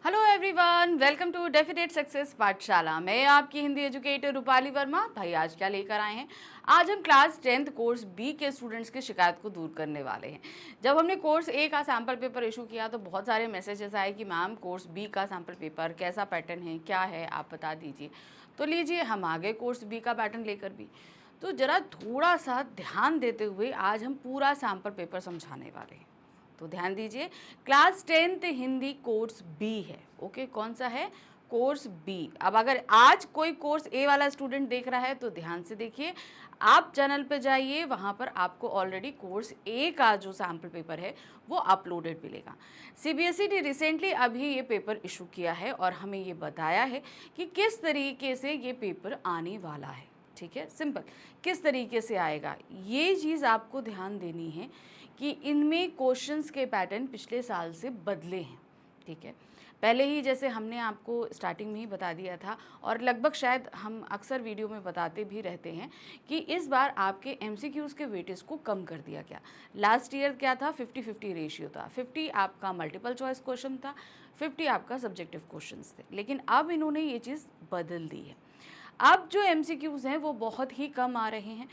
Hello everyone, welcome to definite success Pathshala. मैं आपकी Hindi educator Rupali Verma. भाई आज क्या लेकर आए हैं? आज हम क्लास 10th कोर्स बी के स्टूडेंट्स की शिकायत को दूर करने वाले हैं। जब हमने कोर्स ए का सैम्पल पेपर इशू किया तो बहुत सारे मैसेजेस आए कि मैम कोर्स बी का सैम्पल पेपर कैसा पैटर्न है, क्या है, आप बता दीजिए। तो लीजिए हम आ गए कोर्स बी का पैटर्न लेकर भी। तो ज़रा थोड़ा सा ध्यान देते हुए आज हम पूरा सैम्पल पेपर समझाने वाले हैं। तो ध्यान दीजिए, class 10th Hindi course B है। ओके, कौन सा है? Course B. अब अगर आज कोई कोर्स ए वाला स्टूडेंट देख रहा है तो ध्यान से देखिए, आप चैनल पे जाइए, वहाँ पर आपको ऑलरेडी कोर्स ए का जो सैम्पल पेपर है वो अपलोडेड मिलेगा। सीबीएसई ने रिसेंटली अभी ये पेपर इशू किया है और हमें ये बताया है कि किस तरीके से ये पेपर आने वाला है। ठीक है, सिंपल किस तरीके से आएगा ये चीज़ आपको ध्यान देनी है कि इनमें क्वेश्चंस के पैटर्न पिछले साल से बदले हैं। ठीक है, पहले ही जैसे हमने आपको स्टार्टिंग में ही बता दिया था और लगभग शायद हम अक्सर वीडियो में बताते भी रहते हैं कि इस बार आपके एमसीक्यूज़ के वेटेज को कम कर दिया गया। लास्ट ईयर क्या था? 50-50 रेशियो था। 50 आपका मल्टीपल चॉइस क्वेश्चन था, 50 आपका सब्जेक्टिव क्वेश्चंस थे। लेकिन अब इन्होंने ये चीज़ बदल दी है। अब जो एमसीक्यूज़ हैं वो बहुत ही कम आ रहे हैं।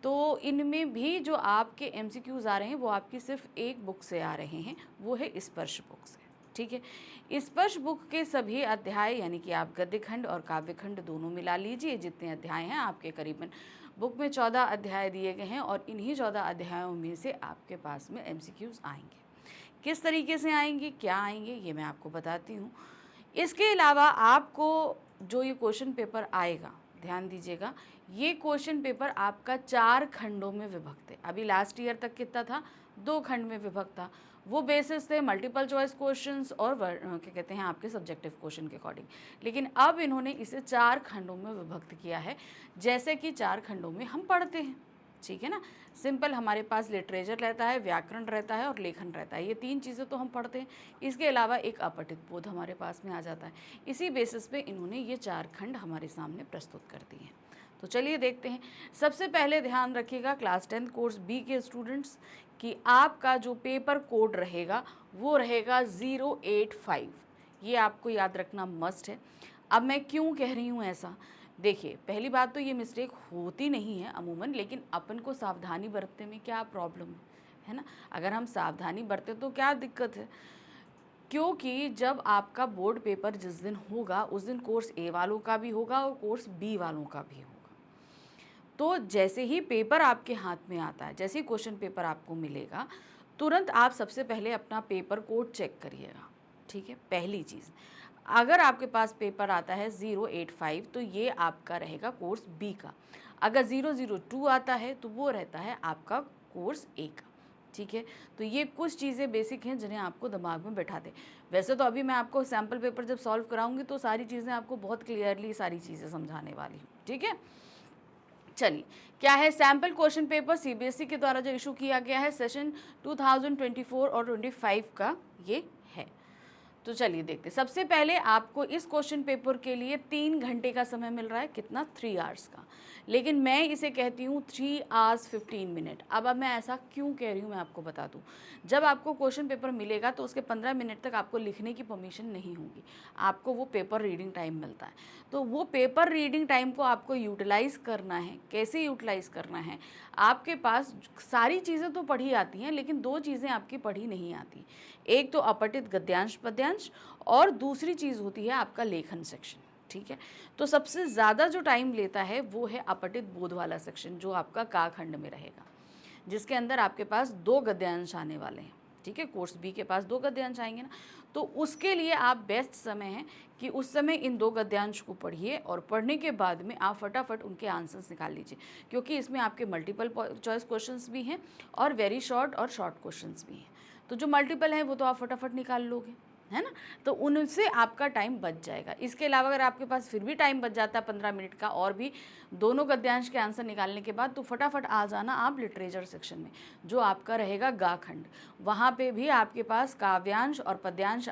तो इनमें भी जो आपके एमसीक्यूज़ आ रहे हैं वो आपकी सिर्फ एक बुक से आ रहे हैं, वो है स्पर्श बुक से। ठीक है, स्पर्श बुक के सभी अध्याय यानी कि आप गद्य खंड और काव्य खंड दोनों मिला लीजिए। जितने अध्याय हैं आपके करीबन बुक में 14 अध्याय दिए गए हैं और इन्हीं 14 अध्यायों में से आपके पास में एमसीक्यूज़ आएंगे। किस तरीके से आएंगे, क्या आएंगे, ये मैं आपको बताती हूँ। इसके अलावा आपको जो ये क्वेश्चन पेपर आएगा, ध्यान दीजिएगा, ये क्वेश्चन पेपर आपका 4 खंडों में विभक्त है। अभी लास्ट ईयर तक कितना था? 2 खंड में विभक्त था। वो बेसिस थे मल्टीपल चॉइस क्वेश्चंस और क्या कहते हैं आपके सब्जेक्टिव क्वेश्चन के अकॉर्डिंग। लेकिन अब इन्होंने इसे 4 खंडों में विभक्त किया है, जैसे कि 4 खंडों में हम पढ़ते हैं। ठीक है ना, सिंपल हमारे पास लिटरेचर रहता है, व्याकरण रहता है और लेखन रहता है। ये 3 चीज़ें तो हम पढ़ते हैं। इसके अलावा एक अपठित बोध हमारे पास में आ जाता है। इसी बेसिस पे इन्होंने ये 4 खंड हमारे सामने प्रस्तुत कर दिए हैं। तो चलिए देखते हैं। सबसे पहले ध्यान रखिएगा क्लास 10th कोर्स बी के स्टूडेंट्स कि आपका जो पेपर कोड रहेगा वो रहेगा 085। ये आपको याद रखना मस्ट है। अब मैं क्यों कह रही हूँ ऐसा? देखिए, पहली बात तो ये मिस्टेक होती नहीं है अमूमन, लेकिन अपन को सावधानी बरतने में क्या प्रॉब्लम है ना? अगर हम सावधानी बरतें तो क्या दिक्कत है? क्योंकि जब आपका बोर्ड पेपर जिस दिन होगा उस दिन कोर्स ए वालों का भी होगा और कोर्स बी वालों का भी होगा। तो जैसे ही पेपर आपके हाथ में आता है, जैसे ही क्वेश्चन पेपर आपको मिलेगा, तुरंत आप सबसे पहले अपना पेपर कोड चेक करिएगा। ठीक है, पहली चीज़, अगर आपके पास पेपर आता है 085 तो ये आपका रहेगा कोर्स बी का। अगर 002 आता है तो वो रहता है आपका कोर्स ए का। ठीक है, तो ये कुछ चीज़ें बेसिक हैं जिन्हें आपको दिमाग में बैठा दें। वैसे तो अभी मैं आपको सैम्पल पेपर जब सॉल्व कराऊंगी तो सारी चीज़ें आपको बहुत क्लियरली सारी चीज़ें समझाने वाली हूँ। ठीक है, चलिए, क्या है सैम्पल क्वेश्चन पेपर सीबीएसई के द्वारा जो इशू किया गया है सेशन 2024 और 25 का ये है। तो चलिए देखते हैं। सबसे पहले आपको इस क्वेश्चन पेपर के लिए 3 घंटे का समय मिल रहा है। कितना? 3 आवर्स का। लेकिन मैं इसे कहती हूँ 3 आवर्स 15 मिनट। अब मैं ऐसा क्यों कह रही हूँ मैं आपको बता दूँ। जब आपको क्वेश्चन पेपर मिलेगा तो उसके 15 मिनट तक आपको लिखने की परमिशन नहीं होगी, आपको वो पेपर रीडिंग टाइम मिलता है। तो वो पेपर रीडिंग टाइम को आपको यूटिलाइज़ करना है। कैसे यूटिलाइज़ करना है? आपके पास सारी चीज़ें तो पढ़ी आती हैं, लेकिन 2 चीज़ें आपकी पढ़ी नहीं आती। एक तो अपठित गद्यांश पद्यांश और दूसरी चीज़ होती है आपका लेखन सेक्शन। ठीक है, तो सबसे ज़्यादा जो टाइम लेता है वो है अपठित बोध वाला सेक्शन, जो आपका का खंड में रहेगा, जिसके अंदर आपके पास 2 गद्यांश आने वाले हैं। ठीक है, कोर्स बी के पास 2 गद्यांश आएंगे ना, तो उसके लिए आप बेस्ट समय है कि उस समय इन 2 गद्यांश को पढ़िए और पढ़ने के बाद में आप फटाफट उनके आंसर्स निकाल लीजिए, क्योंकि इसमें आपके मल्टीपल चॉइस क्वेश्चंस भी हैं और वेरी शॉर्ट और शॉर्ट क्वेश्चंस भी हैं। तो जो मल्टीपल हैं वो तो आप फटाफट निकाल लोगे, है ना? तो उनसे आपका टाइम बच जाएगा। इसके अलावा अगर आपके पास फिर भी टाइम बच जाता है 15 मिनट का और भी दोनों गद्यांश के आंसर निकालने के बाद, तो फटाफट आ जाना आप लिटरेचर सेक्शन में, जो आपका रहेगा गा खंड। वहाँ पे भी आपके पास काव्यांश और गद्यांश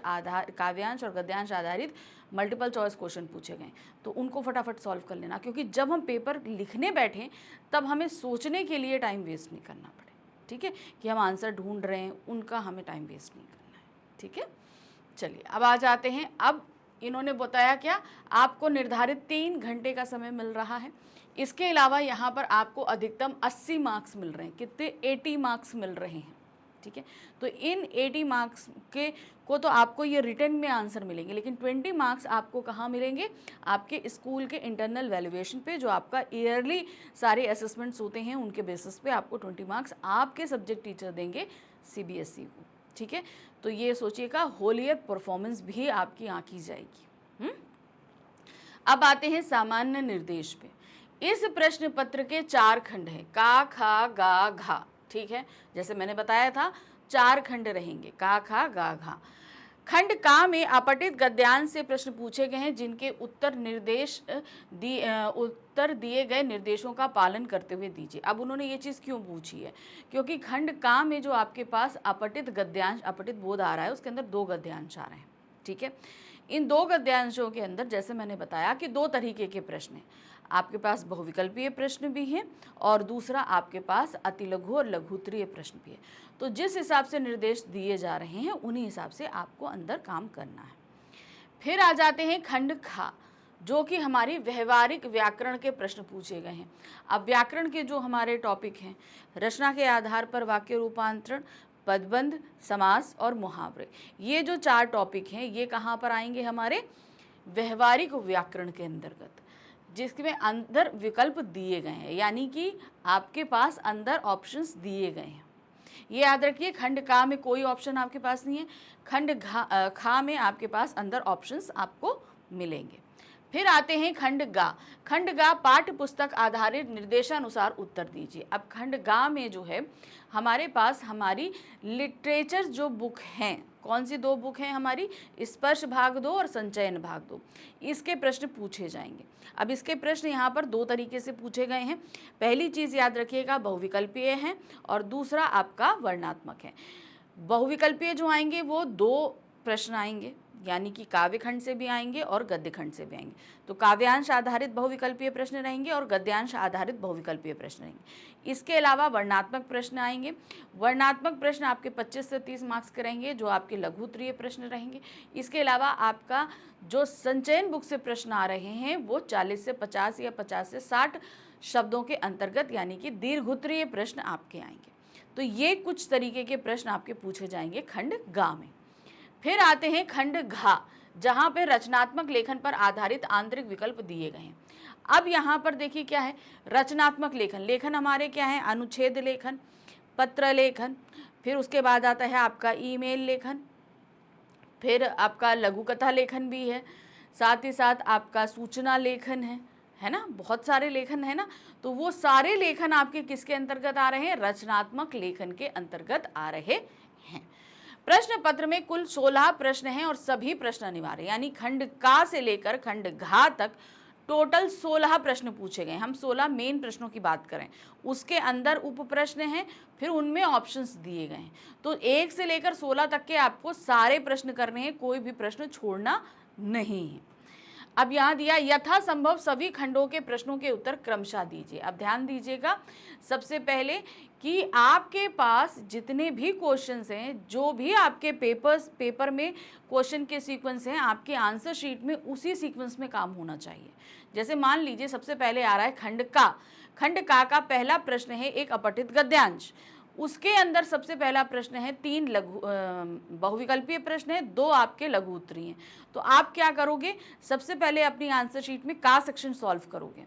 आधारित मल्टीपल चॉइस क्वेश्चन पूछे गए, तो उनको फटाफट सॉल्व कर लेना, क्योंकि जब हम पेपर लिखने बैठें तब हमें सोचने के लिए टाइम वेस्ट नहीं करना पड़े। ठीक है, कि हम आंसर ढूंढ रहे हैं, उनका हमें टाइम वेस्ट नहीं करना है। ठीक है, चलिए अब आ जाते हैं। अब इन्होंने बताया क्या, आपको निर्धारित 3 घंटे का समय मिल रहा है। इसके अलावा यहाँ पर आपको अधिकतम 80 मार्क्स मिल रहे हैं। कितने? 80 मार्क्स मिल रहे हैं। ठीक है, तो इन 80 मार्क्स के को तो आपको ये रिटर्न में आंसर मिलेंगे, लेकिन 20 मार्क्स आपको कहाँ मिलेंगे? आपके स्कूल के इंटरनल वैल्यूएशन पे, जो आपका ईयरली सारे असेसमेंट्स होते हैं उनके बेसिस पे आपको 20 मार्क्स आपके सब्जेक्ट टीचर देंगे CBSE को। ठीक है, तो ये सोचिएगा होल ईयर परफॉर्मेंस भी आपकी आंकी जाएगी। अब आते हैं सामान्य निर्देश पे। इस प्रश्न पत्र के 4 खंड हैं, का, खा, गा, घा। ठीक है, जैसे मैंने बताया था 4 खंड रहेंगे, का, खा, गा, घा। खंड का में अपठित गद्यांश से प्रश्न पूछे गए हैं, जिनके उत्तर दिए गए निर्देशों का पालन करते हुए दीजिए। अब उन्होंने ये चीज़ क्यों पूछी है? क्योंकि खंड का में जो आपके पास अपठित गद्यांश, अपठित बोध आ रहा है, उसके अंदर 2 गद्यांश आ रहे हैं। ठीक है, इन 2 गद्यांशों के अंदर जैसे मैंने बताया कि 2 तरीके के प्रश्न हैं। आपके पास बहुविकल्पीय प्रश्न भी हैं और दूसरा आपके पास अतिलघु और लघुत्तरीय प्रश्न भी है। तो जिस हिसाब से निर्देश दिए जा रहे हैं उन्हीं हिसाब से आपको अंदर काम करना है। फिर आ जाते हैं खंड खा, जो कि हमारी व्यवहारिक व्याकरण के प्रश्न पूछे गए हैं। अब व्याकरण के जो हमारे टॉपिक हैं, रचना के आधार पर वाक्य रूपांतरण, पदबंध, समास और मुहावरे, ये जो 4 टॉपिक हैं ये कहाँ पर आएंगे? हमारे व्यवहारिक व्याकरण के अंतर्गत, जिसमें अंदर विकल्प दिए गए हैं, यानी कि आपके पास अंदर ऑप्शंस दिए गए हैं। ये याद रखिए, खंड का में कोई ऑप्शन आपके पास नहीं है, खंड खा में आपके पास अंदर ऑप्शंस आपको मिलेंगे। फिर आते हैं खंड गा। खंड गा पाठ्य पुस्तक आधारित निर्देशानुसार उत्तर दीजिए। अब खंड गा में जो है हमारे पास हमारी लिटरेचर जो बुक हैं, कौन सी 2 बुक हैं हमारी? स्पर्श भाग 2 और संचयन भाग 2। इसके प्रश्न पूछे जाएंगे। अब इसके प्रश्न यहाँ पर 2 तरीके से पूछे गए हैं। पहली चीज़ याद रखिएगा, बहुविकल्पीय है और दूसरा आपका वर्णात्मक है। बहुविकल्पीय जो आएंगे वो 2 प्रश्न आएंगे, यानी कि काव्य खंड से भी आएंगे और गद्य खंड से भी आएंगे। तो काव्यांश आधारित बहुविकल्पीय प्रश्न रहेंगे और गद्यांश आधारित बहुविकल्पीय प्रश्न रहेंगे। इसके अलावा वर्णात्मक प्रश्न आएंगे। वर्णात्मक प्रश्न आपके 25 से 30 मार्क्स के रहेंगे, जो आपके लघु उत्तरीय प्रश्न रहेंगे। इसके अलावा आपका जो संचयन बुक से प्रश्न आ रहे हैं वो 40 से 50 या 50 से 60 शब्दों के अंतर्गत, यानी कि दीर्घोत्तरीय प्रश्न आपके आएंगे। तो ये कुछ तरीके के प्रश्न आपके पूछे जाएंगे खंड गा में। फिर आते हैं खंड घा, जहाँ पे रचनात्मक लेखन पर आधारित आंतरिक विकल्प दिए गए हैं। अब यहाँ पर देखिए क्या है, रचनात्मक लेखन। लेखन हमारे क्या है? अनुच्छेद लेखन, पत्र लेखन, फिर उसके बाद आता है आपका ईमेल लेखन, फिर आपका लघु कथा लेखन भी है, साथ ही साथ आपका सूचना लेखन है ना, बहुत सारे लेखन है ना। तो वो सारे लेखन आपके किसके अंतर्गत आ रहे हैं? रचनात्मक लेखन के अंतर्गत आ रहे हैं। प्रश्न पत्र में कुल 16 प्रश्न हैं और सभी प्रश्न अनिवार्य, यानी खंड का से लेकर खंड घा तक टोटल 16 प्रश्न पूछे गए। हम 16 मेन प्रश्नों की बात करें, उसके अंदर उप प्रश्न हैं, फिर उनमें ऑप्शंस दिए गए हैं। तो 1 से लेकर 16 तक के आपको सारे प्रश्न करने हैं, कोई भी प्रश्न छोड़ना नहीं है। अब यहाँ दिया यथासंभव सभी खंडों के प्रश्नों के उत्तर क्रमशः दीजिए। अब ध्यान दीजिएगा, सबसे पहले कि आपके पास जितने भी क्वेश्चंस हैं, जो भी आपके पेपर में क्वेश्चन के सीक्वेंस हैं, आपके आंसर शीट में उसी सीक्वेंस में काम होना चाहिए। जैसे मान लीजिए सबसे पहले आ रहा है खंड का। खंड का पहला प्रश्न है एक अपठित गद्यांश, उसके अंदर सबसे पहला प्रश्न है 3 बहुविकल्पीय प्रश्न है, 2 आपके लघु उत्तरीय हैं। तो आप क्या करोगे? सबसे पहले अपनी आंसर शीट में का सेक्शन सॉल्व करोगे।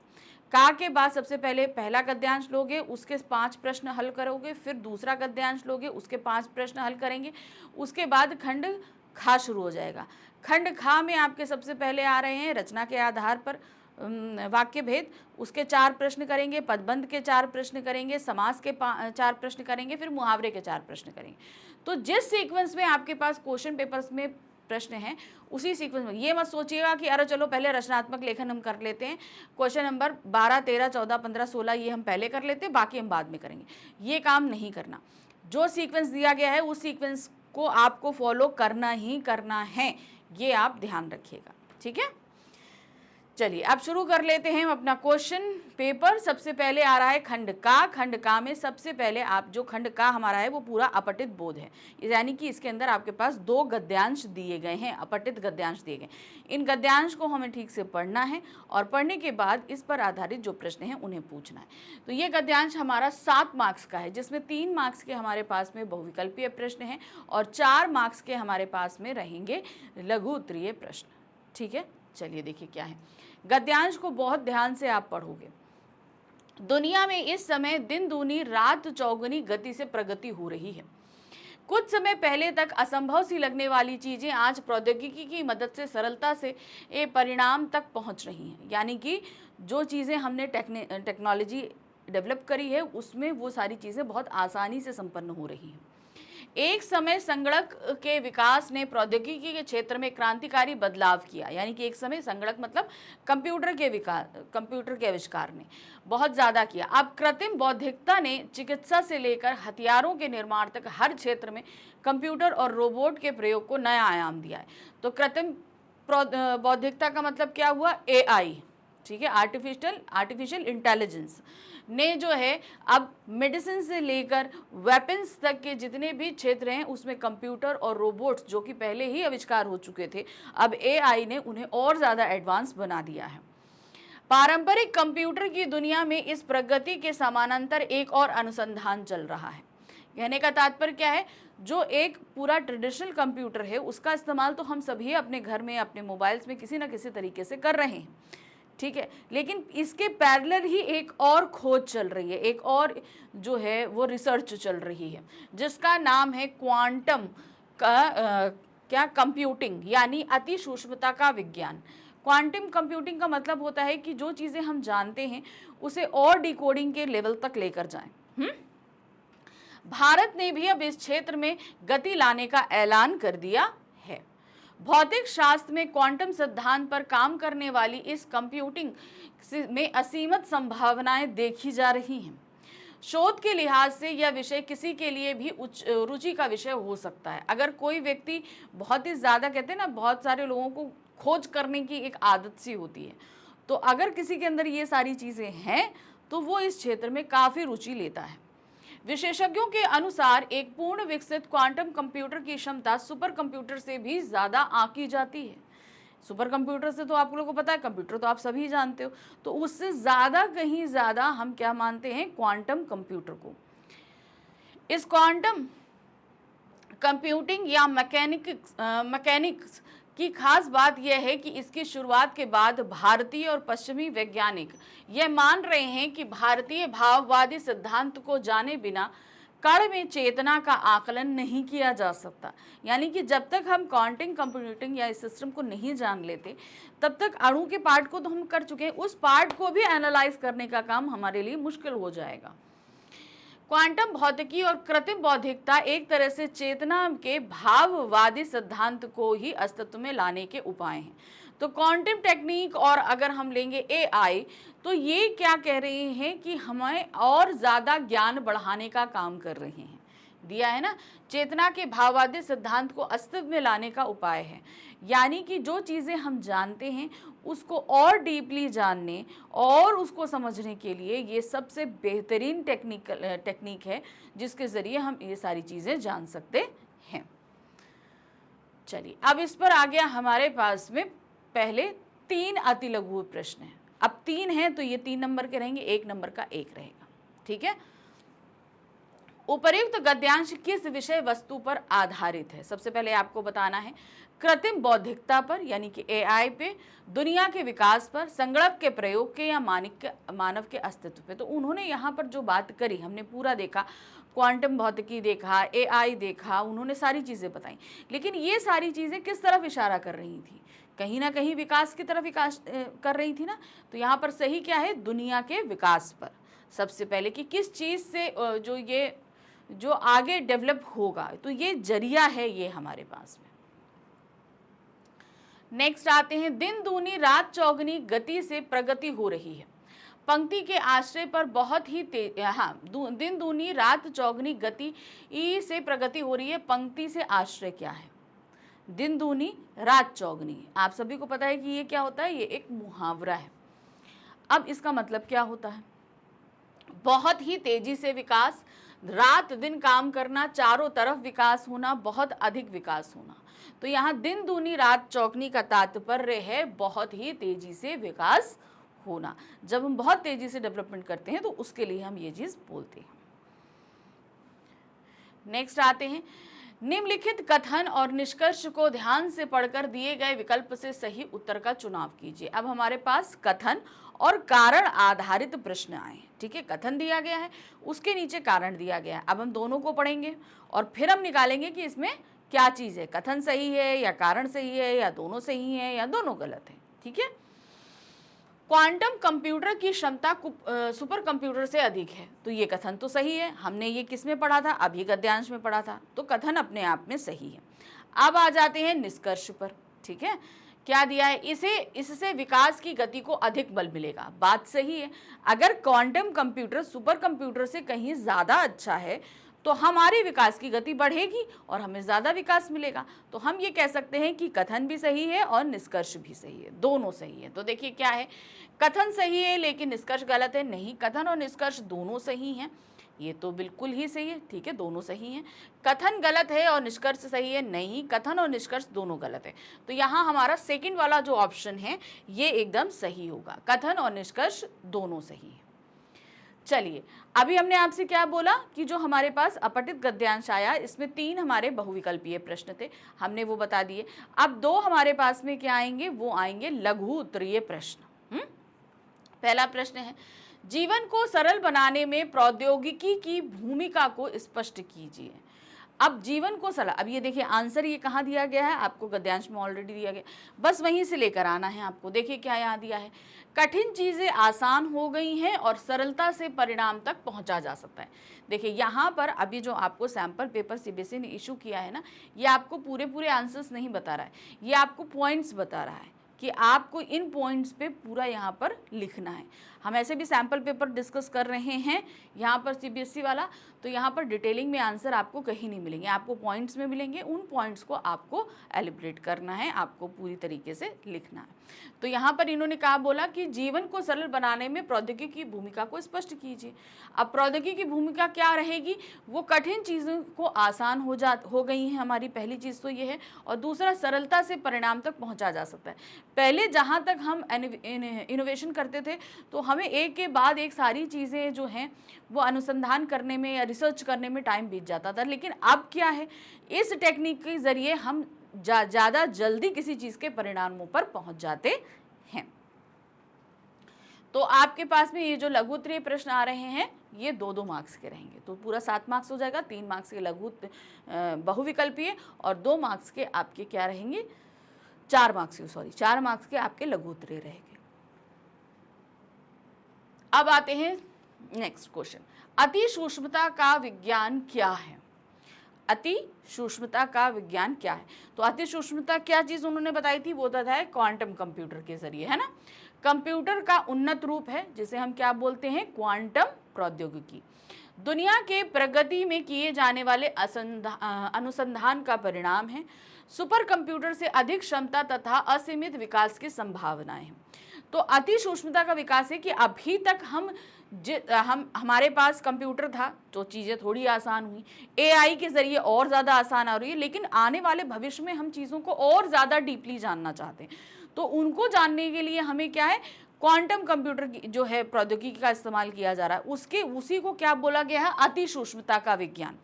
का के बाद सबसे पहले पहला गद्यांश लोगे, उसके 5 प्रश्न हल करोगे, फिर दूसरा गद्यांश लोगे, उसके 5 प्रश्न हल करेंगे, उसके बाद खंड खा शुरू हो जाएगा। खंड खा में आपके सबसे पहले आ रहे हैं रचना के आधार पर वाक्य भेद, उसके 4 प्रश्न करेंगे, पदबंध के 4 प्रश्न करेंगे, समास के 4 प्रश्न करेंगे, फिर मुहावरे के 4 प्रश्न करेंगे। तो जिस सीक्वेंस में आपके पास क्वेश्चन पेपर्स में प्रश्न हैं, उसी सीक्वेंस में। ये मत सोचिएगा कि अरे चलो पहले रचनात्मक लेखन हम कर लेते हैं, क्वेश्चन नंबर 12, 13, 14, 15, 16 ये हम पहले कर लेते हैं, बाकी हम बाद में करेंगे। ये काम नहीं करना। जो सीक्वेंस दिया गया है उस सीक्वेंस को आपको फॉलो करना ही करना है, ये आप ध्यान रखिएगा। ठीक है, चलिए अब शुरू कर लेते हैं हम अपना क्वेश्चन पेपर। सबसे पहले आ रहा है खंड का। खंड का में सबसे पहले आप जो खंड का हमारा है वो पूरा अपठित बोध है, यानी कि इसके अंदर आपके पास 2 गद्यांश दिए गए हैं, अपठित गद्यांश दिए गए। इन गद्यांश को हमें ठीक से पढ़ना है और पढ़ने के बाद इस पर आधारित जो प्रश्न हैं उन्हें पूछना है। तो ये गद्यांश हमारा 7 मार्क्स का है, जिसमें 3 मार्क्स के हमारे पास में बहुविकल्पीय प्रश्न हैं और 4 मार्क्स के हमारे पास में रहेंगे लघु उत्तरीय प्रश्न। ठीक है, चलिए देखिए क्या है। गद्यांश को बहुत ध्यान से आप पढ़ोगे। दुनिया में इस समय दिन दूनी रात चौगुनी गति से प्रगति हो रही है। कुछ समय पहले तक असंभव सी लगने वाली चीजें आज प्रौद्योगिकी की मदद से सरलता से ये परिणाम तक पहुंच रही हैं। यानी कि जो चीजें हमने टेक्नोलॉजी डेवलप करी है उसमें वो सारी चीजें बहुत आसानी से संपन्न हो रही हैं। एक समय संगणक के विकास ने प्रौद्योगिकी के क्षेत्र में क्रांतिकारी बदलाव किया। यानी कि एक समय संगणक मतलब कंप्यूटर के आविष्कार ने बहुत ज़्यादा किया। अब कृत्रिम बौद्धिकता ने चिकित्सा से लेकर हथियारों के निर्माण तक हर क्षेत्र में कंप्यूटर और रोबोट के प्रयोग को नया आयाम दिया है। तो कृत्रिम बौद्धिकता का मतलब क्या हुआ? AI, ठीक है, आर्टिफिशियल इंटेलिजेंस ने जो है अब मेडिसिन से लेकर वेपन्स तक के जितने भी क्षेत्र हैं उसमें कंप्यूटर और रोबोट्स जो कि पहले ही आविष्कार हो चुके थे, अब AI ने उन्हें और ज़्यादा एडवांस बना दिया है। पारंपरिक कंप्यूटर की दुनिया में इस प्रगति के समानांतर एक और अनुसंधान चल रहा है। कहने का तात्पर्य क्या है? जो एक पूरा ट्रेडिशनल कंप्यूटर है उसका इस्तेमाल तो हम सभी अपने घर में, अपने मोबाइल्स में किसी न किसी तरीके से कर रहे हैं, ठीक है, लेकिन इसके पैरेलल ही एक और खोज चल रही है, एक और जो है वो रिसर्च चल रही है जिसका नाम है क्वांटम का कंप्यूटिंग, यानी अति सूक्ष्मता का विज्ञान। क्वांटम कंप्यूटिंग का मतलब होता है कि जो चीज़ें हम जानते हैं उसे और डिकोडिंग के लेवल तक लेकर जाएं। भारत ने भी अब इस क्षेत्र में गति लाने का ऐलान कर दिया है। भौतिक शास्त्र में क्वांटम सिद्धांत पर काम करने वाली इस कंप्यूटिंग में असीमित संभावनाएं देखी जा रही हैं। शोध के लिहाज से यह विषय किसी के लिए भी उच्च रुचि का विषय हो सकता है। अगर कोई व्यक्ति बहुत ही ज़्यादा, कहते हैं ना, बहुत सारे लोगों को खोज करने की एक आदत सी होती है, तो अगर किसी के अंदर ये सारी चीज़ें हैं तो वो इस क्षेत्र में काफ़ी रुचि लेता है। विशेषज्ञों के अनुसार एक पूर्ण विकसित क्वांटम कंप्यूटर की क्षमता सुपर कंप्यूटर से भी ज़्यादा आंकी जाती है। सुपर कंप्यूटर से तो आप लोगों को पता है, कंप्यूटर तो आप सभी जानते हो, तो उससे ज़्यादा, कहीं ज़्यादा हम क्या मानते हैं? क्वांटम कंप्यूटर को। इस क्वांटम कंप्यूटिंग या मैकेनिक्स की खास बात यह है कि इसकी शुरुआत के बाद भारतीय और पश्चिमी वैज्ञानिक यह मान रहे हैं कि भारतीय भाववादी सिद्धांत को जाने बिना कण में चेतना का आकलन नहीं किया जा सकता। यानी कि जब तक हम क्वांटम कंप्यूटिंग या इस सिस्टम को नहीं जान लेते तब तक अणु के पार्ट को तो हम कर चुके हैं, उस पार्ट को भी एनालाइज करने का काम हमारे लिए मुश्किल हो जाएगा। क्वांटम भौतिकी और कृत्रिम बौद्धिकता एक तरह से चेतना के भाववादी सिद्धांत को ही अस्तित्व में लाने के उपाय हैं। तो क्वांटम टेक्निक और अगर हम लेंगे AI, तो ये क्या कह रहे हैं कि हमें और ज़्यादा ज्ञान बढ़ाने का काम कर रहे हैं। दिया है ना, चेतना के भाववादी सिद्धांत को अस्तित्व में लाने का उपाय है। यानी कि जो चीज़ें हम जानते हैं उसको और डीपली जानने और उसको समझने के लिए ये सबसे बेहतरीन टेक्निक है जिसके ज़रिए हम ये सारी चीज़ें जान सकते हैं। चलिए अब इस पर आ गया हमारे पास में पहले 3 अति लघु प्रश्न हैं। अब 3 हैं तो ये 3 नंबर के रहेंगे, 1 नंबर का 1 रहेगा, ठीक है। उपर्युक्त गद्यांश किस विषय वस्तु पर आधारित है? सबसे पहले आपको बताना है कृत्रिम बौद्धिकता पर, यानी कि AI पे, दुनिया के विकास पर, संगणक के प्रयोग के या मानव के अस्तित्व पे। तो उन्होंने यहाँ पर जो बात करी, हमने पूरा देखा, क्वांटम भौतिकी देखा, AI देखा, उन्होंने सारी चीज़ें बताई, लेकिन ये सारी चीज़ें किस तरफ इशारा कर रही थी? कहीं ना कहीं विकास की तरफ विकास कर रही थी ना। तो यहाँ पर सही क्या है? दुनिया के विकास पर। सबसे पहले कि किस चीज़ से जो आगे डेवलप होगा, तो ये जरिया है ये हमारे पास में। नेक्स्ट आते हैं, दिन दूनी रात चौगनी गति से प्रगति हो रही है। पंक्ति के आश्रय पर बहुत ही तेज, दिन दूनी रात चौगनी गति से प्रगति हो रही है। पंक्ति से आश्रय क्या है? दिन दूनी रात चौगनी। आप सभी को पता है कि ये क्या होता है, ये एक मुहावरा है। अब इसका मतलब क्या होता है, बहुत ही तेजी से विकास, रात दिन काम करना, चारों तरफ विकास होना, बहुत अधिक विकास होना। तो यहाँ दिन दूनी रात चौगनी का तात्पर्य है बहुत ही तेजी से विकास होना। जब हम बहुत तेजी से डेवलपमेंट करते हैं तो उसके लिए हम ये चीज बोलते हैं। नेक्स्ट आते हैं, निम्नलिखित कथन और निष्कर्ष को ध्यान से पढ़कर दिए गए विकल्प से सही उत्तर का चुनाव कीजिए। अब हमारे पास कथन और कारण आधारित प्रश्न आए हैं, ठीक है। कथन दिया गया है, उसके नीचे कारण दिया गया है। अब हम दोनों को पढ़ेंगे और फिर हम निकालेंगे कि इसमें क्या चीज है, कथन सही है या कारण सही है या दोनों सही है या दोनों गलत है, ठीक है। क्वांटम कंप्यूटर की क्षमता सुपर कंप्यूटर से अधिक है, तो ये कथन तो सही है। हमने ये किस में पढ़ा था, अभी गद्यांश में पढ़ा था, तो कथन अपने आप में सही है। अब आ जाते हैं निष्कर्ष पर, ठीक है। क्या दिया है, इससे विकास की गति को अधिक बल मिलेगा। बात सही है, अगर क्वांटम कंप्यूटर सुपर कंप्यूटर से कहीं ज्यादा अच्छा है तो हमारी विकास की गति बढ़ेगी और हमें ज्यादा विकास मिलेगा। तो हम ये कह सकते हैं कि कथन भी सही है और निष्कर्ष भी सही है, दोनों सही है। तो देखिए क्या है, कथन सही है लेकिन निष्कर्ष गलत है। नहीं, कथन और निष्कर्ष दोनों सही हैं, ये तो बिल्कुल ही सही है, ठीक है, दोनों सही हैं। कथन गलत है और निष्कर्ष सही है, नहीं, कथन और निष्कर्ष दोनों गलत है। तो यहाँ हमारा सेकंड वाला जो ऑप्शन है ये एकदम सही होगा, कथन और निष्कर्ष दोनों सही है। चलिए, अभी हमने आपसे क्या बोला कि जो हमारे पास अपठित गद्यांश आया, इसमें 3 हमारे बहुविकल्पीय प्रश्न थे, हमने वो बता दिए। अब 2 हमारे पास में क्या आएंगे, वो आएंगे लघु उत्तरीय प्रश्न। पहला प्रश्न है, जीवन को सरल बनाने में प्रौद्योगिकी की भूमिका को स्पष्ट कीजिए। अब जीवन को सरल, अब ये देखिए आंसर ये कहाँ दिया गया है, आपको गद्यांश में ऑलरेडी दिया गया, बस वहीं से लेकर आना है आपको। देखिए क्या यहाँ दिया है, कठिन चीजें आसान हो गई हैं और सरलता से परिणाम तक पहुंचा जा सकता है। देखिए यहाँ पर अभी जो आपको सैंपल पेपर सीबीएसई ने इशू किया है ना, ये आपको पूरे आंसर्स नहीं बता रहा है, ये आपको पॉइंट्स बता रहा है कि आपको इन पॉइंट्स पे पूरा यहाँ पर लिखना है। हम ऐसे भी सैंपल पेपर डिस्कस कर रहे हैं यहाँ पर सीबीएसई वाला, तो यहाँ पर डिटेलिंग में आंसर आपको कहीं नहीं मिलेंगे, आपको पॉइंट्स में मिलेंगे। उन पॉइंट्स को आपको एलिब्रेट करना है, आपको पूरी तरीके से लिखना है। तो यहाँ पर इन्होंने कहा बोला कि जीवन को सरल बनाने में प्रौद्योगिकी की भूमिका को स्पष्ट कीजिए। अब प्रौद्योगिकी की भूमिका क्या रहेगी, वो कठिन चीज़ों को आसान हो गई है, हमारी पहली चीज़ तो ये है, और दूसरा सरलता से परिणाम तक पहुँचा जा सकता है। पहले जहाँ तक हम इनोवेशन करते थे तो हमें एक के बाद एक सारी चीज़ें जो हैं वो अनुसंधान करने में या रिसर्च करने में टाइम बीत जाता था, लेकिन अब क्या है, इस टेक्निक के ज़रिए हम ज़्यादा जल्दी किसी चीज़ के परिणामों पर पहुंच जाते हैं। तो आपके पास में ये जो लघु उत्तरीय प्रश्न आ रहे हैं ये 2-2 मार्क्स के रहेंगे, तो पूरा 7 मार्क्स हो जाएगा। 3 मार्क्स के लघु बहुविकल्पीय और 2 मार्क्स के आपके क्या रहेंगे, 4 मार्क्स के आपके लघु उत्तरीय रहेंगे। अब आते हैं नेक्स्ट क्वेश्चन, अति सूक्ष्मता का विज्ञान क्या है। अति सूक्ष्मता का विज्ञान क्या है, तो अति सूक्ष्मता क्या चीज उन्होंने बताई थी, वो बताया है क्वांटम कंप्यूटर के जरिए, है ना। कंप्यूटर का उन्नत रूप है जिसे हम क्या बोलते हैं, क्वांटम प्रौद्योगिकी। दुनिया के प्रगति में किए जाने वाले अनुसंधान का परिणाम है। सुपर कंप्यूटर से अधिक क्षमता तथा असीमित विकास की संभावनाएं हैं। तो अति सूक्ष्मता का विकास है कि अभी तक हमारे पास कंप्यूटर था तो चीज़ें थोड़ी आसान हुई, एआई के ज़रिए और ज़्यादा आसान आ रही है, लेकिन आने वाले भविष्य में हम चीज़ों को और ज़्यादा डीपली जानना चाहते हैं। तो उनको जानने के लिए हमें क्या है, क्वांटम कंप्यूटर की जो है प्रौद्योगिकी का इस्तेमाल किया जा रहा है, उसी को क्या बोला गया है, अति सूक्ष्मता का विज्ञान।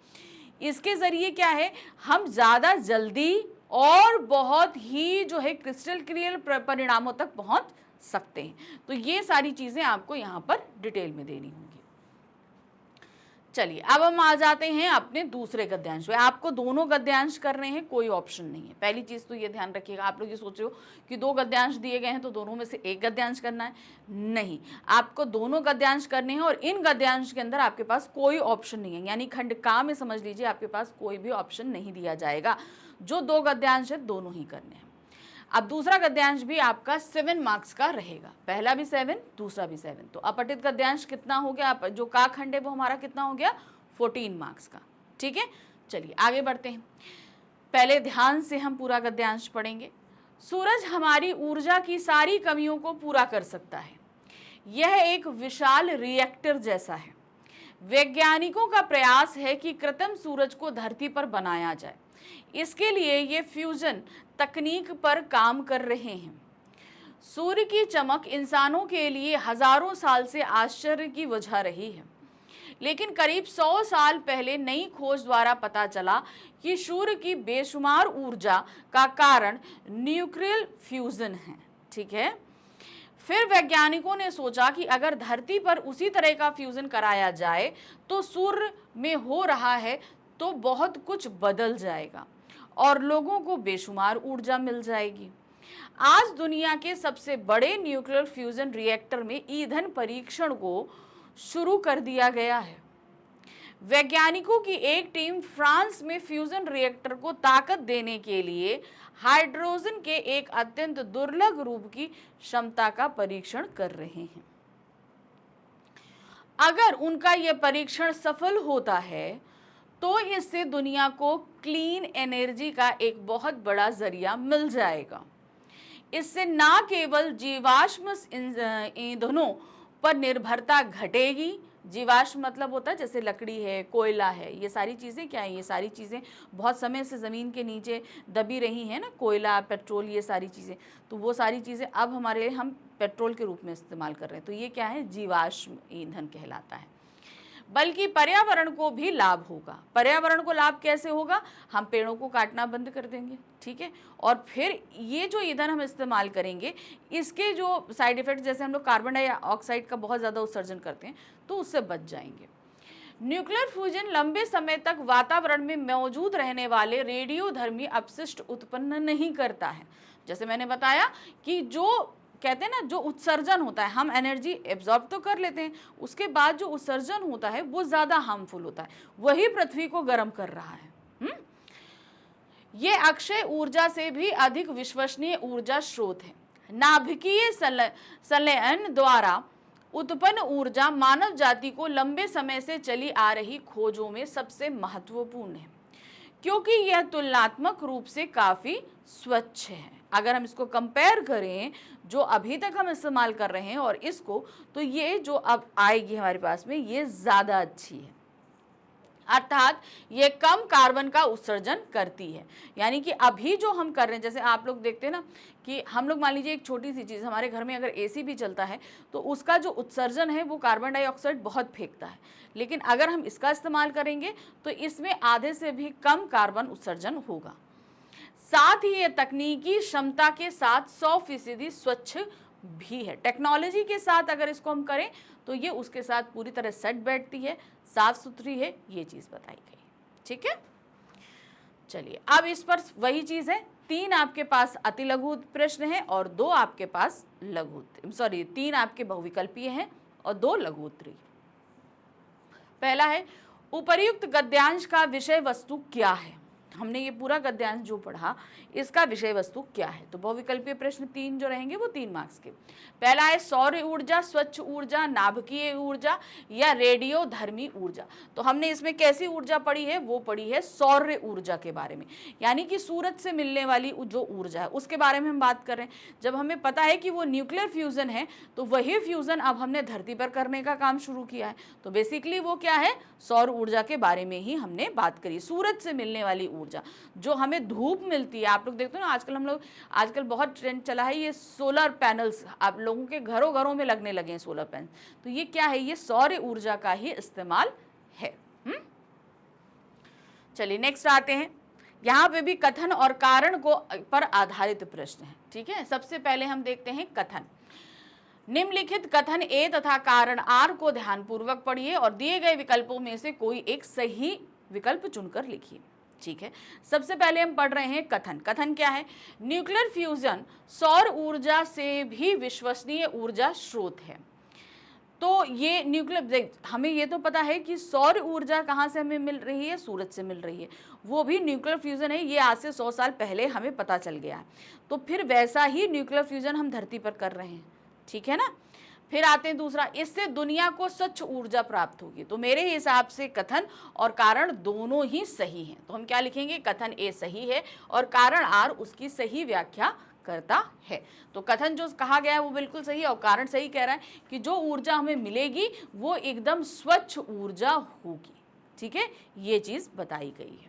इसके ज़रिए क्या है, हम ज़्यादा जल्दी और बहुत ही जो है क्रिस्टल क्लियर परिणामों तक पहुँच सकते हैं। तो ये सारी चीजें आपको यहाँ पर डिटेल में देनी होंगी। चलिए अब हम आ जाते हैं अपने दूसरे गद्यांश पे। आपको दोनों गद्यांश करने हैं, कोई ऑप्शन नहीं है। पहली चीज तो ये ध्यान रखिएगा, आप लोग ये सोच रहे हो कि 2 गद्यांश दिए गए हैं तो दोनों में से एक गद्यांश करना है, नहीं, आपको दोनों गद्यांश करने हैं और इन गद्यांश के अंदर आपके पास कोई ऑप्शन नहीं है, यानी खंड का में समझ लीजिए आपके पास कोई भी ऑप्शन नहीं दिया जाएगा। जो 2 गद्यांश है दोनों ही करने हैं। अब दूसरा गद्यांश भी आपका 7 मार्क्स का रहेगा, पहला भी 7, दूसरा भी 7। तो अपठित गद्यांश कितना हो गया, जो का खंड है वो हमारा कितना हो गया, 14 मार्क्स का, ठीक है। चलिए आगे बढ़ते हैं। पहले ध्यान से हम पूरा गद्यांश पढ़ेंगे। सूरज हमारी ऊर्जा की सारी कमियों को पूरा कर सकता है। यह एक विशाल रिएक्टर जैसा है। वैज्ञानिकों का प्रयास है कि कृत्रिम सूरज को धरती पर बनाया जाए। इसके लिए ये फ्यूजन तकनीक पर काम कर रहे हैं। सूर्य की चमक इंसानों के लिए हजारों साल से आश्चर्य की वजह रही है, लेकिन करीब 100 साल पहले नई खोज द्वारा पता चला कि सूर्य की बेशुमार ऊर्जा का कारण न्यूक्लियर फ्यूजन है। ठीक है, फिर वैज्ञानिकों ने सोचा कि अगर धरती पर उसी तरह का फ्यूजन कराया जाए तो सूर्य में हो रहा है तो बहुत कुछ बदल जाएगा और लोगों को बेशुमार ऊर्जा मिल जाएगी। आज दुनिया के सबसे बड़े न्यूक्लियर फ्यूजन रिएक्टर में ईंधन परीक्षण को शुरू कर दिया गया है। वैज्ञानिकों की एक टीम फ्रांस में फ्यूजन रिएक्टर को ताकत देने के लिए हाइड्रोजन के एक अत्यंत दुर्लभ रूप की क्षमता का परीक्षण कर रहे हैं। अगर उनका यह परीक्षण सफल होता है तो इससे दुनिया को क्लीन एनर्जी का एक बहुत बड़ा जरिया मिल जाएगा। इससे न केवल जीवाश्म ईंधनों पर निर्भरता घटेगी। जीवाश्म मतलब होता है जैसे लकड़ी है, कोयला है, ये सारी चीज़ें क्या है, ये सारी चीज़ें बहुत समय से ज़मीन के नीचे दबी रही हैं ना, कोयला, पेट्रोल, ये सारी चीज़ें, तो वो सारी चीज़ें अब हमारे हम पेट्रोल के रूप में इस्तेमाल कर रहे हैं, तो ये क्या है, जीवाश्म ईंधन कहलाता है। बल्कि पर्यावरण को भी लाभ होगा। पर्यावरण को लाभ कैसे होगा, हम पेड़ों को काटना बंद कर देंगे, ठीक है, और फिर ये जो ईंधन हम इस्तेमाल करेंगे इसके जो साइड इफेक्ट, जैसे हम लोग कार्बन डाइऑक्साइड का बहुत ज़्यादा उत्सर्जन करते हैं, तो उससे बच जाएंगे। न्यूक्लियर फ्यूजन लंबे समय तक वातावरण में मौजूद रहने वाले रेडियोधर्मी अपशिष्ट उत्पन्न नहीं करता है। जैसे मैंने बताया कि जो कहते हैं ना, जो उत्सर्जन होता है, हम एनर्जी एब्जॉर्ब तो कर लेते हैं, उसके बाद जो उत्सर्जन होता है वो ज़्यादा हार्मफुल होता है, वही पृथ्वी को गर्म कर रहा है। ये अक्षय ऊर्जा से भी अधिक विश्वसनीय ऊर्जा स्रोत है। नाभिकीय संलयन द्वारा उत्पन्न ऊर्जा मानव जाति को लंबे समय से चली आ रही खोजों में सबसे महत्वपूर्ण है, क्योंकि यह तुलनात्मक रूप से काफ़ी स्वच्छ है। अगर हम इसको कंपेयर करें जो अभी तक हम इस्तेमाल कर रहे हैं और इसको, तो ये जो अब आएगी हमारे पास में ये ज़्यादा अच्छी है, अर्थात ये कम कार्बन का उत्सर्जन करती है। यानी कि अभी जो हम कर रहे हैं, जैसे आप लोग देखते हैं ना कि हम लोग मान लीजिए एक छोटी सी चीज़, हमारे घर में अगर एसी भी चलता है तो उसका जो उत्सर्जन है वो कार्बन डाइऑक्साइड बहुत फेंकता है, लेकिन अगर हम इसका इस्तेमाल करेंगे तो इसमें आधे से भी कम कार्बन उत्सर्जन होगा। साथ ही ये तकनीकी क्षमता के साथ 100% स्वच्छ भी है। टेक्नोलॉजी के साथ अगर इसको हम करें तो ये उसके साथ पूरी तरह सेट बैठती है, साफ सुथरी है, ये चीज़ बताई गई। ठीक है, चलिए अब इस पर वही चीज़ है, 3 आपके पास अति लघु प्रश्न है और 2 आपके पास लघु, सॉरी 3 आपके बहुविकल्पीय हैं और 2 लघु उत्तरीय। पहला है, उपर्युक्त गद्यांश का विषय वस्तु क्या है। हमने ये पूरा गद्यांश जो पढ़ा इसका विषय वस्तु क्या है, तो बहुविकल्पीय प्रश्न 3 जो रहेंगे वो 3 मार्क्स के। पहला है सौर ऊर्जा, स्वच्छ ऊर्जा, नाभिकीय ऊर्जा या रेडियोधर्मी ऊर्जा। तो हमने इसमें कैसी ऊर्जा पढ़ी है, वो पढ़ी है सौर ऊर्जा के बारे में, यानी कि सूरज से मिलने वाली जो ऊर्जा है उसके बारे में हम बात कर रहे हैं। जब हमें पता है कि वो न्यूक्लियर फ्यूजन है तो वही फ्यूजन अब हमने धरती पर करने का काम शुरू किया है, तो बेसिकली वो क्या है, सौर ऊर्जा के बारे में ही हमने बात करी। सूरज से मिलने वाली ऊर्जा जो हमें धूप मिलती है, आप लोग देखते हो ना आजकल बहुत ट्रेंड चला है ये सोलर पैनल्स, आप लोगों के घरों घरों में लगने लगे हैं सोलर पैनल, तो ये क्या है, ये सौर ऊर्जा का ही इस्तेमाल है। चलिए नेक्स्ट आते हैं, यहाँ पे भी कथन और कारण को पर आधारित प्रश्न है। ठीक है, सबसे पहले हम देखते हैं कथन। निम्नलिखित कथन ए तथा कारण आर को ध्यानपूर्वक पढ़िए और दिए गए विकल्पों में से कोई एक सही विकल्प चुनकर लिखिए। ठीक है, सबसे पहले हम पढ़ रहे हैं कथन। कथन क्या है, न्यूक्लियर फ्यूजन सौर ऊर्जा से भी विश्वसनीय ऊर्जा स्रोत है। तो ये न्यूक्लियर, हमें ये तो पता है कि सौर ऊर्जा कहाँ से हमें मिल रही है, सूरज से मिल रही है, वो भी न्यूक्लियर फ्यूजन है, ये आज से 100 साल पहले हमें पता चल गया है। तो फिर वैसा ही न्यूक्लियर फ्यूजन हम धरती पर कर रहे हैं। ठीक है ना, फिर आते हैं दूसरा, इससे दुनिया को स्वच्छ ऊर्जा प्राप्त होगी। तो मेरे हिसाब से कथन और कारण दोनों ही सही हैं। तो हम क्या लिखेंगे, कथन ए सही है और कारण आर उसकी सही व्याख्या करता है। तो कथन जो कहा गया है वो बिल्कुल सही है और कारण सही कह रहा है कि जो ऊर्जा हमें मिलेगी वो एकदम स्वच्छ ऊर्जा होगी। ठीक है, ये चीज बताई गई है।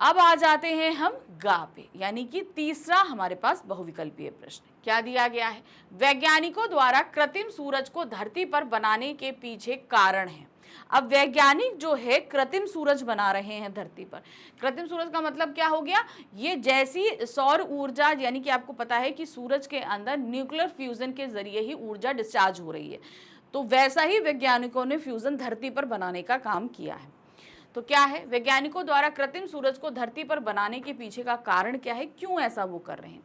अब आ जाते हैं हम गा पे, यानी कि तीसरा हमारे पास बहुविकल्पीय प्रश्न। क्या दिया गया है, वैज्ञानिकों द्वारा कृत्रिम सूरज को धरती पर बनाने के पीछे कारण है। अब वैज्ञानिक जो है कृत्रिम सूरज बना रहे हैं धरती पर। कृत्रिम सूरज का मतलब क्या हो गया, ये जैसी सौर ऊर्जा, यानी कि आपको पता है कि सूरज के अंदर न्यूक्लियर फ्यूजन के जरिए ही ऊर्जा डिस्चार्ज हो रही है, तो वैसा ही वैज्ञानिकों ने फ्यूजन धरती पर बनाने का काम किया है। तो क्या है, वैज्ञानिकों द्वारा कृत्रिम सूरज को धरती पर बनाने के पीछे का कारण क्या है, क्यों ऐसा वो कर रहे हैं।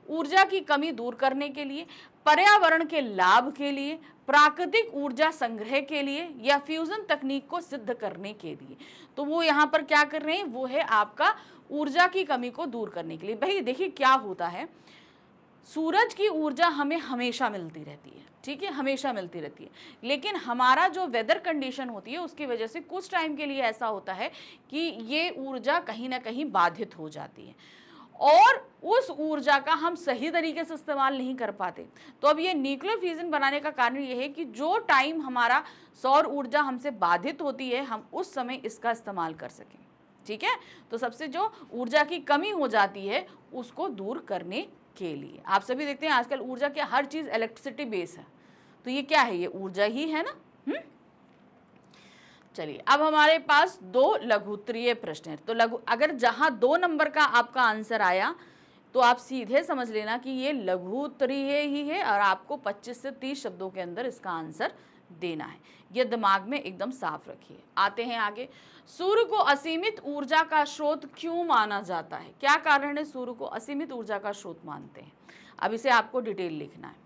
ऊर्जा की कमी दूर करने के लिए, पर्यावरण के लाभ के लिए, प्राकृतिक ऊर्जा संग्रह के लिए या फ्यूजन तकनीक को सिद्ध करने के लिए। तो वो यहाँ पर क्या कर रहे हैं, वो है आपका ऊर्जा की कमी को दूर करने के लिए। भाई देखिए क्या होता है, सूरज की ऊर्जा हमें हमेशा मिलती रहती है, ठीक है, हमेशा मिलती रहती है, लेकिन हमारा जो वेदर कंडीशन होती है उसकी वजह से कुछ टाइम के लिए ऐसा होता है कि ये ऊर्जा कहीं ना कहीं बाधित हो जाती है और उस ऊर्जा का हम सही तरीके से इस्तेमाल नहीं कर पाते। तो अब ये न्यूक्लियर फ्यूजन बनाने का कारण ये है कि जो टाइम हमारा सौर ऊर्जा हमसे बाधित होती है हम उस समय इसका इस्तेमाल कर सकें। ठीक है, तो सबसे जो ऊर्जा की कमी हो जाती है उसको दूर करने के लिए। आप सभी देखते हैं आजकल ऊर्जा के हर चीज इलेक्ट्रिसिटी बेस है, तो ये क्या है, ये ऊर्जा ही है ना। चलिए अब हमारे पास दो लघुत्तरीय प्रश्न है। तो अगर जहां 2 नंबर का आपका आंसर आया तो आप सीधे समझ लेना कि ये लघुत्तरीय ही है और आपको 25 से 30 शब्दों के अंदर इसका आंसर देना है। ये दिमाग में एकदम साफ रखिए। आते हैं आगे, सूर्य को असीमित ऊर्जा का स्रोत क्यों माना जाता है। क्या कारण है सूर्य को असीमित ऊर्जा का स्रोत मानते हैं, अब इसे आपको डिटेल लिखना है।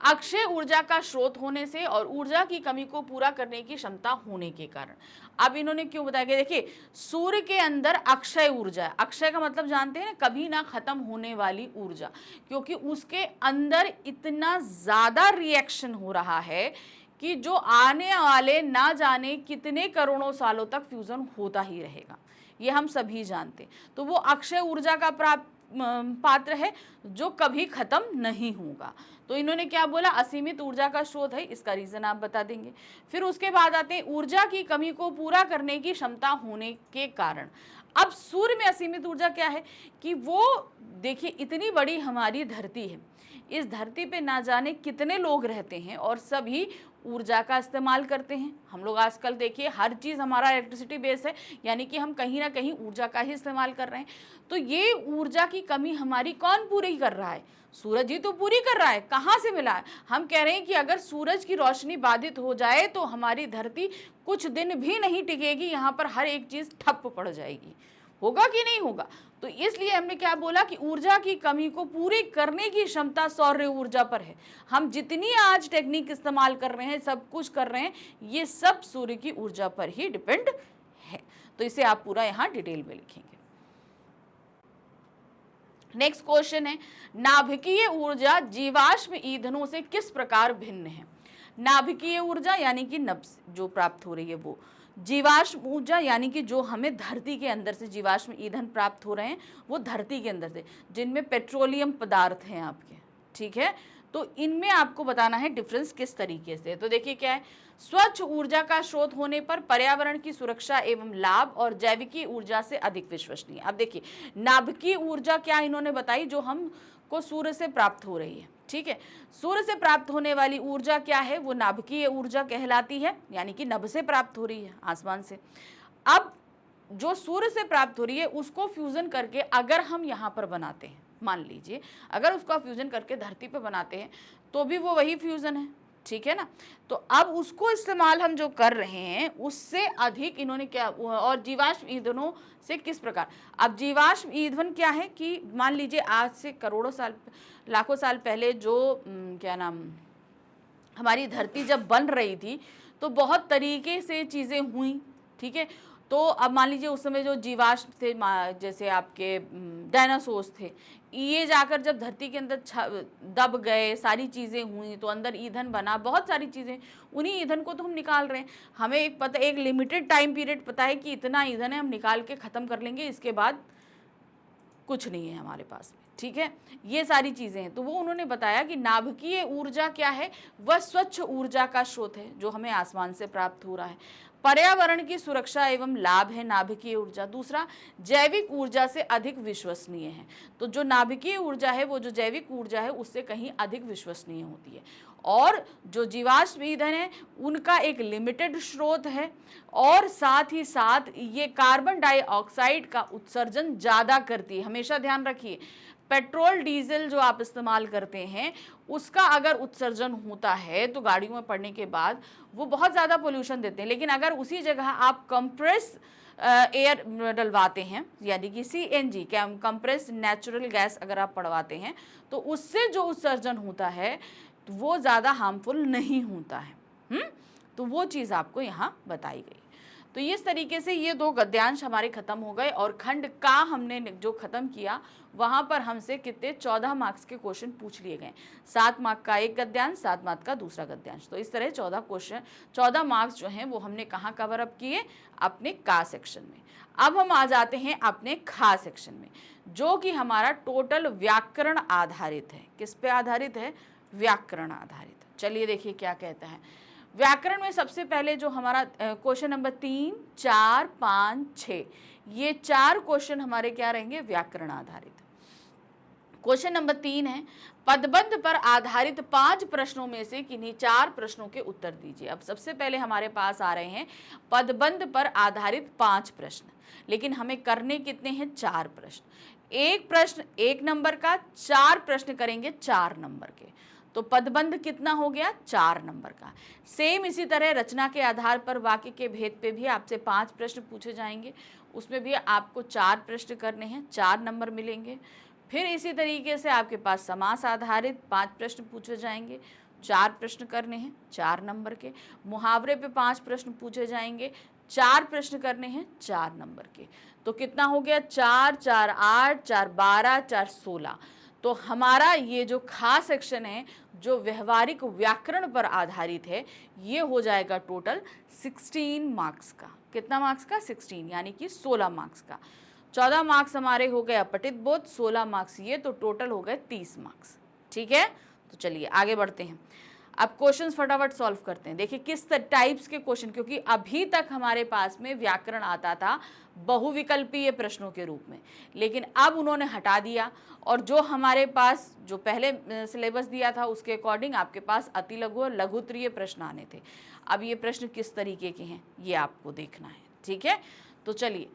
अक्षय ऊर्जा का स्रोत होने से और ऊर्जा की कमी को पूरा करने की क्षमता होने के कारण। अब इन्होंने क्यों बताया कि देखिए सूर्य के अंदर अक्षय ऊर्जा है, अक्षय का मतलब जानते हैं ना, कभी ना खत्म होने वाली ऊर्जा, क्योंकि उसके अंदर इतना ज्यादा रिएक्शन हो रहा है कि जो आने वाले ना जाने कितने करोड़ों सालों तक फ्यूजन होता ही रहेगा, ये हम सभी जानते। तो वो अक्षय ऊर्जा का पात्र है जो कभी खत्म नहीं होगा। तो इन्होंने क्या बोला, असीमित ऊर्जा का स्रोत है, इसका रीजन आप बता देंगे। फिर उसके बाद आते हैं ऊर्जा की कमी को पूरा करने की क्षमता होने के कारण। अब सूर्य में असीमित ऊर्जा क्या है कि वो देखिए इतनी बड़ी हमारी धरती है, इस धरती पे ना जाने कितने लोग रहते हैं और सभी ऊर्जा का इस्तेमाल करते हैं। हम लोग आजकल देखिए हर चीज़ हमारा इलेक्ट्रिसिटी बेस है, यानी कि हम कहीं ना कहीं ऊर्जा का ही इस्तेमाल कर रहे हैं। तो ये ऊर्जा की कमी हमारी कौन पूरी कर रहा है, सूरज ही तो पूरी कर रहा है। कहाँ से मिला है, हम कह रहे हैं कि अगर सूरज की रोशनी बाधित हो जाए तो हमारी धरती कुछ दिन भी नहीं टिकेगी, यहाँ पर हर एक चीज़ ठप पड़ जाएगी। होगा कि नहीं होगा। तो इसलिए हमने क्या बोला कि ऊर्जा की कमी को पूरी करने की क्षमता सौर ऊर्जा पर है। हम जितनी आज टेक्निक इस्तेमाल कर रहे हैं, सब कुछ कर रहे हैं, ये सब सूर्य की ऊर्जा पर ही डिपेंड है। तो इसे आप पूरा यहाँ डिटेल में लिखेंगे। नेक्स्ट क्वेश्चन है, नाभिकीय ऊर्जा जीवाश्म ईंधनों से किस प्रकार भिन्न है। नाभिकीय ऊर्जा यानी कि नभ जो प्राप्त हो रही है वो, जीवाश्म ऊर्जा यानी कि जो हमें धरती के अंदर से जीवाश्म ईंधन प्राप्त हो रहे हैं वो धरती के अंदर से, जिनमें पेट्रोलियम पदार्थ हैं आपके, ठीक है। तो इनमें आपको बताना है डिफरेंस किस तरीके से। तो देखिए क्या है, स्वच्छ ऊर्जा का स्रोत होने पर पर्यावरण की सुरक्षा एवं लाभ और जैविकी ऊर्जा से अधिक विश्वसनीय। अब देखिए नाभिकीय ऊर्जा क्या इन्होंने बताई, जो हमको सूर्य से प्राप्त हो रही है, ठीक है। सूर्य से प्राप्त होने वाली ऊर्जा क्या है, वो नाभिकीय ऊर्जा कहलाती है, यानी कि नभ से प्राप्त हो रही है, आसमान से। अब जो सूर्य से प्राप्त हो रही है उसको फ्यूजन करके अगर हम यहाँ पर बनाते हैं, मान लीजिए अगर उसका फ्यूजन करके धरती पे बनाते हैं तो भी वो वही फ्यूजन है, ठीक है ना। तो अब उसको इस्तेमाल हम जो कर रहे हैं उससे अधिक इन्होंने क्या, और जीवाश्म ईंधनों से किस प्रकार। अब जीवाश्म ईंधन क्या है कि मान लीजिए आज से करोड़ों साल लाखों साल पहले जो क्या नाम हमारी धरती जब बन रही थी तो बहुत तरीके से चीज़ें हुई, ठीक है। तो अब मान लीजिए उस समय जो जीवाश्म थे, जैसे आपके डायनासोर्स थे, ये जाकर जब धरती के अंदर दब गए, सारी चीज़ें हुई तो अंदर ईंधन बना, बहुत सारी चीज़ें, उन्हीं ईंधन को तो हम निकाल रहे हैं। हमें एक पता, एक लिमिटेड टाइम पीरियड पता है कि इतना ईंधन है, हम निकाल के ख़त्म कर लेंगे, इसके बाद कुछ नहीं है हमारे पास में। ठीक है, ये सारी चीज़ें हैं। तो वो उन्होंने बताया कि नाभिकीय ऊर्जा क्या है, वह स्वच्छ ऊर्जा का स्रोत है जो हमें आसमान से प्राप्त हो रहा है। पर्यावरण की सुरक्षा एवं लाभ है नाभिकीय ऊर्जा। दूसरा, जैविक ऊर्जा से अधिक विश्वसनीय है। तो जो नाभिकीय ऊर्जा है, वो जो जैविक ऊर्जा है, उससे कहीं अधिक विश्वसनीय होती है। और जो जीवाश्म ईंधन है, उनका एक लिमिटेड स्रोत है, और साथ ही साथ ये कार्बन डाइऑक्साइड का उत्सर्जन ज़्यादा करती है। हमेशा ध्यान रखिए, पेट्रोल डीजल जो आप इस्तेमाल करते हैं, उसका अगर उत्सर्जन होता है तो गाड़ियों में पड़ने के बाद वो बहुत ज़्यादा पोल्यूशन देते हैं। लेकिन अगर उसी जगह आप कंप्रेस एयर डलवाते हैं, यानी कि CNG, कंप्रेस नेचुरल गैस अगर आप पड़वाते हैं, तो उससे जो उत्सर्जन होता है तो वो ज़्यादा हार्मफुल नहीं होता है। तो वो चीज़ आपको यहाँ बताई गई। तो इस तरीके से ये 2 गद्यांश हमारे खत्म हो गए, और खंड का हमने जो खत्म किया वहाँ पर हमसे कितने 14 मार्क्स के क्वेश्चन पूछ लिए गए। 7 मार्क का एक गद्यांश, 7 मार्क का दूसरा गद्यांश। तो इस तरह 14 क्वेश्चन, 14 मार्क्स जो हैं वो हमने कहाँ कवर अप किए, अपने का सेक्शन में। अब हम आ जाते हैं अपने खा सेक्शन में, जो कि हमारा टोटल व्याकरण आधारित है। किस पे आधारित है? व्याकरण आधारित। चलिए देखिए क्या कहता है व्याकरण में। सबसे पहले जो हमारा क्वेश्चन नंबर 3, 4, 5, 6, ये 4 क्वेश्चन हमारे क्या रहेंगे? व्याकरण आधारित। क्वेश्चन नंबर 3 है, पदबंध पर आधारित 5 प्रश्नों में से किन्हीं 4 प्रश्नों के उत्तर दीजिए। अब सबसे पहले हमारे पास आ रहे हैं पदबंध पर आधारित 5 प्रश्न, लेकिन हमें करने कितने हैं? 4 प्रश्न। एक प्रश्न 1 नंबर का, 4 प्रश्न करेंगे 4 नंबर के। तो पदबंध कितना हो गया? 4 नंबर का। सेम इसी तरह रचना के आधार पर वाक्य के भेद पे भी आपसे 5 प्रश्न पूछे जाएंगे, उसमें भी आपको 4 प्रश्न करने हैं, 4 नंबर मिलेंगे। फिर इसी तरीके से आपके पास समास आधारित 5 प्रश्न पूछे जाएंगे, 4 प्रश्न करने हैं, 4 नंबर के। मुहावरे पे 5 प्रश्न पूछे जाएंगे, 4 प्रश्न करने हैं, 4 नंबर के। तो कितना हो गया? 4, 4, 8, 4, 12, 4, 16। तो हमारा ये जो खास सेक्शन है, जो व्यवहारिक व्याकरण पर आधारित है, ये हो जाएगा टोटल 16 मार्क्स का। कितना मार्क्स का? 16, यानी कि 16 मार्क्स का। 14 मार्क्स हमारे हो गए अपठित बोध, 16 मार्क्स ये, तो टोटल हो गए 30 मार्क्स। ठीक है, तो चलिए आगे बढ़ते हैं। अब क्वेश्चंस फटाफट सॉल्व करते हैं। देखिए किस टाइप्स के क्वेश्चन, क्योंकि अभी तक हमारे पास में व्याकरण आता था बहुविकल्पीय प्रश्नों के रूप में, लेकिन अब उन्होंने हटा दिया, और जो हमारे पास जो पहले सिलेबस दिया था उसके अकॉर्डिंग आपके पास अति लघु और लघुत्तरीय प्रश्न आने थे। अब ये प्रश्न किस तरीके के हैं ये आपको देखना है। ठीक है, तो चलिए,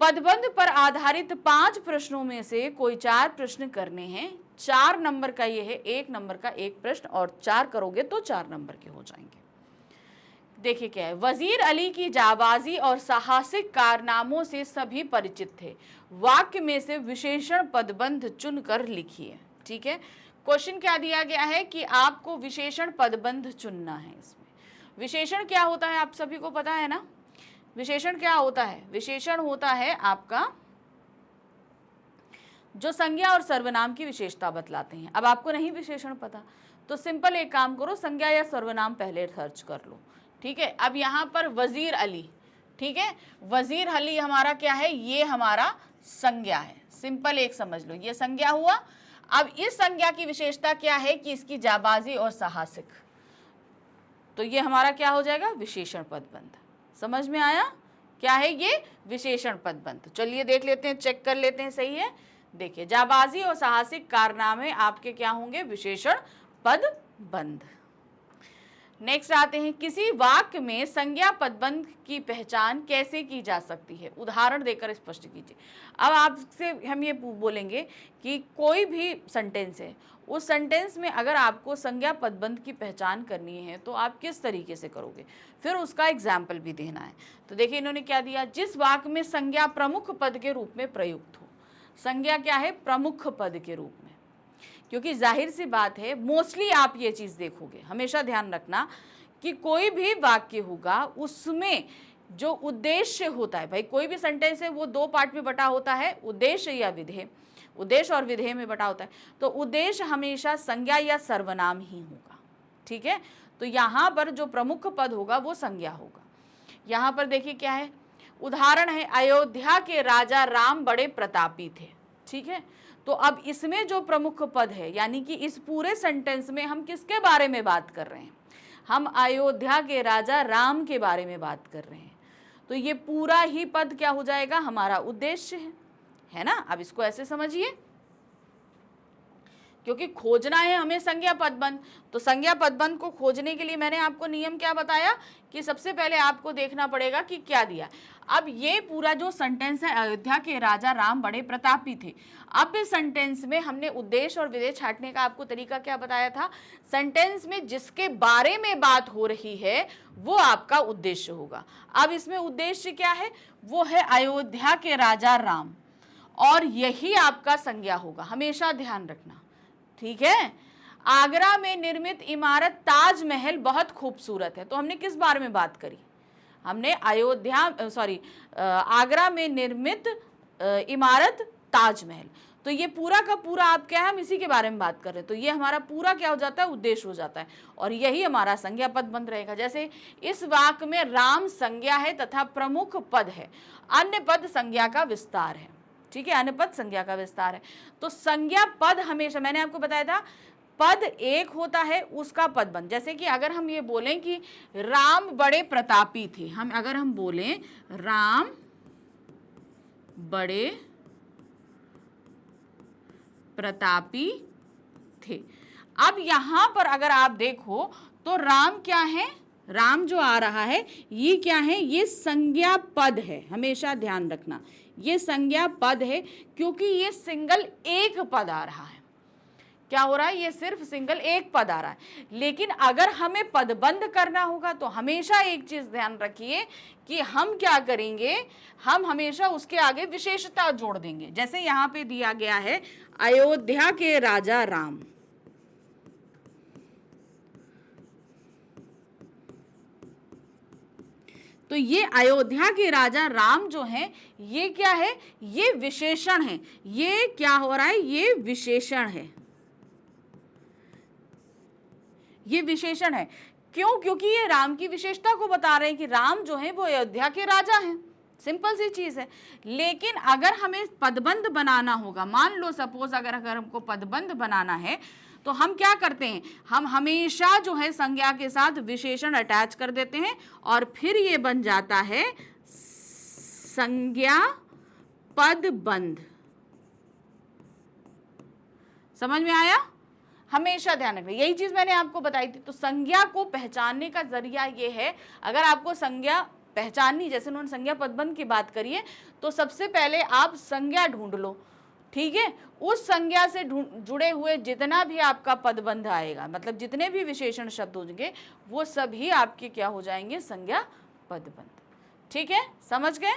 पदबंध पर आधारित 5 प्रश्नों में से कोई 4 प्रश्न करने हैं। 4 नंबर का ये है, 1 नंबर का एक प्रश्न, और 4 करोगे तो 4 नंबर के हो जाएंगे। देखिए क्या है, वजीर अली की जाबाजी और साहसिक कारनामों से सभी परिचित थे। वाक्य में से विशेषण पदबंध चुनकर लिखिए। ठीक है, क्वेश्चन क्या दिया गया है कि आपको विशेषण पदबंध चुनना है। इसमें विशेषण क्या होता है आप सभी को पता है ना? विशेषण क्या होता है? विशेषण होता है आपका जो संज्ञा और सर्वनाम की विशेषता बतलाते हैं। अब आपको नहीं विशेषण पता तो सिंपल एक काम करो, संज्ञा या सर्वनाम पहले सर्च कर लो। ठीक है, अब यहाँ पर वजीर अली, ठीक है, वजीर अली हमारा क्या है? ये हमारा संज्ञा है। सिंपल एक समझ लो, ये संज्ञा हुआ। अब इस संज्ञा की विशेषता क्या है कि इसकी जाबाजी और साहसिक, तो ये हमारा क्या हो जाएगा? विशेषण पदबंध। समझ में आया? क्या है ये? विशेषण पदबंध। चलिए देख लेते हैं, चेक कर लेते हैं, सही है। देखिए, जाबाजी और साहसिक कारनामे आपके क्या होंगे? विशेषण पदबंध। नेक्स्ट आते हैं, किसी वाक्य में संज्ञा पदबंध की पहचान कैसे की जा सकती है? उदाहरण देकर स्पष्ट कीजिए। अब आपसे हम ये बोलेंगे कि कोई भी सेंटेंस है, उस सेंटेंस में अगर आपको संज्ञा पदबंध की पहचान करनी है तो आप किस तरीके से करोगे, फिर उसका एग्जाम्पल भी देना है। तो देखिए इन्होंने क्या दिया, जिस वाक्य में संज्ञा प्रमुख पद के रूप में प्रयुक्त हो। संज्ञा क्या है? प्रमुख पद के रूप में, क्योंकि जाहिर सी बात है मोस्टली आप ये चीज़ देखोगे, हमेशा ध्यान रखना कि कोई भी वाक्य होगा उसमें जो उद्देश्य होता है, भाई कोई भी सेंटेंस है वो दो पार्ट में बटा होता है, उद्देश्य या विधेय, उद्देश्य और विधेय में बटा होता है। तो उद्देश्य हमेशा संज्ञा या सर्वनाम ही होगा, ठीक है। तो यहाँ पर जो प्रमुख पद होगा वो संज्ञा होगा। यहाँ पर देखिए क्या है, उदाहरण है अयोध्या के राजा राम बड़े प्रतापी थे, ठीक है। तो अब इसमें जो प्रमुख पद है, यानी कि इस पूरे सेंटेंस में हम किसके बारे में बात कर रहे हैं, हम अयोध्या के राजा राम के बारे में बात कर रहे हैं। तो ये पूरा ही पद क्या हो जाएगा, हमारा उद्देश्य है ना। अब इसको ऐसे समझिए, क्योंकि खोजना है हमें संज्ञा पदबंध, तो संज्ञा पदबंध को खोजने के लिए मैंने आपको नियम क्या बताया कि सबसे पहले आपको देखना पड़ेगा कि क्या दिया। अब ये पूरा जो सेंटेंस है, अयोध्या के राजा राम बड़े प्रतापी थे, अब इस सेंटेंस में हमने उद्देश्य और विधेय छांटने का आपको तरीका क्या बताया था, सेंटेंस में जिसके बारे में बात हो रही है वो आपका उद्देश्य होगा। अब इसमें उद्देश्य क्या है, वो है अयोध्या के राजा राम, और यही आपका संज्ञा होगा, हमेशा ध्यान रखना, ठीक है। आगरा में निर्मित इमारत ताजमहल बहुत खूबसूरत है, तो हमने किस बारे में बात करी, हमने आगरा में निर्मित इमारत ताजमहल, तो ये पूरा का पूरा आप क्या है, हम इसी के बारे में बात कर रहे हैं। तो ये हमारा पूरा क्या हो जाता है, उद्देश्य हो जाता है, और यही हमारा संज्ञा पद बन रहेगा। जैसे इस वाक्य में राम संज्ञा है तथा प्रमुख पद है, अन्य पद संज्ञा का विस्तार है, ठीक है, अन्य पद संज्ञा का विस्तार है। तो संज्ञा पद हमेशा, मैंने आपको बताया था, पद एक होता है उसका पद बंध। जैसे कि अगर हम ये बोलें कि राम बड़े प्रतापी थे, अगर हम बोलें राम बड़े प्रतापी थे, अब यहां पर अगर आप देखो तो राम क्या है, राम जो आ रहा है ये क्या है, ये संज्ञा पद है, हमेशा ध्यान रखना ये संज्ञा पद है, क्योंकि ये सिंगल एक पद आ रहा है। क्या हो रहा है, ये सिर्फ सिंगल एक पद आ रहा है। लेकिन अगर हमें पदबंध करना होगा तो हमेशा एक चीज ध्यान रखिए कि हम क्या करेंगे, हम हमेशा उसके आगे विशेषता जोड़ देंगे। जैसे यहाँ पे दिया गया है अयोध्या के राजा राम, तो ये अयोध्या के राजा राम जो हैं ये क्या है, ये विशेषण है। ये क्या हो रहा है, ये विशेषण है, ये विशेषण है। क्यों, क्योंकि ये राम की विशेषता को बता रहे हैं कि राम जो है वो अयोध्या के राजा हैं, सिंपल सी चीज है। लेकिन अगर हमें पदबंध बनाना होगा, मान लो सपोज अगर हमको पदबंध बनाना है तो हम क्या करते हैं, हम हमेशा जो है संज्ञा के साथ विशेषण अटैच कर देते हैं और फिर ये बन जाता है संज्ञा पदबंध। समझ में आया, हमेशा ध्यान रखना, यही चीज मैंने आपको बताई थी। तो संज्ञा को पहचानने का जरिया ये है, अगर आपको संज्ञा पहचाननी, जैसे उन्होंने संज्ञा पदबंध की बात करी है, तो सबसे पहले आप संज्ञा ढूंढ लो, ठीक है। उस संज्ञा से जुड़े हुए जितना भी आपका पदबंध आएगा, मतलब जितने भी विशेषण शब्द होंगे वो सभी आपके क्या हो जाएंगे, संज्ञा पदबंध, ठीक है, समझ गए।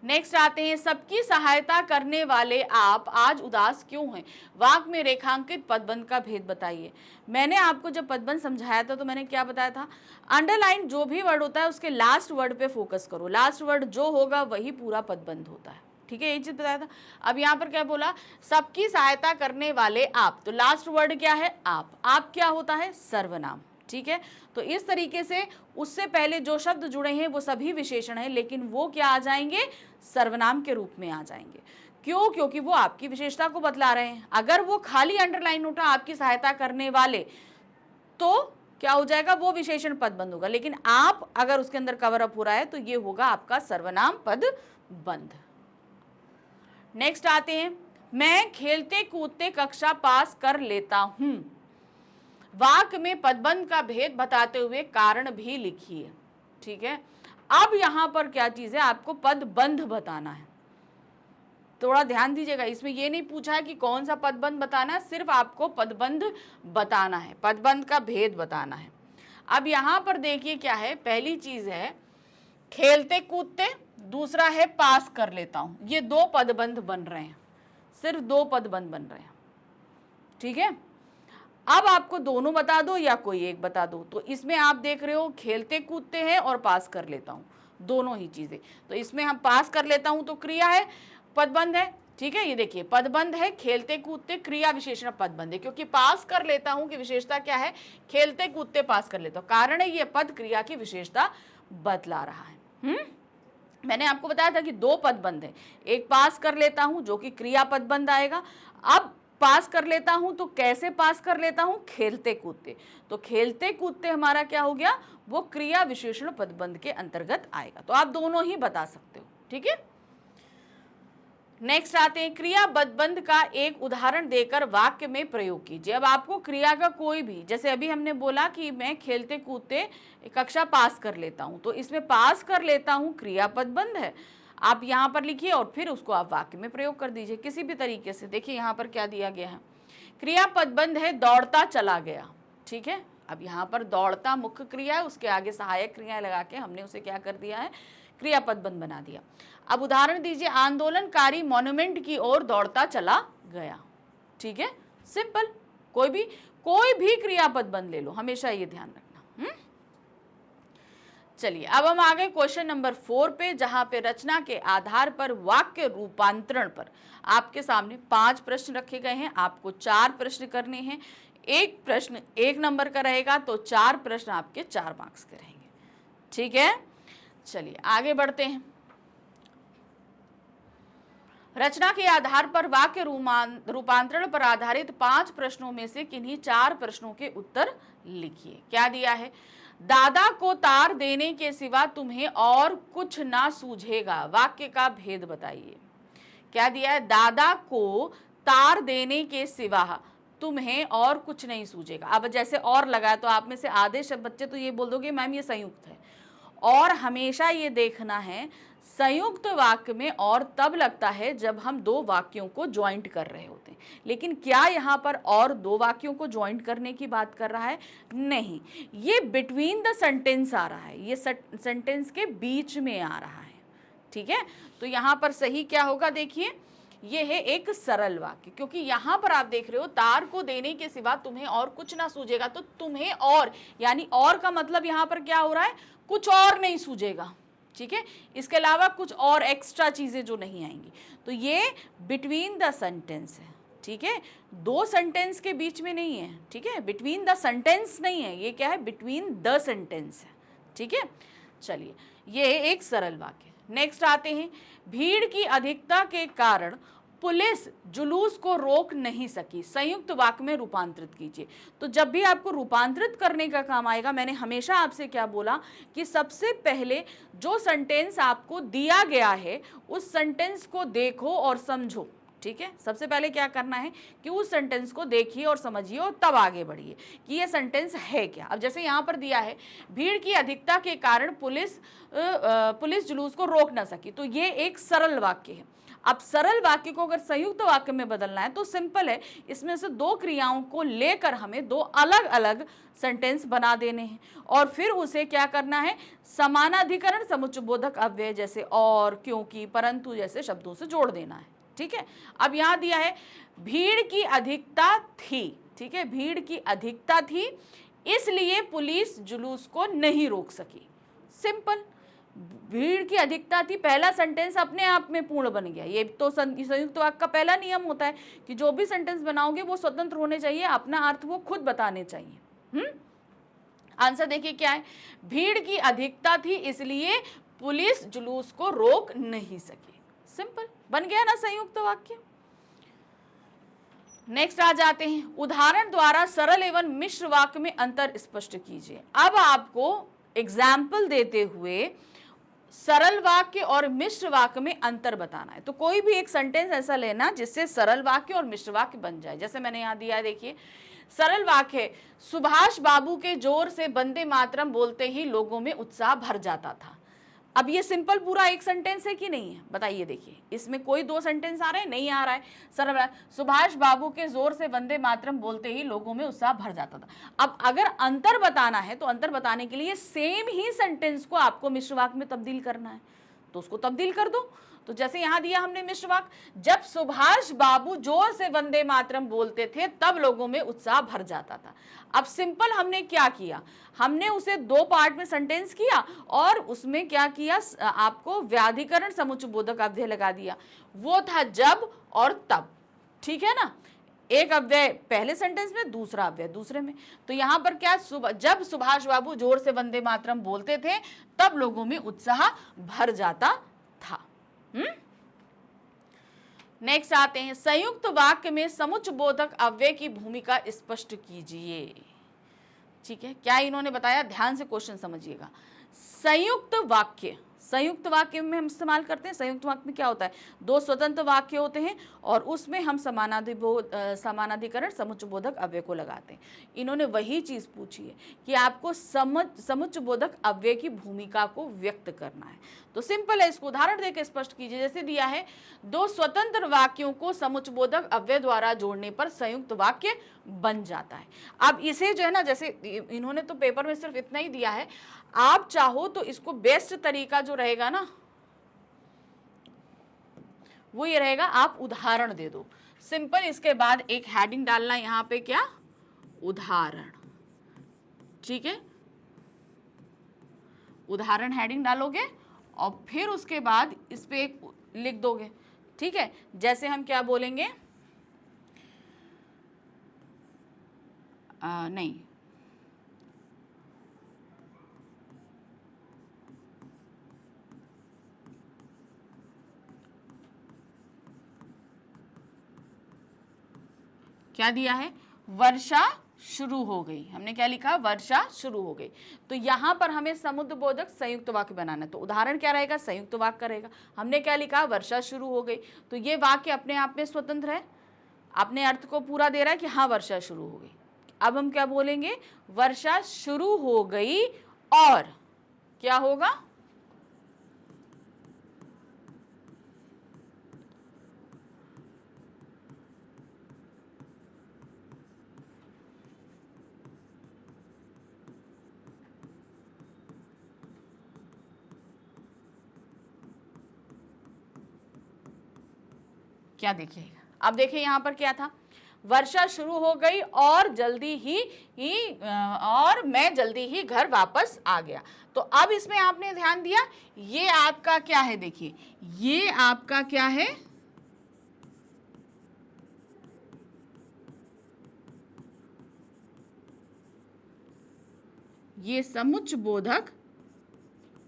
नेक्स्ट आते हैं, सबकी सहायता करने वाले आप आज उदास क्यों हैं, वाक्य में रेखांकित पदबंध का भेद बताइए। मैंने आपको जब पदबंध समझाया था तो मैंने क्या बताया था, अंडरलाइन जो भी वर्ड होता है उसके लास्ट वर्ड पे फोकस करो, लास्ट वर्ड जो होगा वही पूरा पदबंध होता है, ठीक है, यही चीज बताया था। अब यहाँ पर क्या बोला, सबकी सहायता करने वाले आप, तो लास्ट वर्ड क्या है, आप क्या होता है, सर्वनाम, ठीक है। तो इस तरीके से उससे पहले जो शब्द जुड़े हैं वो सभी विशेषण हैं, लेकिन वो क्या आ जाएंगे, सर्वनाम के रूप में आ जाएंगे। क्यों, क्योंकि वो आपकी विशेषता को बतला रहे हैं। अगर वो खाली अंडरलाइन होता आपकी सहायता करने वाले, तो क्या हो जाएगा, वो विशेषण पदबंध होगा। लेकिन आप अगर उसके अंदर कवर अप हो रहा है तो ये होगा आपका सर्वनाम पदबंध। नेक्स्ट आते हैं, मैं खेलते कूदते कक्षा पास कर लेता हूं, वाक्य में पदबंध का भेद बताते हुए कारण भी लिखिए, ठीक है। अब यहां पर क्या चीज है, आपको पदबंध बताना है, थोड़ा ध्यान दीजिएगा। इसमें ये नहीं पूछा है कि कौन सा पदबंध बताना है, सिर्फ आपको पदबंध बताना है, पदबंध का भेद बताना है। अब यहां पर देखिए क्या है, पहली चीज है खेलते कूदते, दूसरा है पास कर लेता हूं, ये दो पदबंध बन रहे हैं, सिर्फ दो पदबंध बन रहे हैं, ठीक है। अब आपको दोनों बता दो या कोई एक बता दो। तो इसमें आप देख रहे हो खेलते कूदते हैं और पास कर लेता हूं, दोनों ही चीजें। तो इसमें हम पास कर लेता हूं तो क्रिया है, पदबंध है, ठीक है। ये देखिए पदबंध है, खेलते कूदते क्रिया विशेषण पदबंध है, क्योंकि पास कर लेता हूं की विशेषता क्या है, खेलते कूदते पास कर लेता हूं, कारण है ये पद क्रिया की विशेषता बतला रहा है। मैंने आपको बताया था कि दो पदबंध है, एक पास कर लेता हूं जो कि क्रिया पदबंध आएगा। अब पास कर लेता हूं तो कैसे पास कर लेता हूं, खेलते कूदते। तो खेलते कूदते हमारा क्या हो गया, वो क्रिया विशेषण पदबंध के अंतर्गत आएगा। तो आप दोनों ही बता सकते हो, ठीक है। नेक्स्ट आते हैं, क्रिया पदबंध का एक उदाहरण देकर वाक्य में प्रयोग कीजिए। अब आपको क्रिया का कोई भी, जैसे अभी हमने बोला कि मैं खेलते कूदते कक्षा पास कर लेता हूं, तो इसमें पास कर लेता हूं क्रिया पदबंध है। आप यहां पर लिखिए और फिर उसको आप वाक्य में प्रयोग कर दीजिए किसी भी तरीके से। देखिए यहां पर क्या दिया गया है, क्रिया पदबंध है दौड़ता चला गया, ठीक है। अब यहाँ पर दौड़ता मुख्य क्रिया है, उसके आगे सहायक क्रियाएं लगा के हमने उसे क्या कर दिया है, क्रिया पदबंध बना दिया। अब उदाहरण दीजिए, आंदोलनकारी मॉन्यूमेंट की ओर दौड़ता चला गया, ठीक है। सिंपल, कोई भी क्रिया पदबंध ले लो, हमेशा ये ध्यान रखना। चलिए अब हम आ गए क्वेश्चन नंबर 4 पे, जहां पे रचना के आधार पर वाक्य रूपांतरण पर आपके सामने 5 प्रश्न रखे गए हैं। आपको 4 प्रश्न करने हैं, एक प्रश्न 1 नंबर का रहेगा, तो 4 प्रश्न आपके 4 मार्क्स के रहेंगे, ठीक है। चलिए आगे बढ़ते हैं। रचना के आधार पर वाक्य रूपांतरण पर आधारित 5 प्रश्नों में से किन्हीं 4 प्रश्नों के उत्तर लिखिए। क्या दिया है, दादा को तार देने के सिवा तुम्हें और कुछ ना सूझेगा, वाक्य का भेद बताइए। क्या दिया है, दादा को तार देने के सिवा तुम्हें और कुछ नहीं सूझेगा। अब जैसे और लगा तो आप में से आधे बच्चे तो ये बोल दोगे मैम ये संयुक्त है, और हमेशा ये देखना है संयुक्त वाक्य में और तब लगता है जब हम 2 वाक्यों को ज्वाइंट कर रहे होते हैं। लेकिन क्या यहाँ पर और 2 वाक्यों को ज्वाइंट करने की बात कर रहा है, नहीं, ये बिटवीन द सेंटेंस आ रहा है, ये सेंटेंस के बीच में आ रहा है, ठीक है। तो यहाँ पर सही क्या होगा, देखिए ये है एक सरल वाक्य, क्योंकि यहाँ पर आप देख रहे हो तार को देने के सिवा तुम्हें और कुछ ना सूझेगा, तो तुम्हें और यानी और का मतलब यहाँ पर क्या हो रहा है, कुछ और नहीं सूझेगा, ठीक है। इसके अलावा कुछ और एक्स्ट्रा चीजें जो नहीं आएंगी, तो ये बिटवीन द सेंटेंस है, ठीक है, 2 सेंटेंस के बीच में नहीं है, ठीक है, बिटवीन द सेंटेंस नहीं है, ये क्या है, बिटवीन द सेंटेंस है, ठीक है। चलिए ये एक सरल वाक्य। नेक्स्ट आते हैं, भीड़ की अधिकता के कारण पुलिस जुलूस को रोक नहीं सकी, संयुक्त वाक्य में रूपांतरित कीजिए। तो जब भी आपको रूपांतरित करने का काम आएगा, मैंने हमेशा आपसे क्या बोला कि सबसे पहले जो सेंटेंस आपको दिया गया है उस सेंटेंस को देखो और समझो, ठीक है। सबसे पहले क्या करना है कि उस सेंटेंस को देखिए और समझिए और तब आगे बढ़िए कि ये सेंटेंस है क्या। अब जैसे यहाँ पर दिया है भीड़ की अधिकता के कारण पुलिस जुलूस को रोक ना सकी, तो ये एक सरल वाक्य है। अब सरल वाक्य को अगर संयुक्त वाक्य में बदलना है तो सिंपल है, इसमें से 2 क्रियाओं को लेकर हमें 2 अलग अलग सेंटेंस बना देने हैं और फिर उसे क्या करना है, समानाधिकरण समुच्चयबोधक अव्यय जैसे और, क्योंकि, परंतु जैसे शब्दों से जोड़ देना है, ठीक है। अब यहाँ दिया है भीड़ की अधिकता थी, ठीक है, भीड़ की अधिकता थी इसलिए पुलिस जुलूस को नहीं रोक सकी। सिंपल, भीड़ की अधिकता थी, पहला सेंटेंस अपने आप में पूर्ण बन गया। ये तो संयुक्त वाक्य का पहला नियम होता है कि जो भी सेंटेंस बनाओगे वो स्वतंत्र होने चाहिए, अपना अर्थ वो खुद बताने चाहिए। आंसर देखिए क्या है, भीड़ की अधिकता थी इसलिए पुलिस जुलूस को रोक नहीं सकी। सिंपल, बन गया ना संयुक्त वाक्य। नेक्स्ट आ जाते हैं, उदाहरण द्वारा सरल एवं मिश्र वाक्य में अंतर स्पष्ट कीजिए। अब आपको एग्जाम्पल देते हुए सरल वाक्य और मिश्र वाक्य में अंतर बताना है। तो कोई भी एक सेंटेंस ऐसा लेना जिससे सरल वाक्य और मिश्र वाक्य बन जाए। जैसे मैंने यहाँ दिया है, देखिए सरल वाक्य है, सुभाष बाबू के जोर से वंदे मातरम बोलते ही लोगों में उत्साह भर जाता था। अब ये सिंपल पूरा एक सेंटेंस है कि नहीं है, बताइए। देखिए इसमें कोई 2 सेंटेंस आ रहे हैं, नहीं आ रहा है। सरल, सुभाष बाबू के जोर से वंदे मातरम बोलते ही लोगों में उत्साह भर जाता था। अब अगर अंतर बताना है तो अंतर बताने के लिए सेम ही सेंटेंस को आपको मिश्र वाक्य में तब्दील करना है। तो उसको तब्दील कर दो। तो जैसे यहां दिया हमने मिश्र वाक्य, जब सुभाष बाबू जोर से वंदे मातरम बोलते थे तब लोगों में उत्साह भर जाता था। अब सिंपल हमने क्या किया, हमने उसे दो पार्ट में सेंटेंस किया और उसमें क्या किया, आपको व्याधिकरण समुच्चय बोधक अव्यय लगा दिया। वो था जब और तब, ठीक है ना, एक अव्यय पहले सेंटेंस में, दूसरा अव्यय दूसरे में। तो यहां पर क्या, जब सुभाष बाबू जोर से वंदे मातरम बोलते थे तब लोगों में उत्साह भर जाता था। नेक्स्ट आते हैं, संयुक्त वाक्य में समुच्चय बोधक अव्यय की भूमिका स्पष्ट कीजिए। ठीक है, क्या इन्होंने बताया, ध्यान से क्वेश्चन समझिएगा। संयुक्त वाक्य में हम इस्तेमाल करते हैं। संयुक्त वाक्य में क्या होता है, दो स्वतंत्र वाक्य होते हैं और उसमें हम समानाधिकरण समुच्चय बोधक अव्यय को लगाते हैं। इन्होंने वही चीज पूछी है कि आपको समुच्चय बोधक अव्यय की भूमिका को व्यक्त करना है। तो सिंपल है, इसको उदाहरण देकर स्पष्ट कीजिए। जैसे दिया है, दो स्वतंत्र वाक्यों को समुच्चय बोधक अव्यय द्वारा जोड़ने पर संयुक्त वाक्य बन जाता है। अब इसे जो है ना, जैसे इन्होंने तो पेपर में सिर्फ इतना ही दिया है, आप चाहो तो इसको बेस्ट तरीका जो रहेगा ना वो ये रहेगा, आप उदाहरण दे दो सिंपल, इसके बाद एक हेडिंग डालना यहां पे, क्या, उदाहरण। ठीक है, उदाहरण हेडिंग डालोगे और फिर उसके बाद इस पे एक लिख दोगे। ठीक है, जैसे हम क्या बोलेंगे, नहीं, क्या दिया है, वर्षा शुरू हो गई। हमने क्या लिखा, वर्षा शुरू हो गई। तो यहां पर हमें समुद्र बोधक संयुक्त वाक्य बनाना है। तो उदाहरण क्या रहेगा, संयुक्त वाक्य रहेगा। हमने क्या लिखा, वर्षा शुरू हो गई। तो ये वाक्य अपने आप में स्वतंत्र है, अपने अर्थ को पूरा दे रहा है कि हाँ वर्षा शुरू हो गई। अब हम क्या बोलेंगे, वर्षा शुरू हो गई और क्या होगा, क्या देखिएगा। अब देखिए यहां पर क्या था, वर्षा शुरू हो गई और मैं जल्दी ही घर वापस आ गया। तो अब इसमें आपने ध्यान दिया, ये आपका क्या है, देखिए ये आपका क्या है, ये समुच्चय बोधक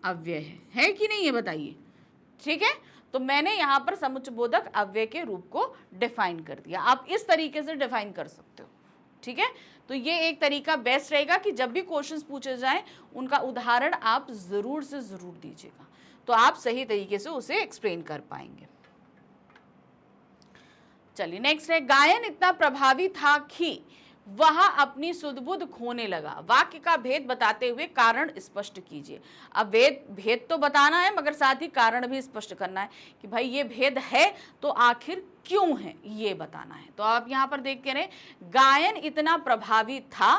अव्यय है कि नहीं, ये बताइए। ठीक है, तो मैंने यहां पर समुच्चय बोधक अव्यय के रूप को डिफाइन कर दिया। आप इस तरीके से डिफाइन कर सकते हो। ठीक है, तो ये एक तरीका बेस्ट रहेगा कि जब भी क्वेश्चंस पूछे जाएं उनका उदाहरण आप जरूर से जरूर दीजिएगा, तो आप सही तरीके से उसे एक्सप्लेन कर पाएंगे। चलिए नेक्स्ट है, गायन इतना प्रभावी था कि वह अपनी सुध-बुध खोने लगा। वाक्य का भेद बताते हुए कारण स्पष्ट कीजिए। अब भेद तो बताना है मगर साथ ही कारण भी स्पष्ट करना है कि भाई ये भेद है तो आखिर क्यों है, ये बताना है। तो आप यहाँ पर देख के रहे, गायन इतना प्रभावी था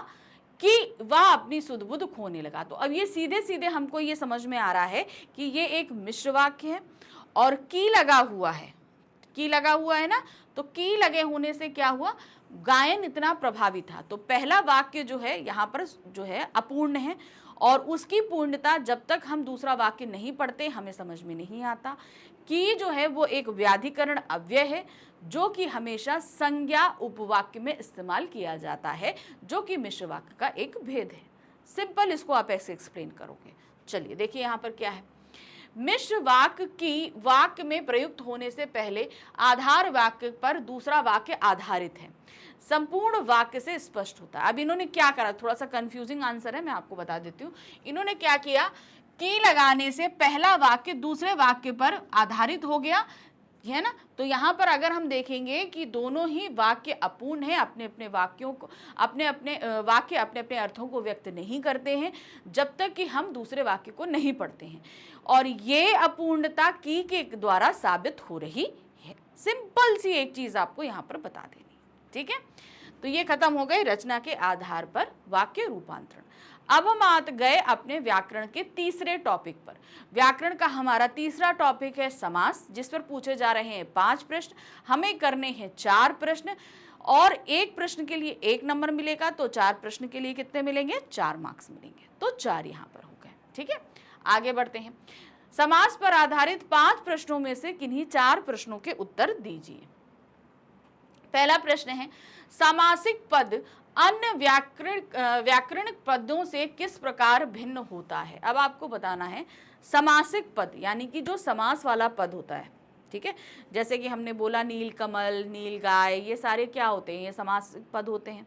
कि वह अपनी सुध-बुध खोने लगा। तो अब ये सीधे सीधे हमको ये समझ में आ रहा है कि ये एक मिश्र वाक्य है और की लगा हुआ है, की लगा हुआ है ना, तो की लगे होने से क्या हुआ, गायन इतना प्रभावी था। तो पहला वाक्य जो है यहाँ पर जो है अपूर्ण है और उसकी पूर्णता जब तक हम दूसरा वाक्य नहीं पढ़ते हमें समझ में नहीं आता। कि जो है वो एक व्याधिकरण अव्यय है जो कि हमेशा संज्ञा उपवाक्य में इस्तेमाल किया जाता है, जो कि मिश्र वाक्य का एक भेद है। सिंपल, इसको आप ऐसे एक्सप्लेन करोगे। चलिए देखिए यहाँ पर क्या है, मिश्र वाक्य की वाक्य में प्रयुक्त होने से पहले आधार वाक्य पर दूसरा वाक्य आधारित है, संपूर्ण वाक्य से स्पष्ट होता है। अब इन्होंने क्या करा, थोड़ा सा कंफ्यूजिंग आंसर है, मैं आपको बता देती हूँ। इन्होंने क्या किया, की लगाने से पहला वाक्य दूसरे वाक्य पर आधारित हो गया, है ना। तो यहाँ पर अगर हम देखेंगे कि दोनों ही वाक्य अपूर्ण है, अपने अपने वाक्यों को अपने अपने अर्थों को व्यक्त नहीं करते हैं जब तक कि हम दूसरे वाक्य को नहीं पढ़ते हैं, और ये अपूर्णता की के द्वारा साबित हो रही है। सिंपल सी एक चीज आपको यहाँ पर बता देनी, ठीक है। तो ये खत्म हो गए रचना के आधार पर वाक्य रूपांतरण। अब हम आ गए अपने व्याकरण के तीसरे टॉपिक पर। व्याकरण का हमारा तीसरा टॉपिक है समास, जिस पर पूछे जा रहे हैं 5 प्रश्न। हमें करने हैं 4 प्रश्न और एक प्रश्न के लिए 1 नंबर मिलेगा, तो 4 प्रश्न के लिए कितने मिलेंगे? 4 मार्क्स मिलेंगे। तो 4 यहाँ पर हो गए। ठीक है, आगे बढ़ते हैं। समास पर आधारित 5 प्रश्नों में से किन्हीं 4 प्रश्नों के उत्तर दीजिए। पहला प्रश्न है, सामासिक पद अन्य व्याकरणिक पदों से किस प्रकार भिन्न होता है? अब आपको बताना है समासिक पद यानी कि जो समास वाला पद होता है। ठीक है, जैसे कि हमने बोला नील कमल, नील गाय, ये सारे क्या होते हैं? ये समासिक पद होते हैं।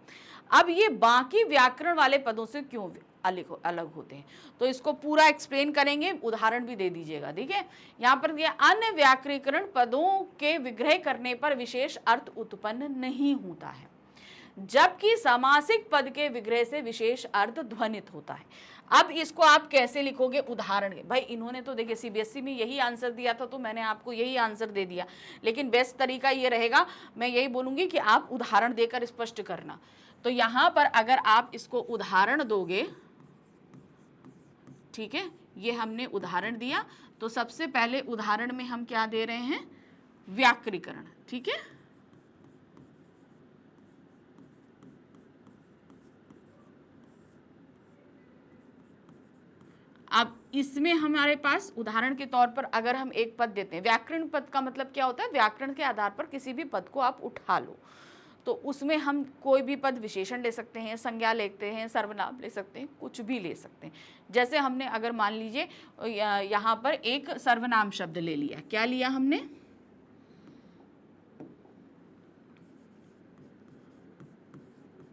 अब ये बाकी व्याकरण वाले पदों से क्यों अलग होते हैं? तो इसको पूरा एक्सप्लेन करेंगे, उदाहरण भी दे दीजिएगा। ठीक है, यहाँ पर ये अन्य व्याकरणिक पदों के विग्रह करने पर विशेष अर्थ उत्पन्न नहीं होता है, जबकि समासिक पद के विग्रह से विशेष अर्थ ध्वनित होता है। अब इसको आप कैसे लिखोगे? उदाहरण भाई इन्होंने तो देखिए सीबीएसई में यही आंसर दिया था, तो मैंने आपको यही आंसर दे दिया, लेकिन बेस्ट तरीका ये रहेगा, मैं यही बोलूंगी कि आप उदाहरण देकर स्पष्ट करना। तो यहाँ पर अगर आप इसको उदाहरण दोगे, ठीक है, ये हमने उदाहरण दिया, तो सबसे पहले उदाहरण में हम क्या दे रहे हैं? व्याकरीकरण। ठीक है, अब इसमें हमारे पास उदाहरण के तौर पर अगर हम एक पद देते हैं, व्याकरण पद का मतलब क्या होता है? व्याकरण के आधार पर किसी भी पद को आप उठा लो, तो उसमें हम कोई भी पद विशेषण ले सकते हैं, संज्ञा लेते हैं, सर्वनाम ले सकते हैं, कुछ भी ले सकते हैं। जैसे हमने अगर मान लीजिए यहाँ पर एक सर्वनाम शब्द ले लिया, क्या लिया हमने?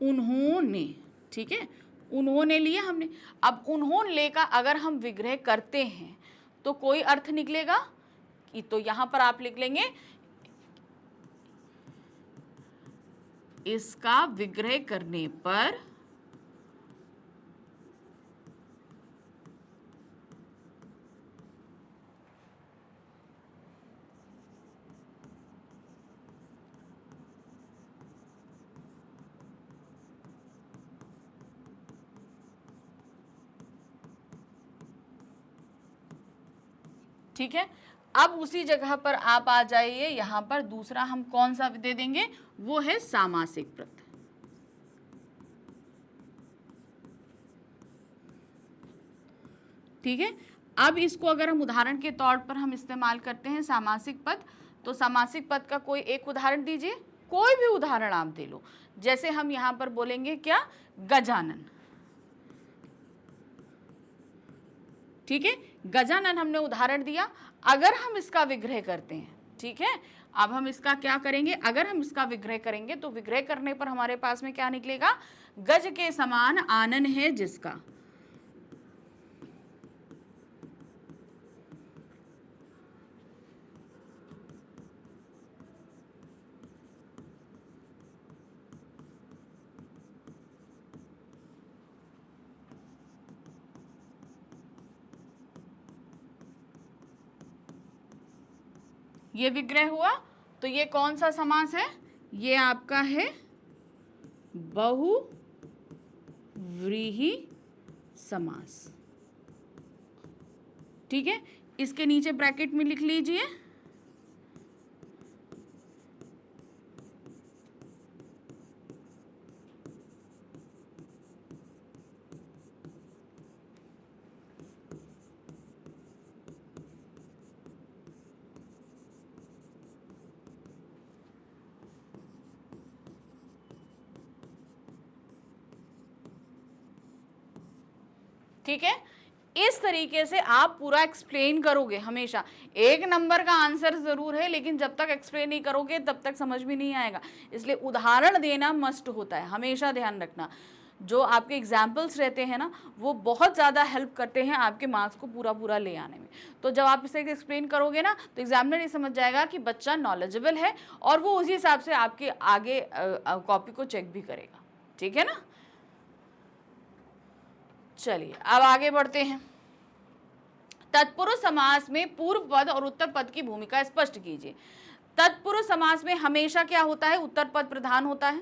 उन्होंने। ठीक है, उन्होंने लिया हमने। अब उन्होंने लेकर अगर हम विग्रह करते हैं तो कोई अर्थ निकलेगा कि, तो यहां पर आप लिख लेंगे इसका विग्रह करने पर ठीक है। अब उसी जगह पर आप आ जाइए, यहां पर दूसरा हम कौन सा दे देंगे? वो है सामासिक पद। ठीक है, अब इसको अगर हम उदाहरण के तौर पर हम इस्तेमाल करते हैं सामासिक पद, तो सामासिक पद का कोई एक उदाहरण दीजिए, कोई भी उदाहरण आप दे लो। जैसे हम यहां पर बोलेंगे क्या? गजानन। ठीक है, गजानन हमने उदाहरण दिया। अगर हम इसका विग्रह करते हैं, ठीक है, अब हम इसका क्या करेंगे? अगर हम इसका विग्रह करेंगे तो विग्रह करने पर हमारे पास में क्या निकलेगा? गज के समान आनन है जिसका। ये विग्रह हुआ, तो ये कौन सा समास है? ये आपका है बहुव्रीहि समास। ठीक है, इसके नीचे ब्रैकेट में लिख लीजिए ठीक है, इस तरीके से आप पूरा एक्सप्लेन करोगे। हमेशा 1 नंबर का आंसर जरूर है, लेकिन जब तक एक्सप्लेन नहीं करोगे तब तक समझ में नहीं आएगा। इसलिए उदाहरण देना मस्ट होता है, हमेशा ध्यान रखना। जो आपके एग्जाम्पल्स रहते हैं ना, वो बहुत ज़्यादा हेल्प करते हैं आपके मार्क्स को पूरा ले आने में। तो जब आप इसे एक्सप्लेन करोगे ना, तो एग्जामिनर ये समझ जाएगा कि बच्चा नॉलेजेबल है, और वो उसी हिसाब से आपके आगे कॉपी को चेक भी करेगा। ठीक है ना? चलिए अब आगे बढ़ते हैं। तत्पुरुष समास में पूर्व पद और उत्तर पद की भूमिका स्पष्ट कीजिए। तत्पुरुष समास में हमेशा क्या होता है? उत्तर पद प्रधान होता है।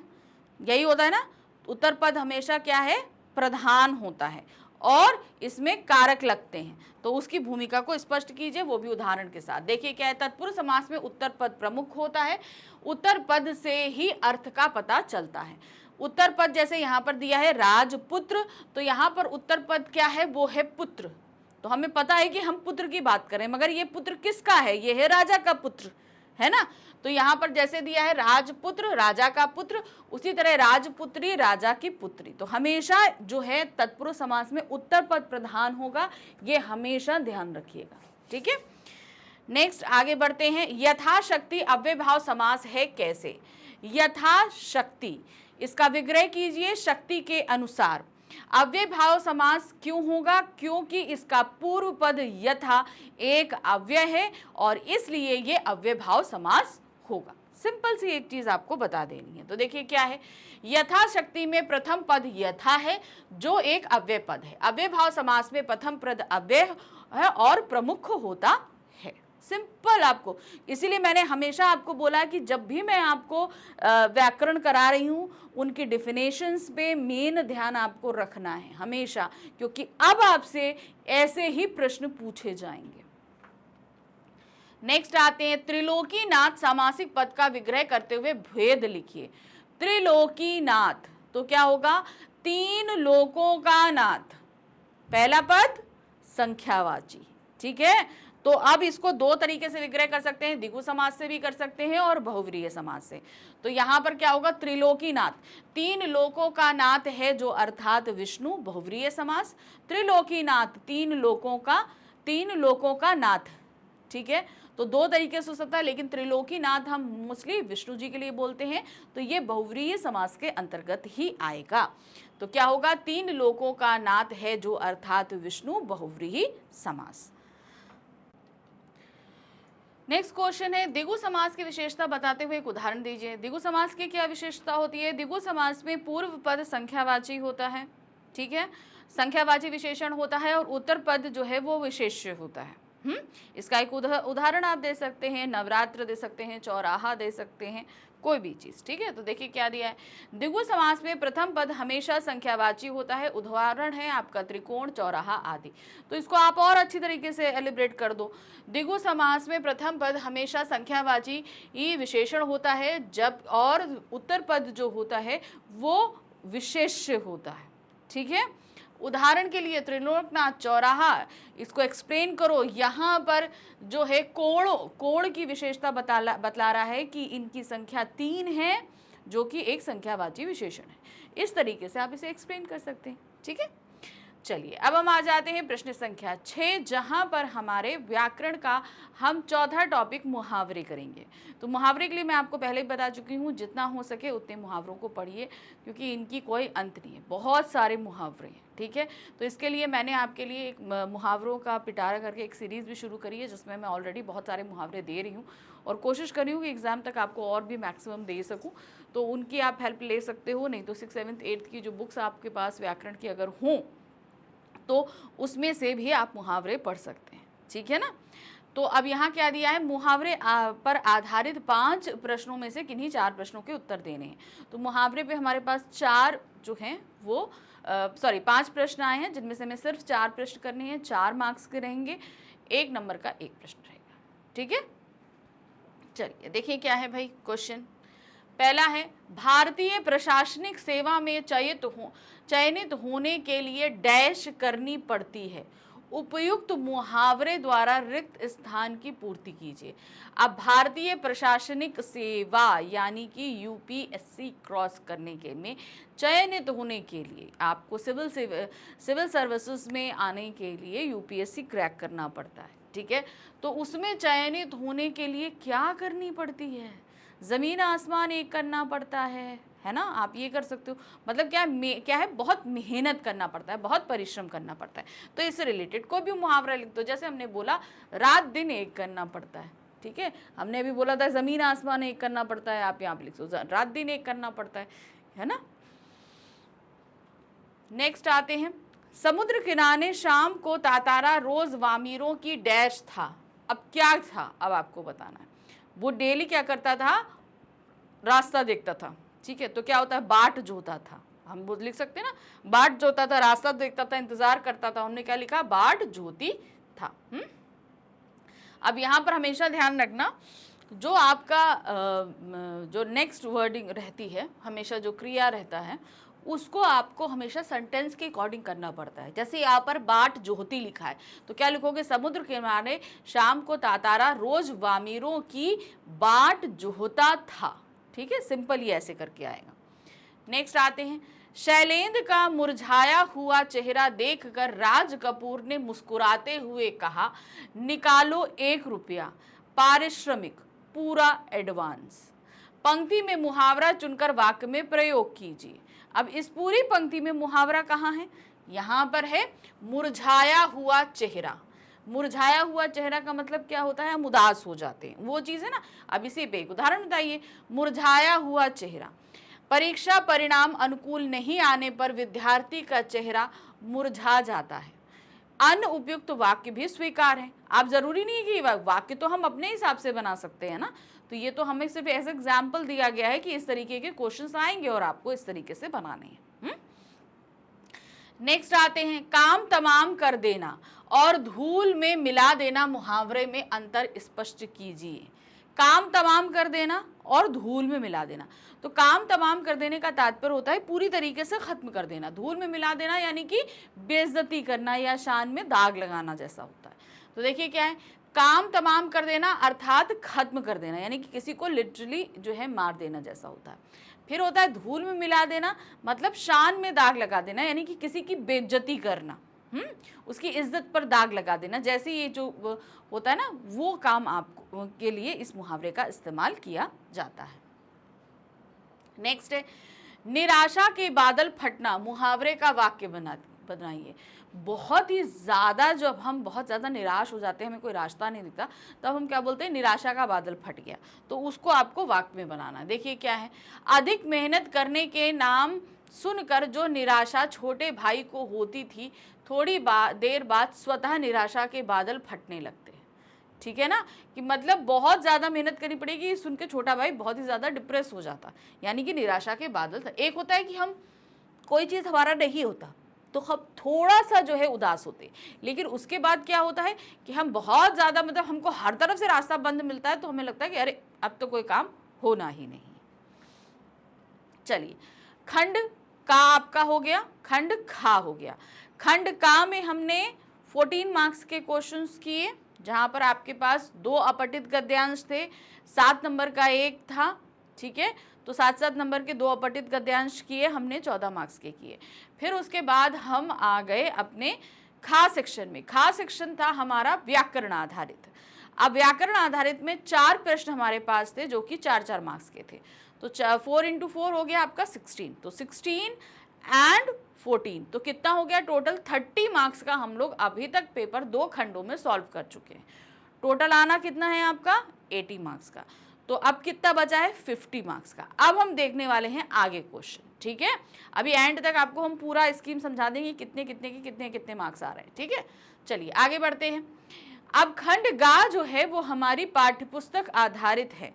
यही होता है ना, उत्तर पद हमेशा क्या है, प्रधान होता है और इसमें कारक लगते हैं, तो उसकी भूमिका को स्पष्ट कीजिए, वो भी उदाहरण के साथ। देखिए क्या है, तत्पुरुष समास में उत्तर पद प्रमुख होता है, उत्तर पद से ही अर्थ का पता चलता है। उत्तर पद जैसे यहाँ पर दिया है राजपुत्र, तो यहाँ पर उत्तर पद क्या है, वो है पुत्र। तो हमें पता है कि हम पुत्र की बात करें, मगर ये पुत्र किसका है, ये है राजा का पुत्र, है ना। तो यहाँ पर जैसे दिया है राजपुत्र, राजा का पुत्र, उसी तरह राजपुत्री, राजा की पुत्री। तो हमेशा जो है तत्पुरुष समास में उत्तर पद प्रधान होगा, ये हमेशा ध्यान रखिएगा, ठीक है। नेक्स्ट आगे बढ़ते हैं, यथाशक्ति अव्ययभाव समास है कैसे। यथाशक्ति, इसका विग्रह कीजिए, शक्ति के अनुसार। अव्ययभाव समास क्यों होगा, क्योंकि इसका पूर्व पद यथा एक अव्यय है और इसलिए ये अव्ययभाव समास होगा। सिंपल सी एक चीज आपको बता देनी है। तो देखिए क्या है, यथाशक्ति में प्रथम पद यथा है जो एक अव्यय पद है। अव्ययभाव समास में प्रथम पद अव्यय है और प्रमुख होता है। सिंपल आपको, इसीलिए मैंने हमेशा आपको बोला कि जब भी मैं आपको व्याकरण करा रही हूं, उनकी डिफिनेशंस पे मेन ध्यान आपको रखना है हमेशा, क्योंकि अब आपसे ऐसे ही प्रश्न पूछे जाएंगे। नेक्स्ट आते हैं, त्रिलोकीनाथ सामासिक पद का विग्रह करते हुए भेद लिखिए। त्रिलोकीनाथ तो क्या होगा, तीन लोकों का नाथ, पहला पद संख्यावाची, ठीक है। तो अब इसको दो तरीके से विग्रह कर सकते हैं, द्विगु समास से भी कर सकते हैं और बहुव्रीहि समास से। तो यहां पर क्या होगा, त्रिलोकीनाथ, तीन लोकों का नाथ है जो अर्थात विष्णु, बहुव्रीहि समास। त्रिलोकीनाथ, तीन लोकों का नाथ, ठीक है। तो दो तरीके से हो सकता है, लेकिन त्रिलोकीनाथ हम मोस्टली विष्णु जी के लिए बोलते हैं, तो ये बहुव्रीहि समास के अंतर्गत ही आएगा। तो क्या होगा, तीन लोकों का नाथ है जो अर्थात विष्णु, बहुव्रीहि समास। नेक्स्ट क्वेश्चन है, द्विगु समास की विशेषता बताते हुए एक उदाहरण दीजिए। द्विगु समास की क्या विशेषता होती है। द्विगु समास में पूर्व पद संख्यावाची होता है, ठीक है, संख्यावाची विशेषण होता है और उत्तर पद जो है वो विशेष्य होता है। इसका एक उदाहरण आप दे सकते हैं, नवरात्र दे सकते हैं, चौराहा दे सकते हैं, कोई भी चीज, ठीक है। तो देखिए क्या दिया है, द्विगु समास में प्रथम पद हमेशा संख्यावाची होता है। उदाहरण है आपका त्रिकोण, चौराहा आदि। तो इसको आप और अच्छी तरीके से एलिब्रेट कर दो। द्विगु समास में प्रथम पद हमेशा संख्यावाची ही विशेषण होता है, जब और उत्तर पद जो होता है वो विशेष्य होता है, ठीक है। उदाहरण के लिए त्रिलोकनाथ, चौराहा, इसको एक्सप्लेन करो। यहाँ पर जो है कोण की विशेषता बतला रहा है कि इनकी संख्या 3 है, जो कि एक संख्यावाची विशेषण है। इस तरीके से आप इसे एक्सप्लेन कर सकते हैं, ठीक है। चलिए अब हम आ जाते हैं प्रश्न संख्या 6, जहां पर हमारे व्याकरण का हम चौथा टॉपिक मुहावरे करेंगे। तो मुहावरे के लिए मैं आपको पहले ही बता चुकी हूँ, जितना हो सके उतने मुहावरों को पढ़िए, क्योंकि इनकी कोई अंत नहीं है, बहुत सारे मुहावरे हैं, ठीक है। तो इसके लिए मैंने आपके लिए एक मुहावरों का पिटारा करके एक सीरीज़ भी शुरू करी है, जिसमें मैं ऑलरेडी बहुत सारे मुहावरे दे रही हूँ और कोशिश कर रही हूँ कि एग्ज़ाम तक आपको और भी मैक्सिमम दे सकूँ। तो उनकी आप हेल्प ले सकते हो, नहीं तो 6th 7th 8th की जो बुक्स आपके पास व्याकरण की अगर हों तो उसमें से भी आप मुहावरे पढ़ सकते हैं, ठीक है ना। तो अब यहाँ क्या दिया है, मुहावरे पर आधारित 5 प्रश्नों में से किन्हीं 4 प्रश्नों के उत्तर देने हैं। तो मुहावरे पे हमारे पास 4 जो हैं वो 5 प्रश्न आए हैं, जिनमें से हमें सिर्फ 4 प्रश्न करने हैं, 4 मार्क्स के रहेंगे, 1 नंबर का 1 प्रश्न रहेगा, ठीक है। चलिए देखिए क्या है भाई क्वेश्चन। पहला है, भारतीय प्रशासनिक सेवा में चयनित होने के लिए डैश करनी पड़ती है, उपयुक्त मुहावरे द्वारा रिक्त स्थान की पूर्ति कीजिए। अब भारतीय प्रशासनिक सेवा यानी कि यूपीएससी क्रॉस करने के में चयनित होने के लिए आपको सिविल सर्विसेज में आने के लिए यूपीएससी क्रैक करना पड़ता है, ठीक है। तो उसमें चयनित होने के लिए क्या करनी पड़ती है, ज़मीन आसमान एक करना पड़ता है ना। आप ये कर सकते हो, मतलब क्या है, बहुत मेहनत करना पड़ता है, बहुत परिश्रम करना पड़ता है। तो इससे रिलेटेड कोई भी मुहावरा लिख दो, जैसे हमने बोला रात दिन एक करना पड़ता है, ठीक है। हमने अभी बोला था ज़मीन आसमान एक करना पड़ता है, आप यहाँ पे लिख दो रात दिन एक करना पड़ता है ना। नेक्स्ट आते हैं, समुद्र किनारे शाम को तातारा रोज वामीरों की डैश था। अब क्या था, अब आपको बताना है। वो डेली क्या करता था, रास्ता देखता था, ठीक है, तो क्या होता है, बाट जोता था, हम वो लिख सकते हैं ना, बाट जोता था, रास्ता देखता था, इंतजार करता था, हमने क्या लिखा, बाट जोती था। अब यहाँ पर हमेशा ध्यान रखना, जो आपका जो नेक्स्ट वर्डिंग रहती है, हमेशा जो क्रिया रहता है, उसको आपको हमेशा सेंटेंस के अकॉर्डिंग करना पड़ता है। जैसे यहाँ पर बाट जोहती लिखा है, तो क्या लिखोगे, समुद्र किनारे शाम को तातारा रोज वामीरों की बाट जोहता था। ठीक है, सिंपल ही ऐसे करके आएगा। नेक्स्ट आते हैं, शैलेंद्र का मुरझाया हुआ चेहरा देखकर राज कपूर ने मुस्कुराते हुए कहा, निकालो 1 रुपया पारिश्रमिक पूरा एडवांस। पंक्ति में मुहावरा चुनकर वाक्य में प्रयोग कीजिए। अब इस पूरी पंक्ति में मुहावरा कहाँ है, यहाँ पर है मुरझाया हुआ चेहरा। मुरझाया हुआ चेहरा का मतलब क्या होता है, हम उदास हो जाते हैं, वो चीज है ना। अब इसी पे एक उदाहरण बताइए, मुरझाया हुआ चेहरा, परीक्षा परिणाम अनुकूल नहीं आने पर विद्यार्थी का चेहरा मुरझा जाता है। अन्य उपयुक्त वाक्य भी स्वीकार है। आप जरूरी नहीं है कि वाक्य तो हम अपने हिसाब से बना सकते हैं ना, तो ये तो हमें सिर्फ ऐसे एग्जाम्पल दिया गया है कि इस तरीके के क्वेश्चंस आएंगे और आपको इस तरीके से बनाने हैं। नेक्स्ट आते हैं, काम तमाम कर देना और धूल में मिला देना मुहावरे में अंतर स्पष्ट कीजिए। काम तमाम कर देना और धूल में मिला देना, तो काम तमाम कर देने का तात्पर्य होता है पूरी तरीके से खत्म कर देना, धूल में मिला देना यानी कि बेइज्जती करना या शान में दाग लगाना जैसा होता है। तो देखिए क्या है, काम तमाम कर देना अर्थात खत्म कर देना, यानी कि किसी को लिटरली जो है मार देना जैसा होता है। फिर होता है धूल में मिला देना, मतलब शान में दाग लगा देना, यानी कि किसी की बेइज्जती करना, उसकी इज्जत पर दाग लगा देना, जैसे ये जो होता है ना, वो काम आपको के लिए इस मुहावरे का इस्तेमाल किया जाता है। नेक्स्ट है, निराशा के बादल फटना मुहावरे का वाक्य बनाइए। बहुत ही ज़्यादा जब हम बहुत ज़्यादा निराश हो जाते हैं, हमें कोई रास्ता नहीं दिखता, तब हम क्या बोलते हैं, निराशा का बादल फट गया, तो उसको आपको वाक्य में बनाना है। देखिए क्या है, अधिक मेहनत करने के नाम सुनकर जो निराशा छोटे भाई को होती थी, थोड़ी देर बाद स्वतः निराशा के बादल फटने लगते हैं। ठीक है ना, कि मतलब बहुत ज़्यादा मेहनत करनी पड़ेगी, सुन के छोटा भाई बहुत ही ज़्यादा डिप्रेस हो जाता, यानी कि निराशा के बादल था। एक होता है कि हम कोई चीज़ हमारा नहीं होता तो हम थोड़ा सा जो है उदास होते, लेकिन उसके बाद क्या होता है कि हम बहुत ज़्यादा, मतलब हमको हर तरफ से रास्ता बंद मिलता है, तो हमें लगता है कि अरे अब तो कोई काम होना ही नहीं। चलिए, खंड का आपका हो गया, खंड खा हो गया। खंड का में हमने 14 मार्क्स के क्वेश्चंस किए, जहां पर आपके पास 2 अपठित गद्यांश थे, 7 नंबर का एक था। ठीक है, तो 7-7 नंबर के 2 अपठित गद्यांश किए हमने, 14 मार्क्स के किए। फिर उसके बाद हम आ गए अपने खा सेक्शन में। खा सेक्शन था हमारा व्याकरण आधारित। अब व्याकरण आधारित में 4 प्रश्न हमारे पास थे, जो कि 4-4 मार्क्स के थे, तो 4 × 4 हो गया आपका 16, तो 16 एंड 14, तो कितना हो गया टोटल 30 मार्क्स का हम लोग अभी तक पेपर 2 खंडों में सॉल्व कर चुके हैं। टोटल आना कितना है आपका 80 मार्क्स का, तो अब कितना बचा है 50 मार्क्स का। अब हम देखने वाले हैं आगे क्वेश्चन। ठीक है, अभी एंड तक आपको हम पूरा स्कीम समझा देंगे कितने कितने के कितने कितने मार्क्स आ रहे हैं। ठीक है, चलिए आगे बढ़ते हैं। अब खंड गा जो है वो हमारी पाठ्यपुस्तक आधारित है,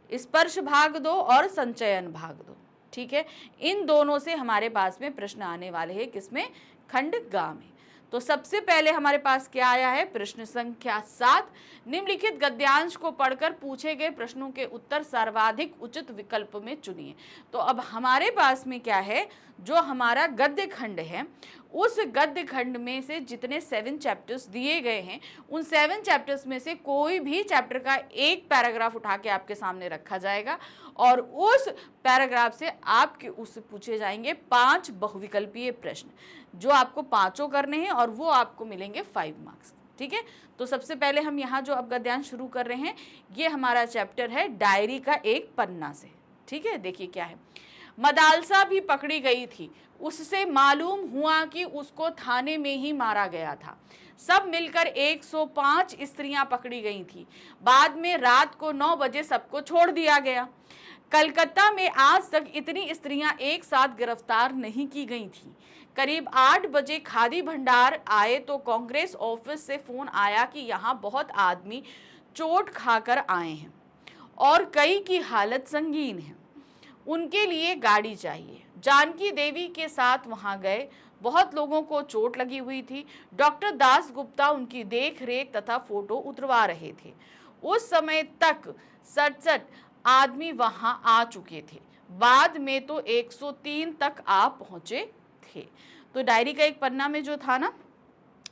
स्पर्श भाग 2 और संचयन भाग 2। ठीक है, इन दोनों से हमारे पास में प्रश्न आने वाले हैं, किसमें, खंड गा में। तो सबसे पहले हमारे पास क्या आया है, प्रश्न संख्या 7, निम्नलिखित गद्यांश को पढ़कर पूछे गए प्रश्नों के उत्तर सर्वाधिक उचित विकल्प में चुनिए। तो अब हमारे पास में क्या है, जो हमारा गद्य खंड है, उस गद्य खंड में से जितने 7 चैप्टर्स दिए गए हैं, उन 7 चैप्टर्स में से कोई भी चैप्टर का एक पैराग्राफ उठा के आपके सामने रखा जाएगा और उस पैराग्राफ से आपके उससे पूछे जाएंगे 5 बहुविकल्पीय प्रश्न, जो आपको 5 करने हैं और वो आपको मिलेंगे 5 मार्क्स। ठीक है, तो सबसे पहले हम यहाँ जो अब गद्यांश शुरू कर रहे हैं, ये हमारा चैप्टर है डायरी का एक पन्ना से। ठीक है, देखिए क्या है, मदालसा भी पकड़ी गई थी, उससे मालूम हुआ कि उसको थाने में ही मारा गया था। सब मिलकर 105 स्त्रियां पकड़ी गई थी, बाद में रात को 9 बजे सबको छोड़ दिया गया। कलकत्ता में आज तक इतनी स्त्रियां एक साथ गिरफ्तार नहीं की गई थी। करीब 8 बजे खादी भंडार आए तो कांग्रेस ऑफिस से फोन आया कि यहाँ बहुत आदमी चोट खाकर आए हैं और कई की हालत संगीन है। उनके लिए गाड़ी चाहिए। जानकी देवी के साथ वहां गए। बहुत लोगों को चोट लगी हुई थी। डॉक्टर दास गुप्ता उनकी देख रेख तथा फोटो उतरवा रहे थे। उस समय तक 67 आदमी वहां आ चुके थे। बाद में तो 103 तक आ पहुंचे थे। तो डायरी का एक पन्ना में जो था ना,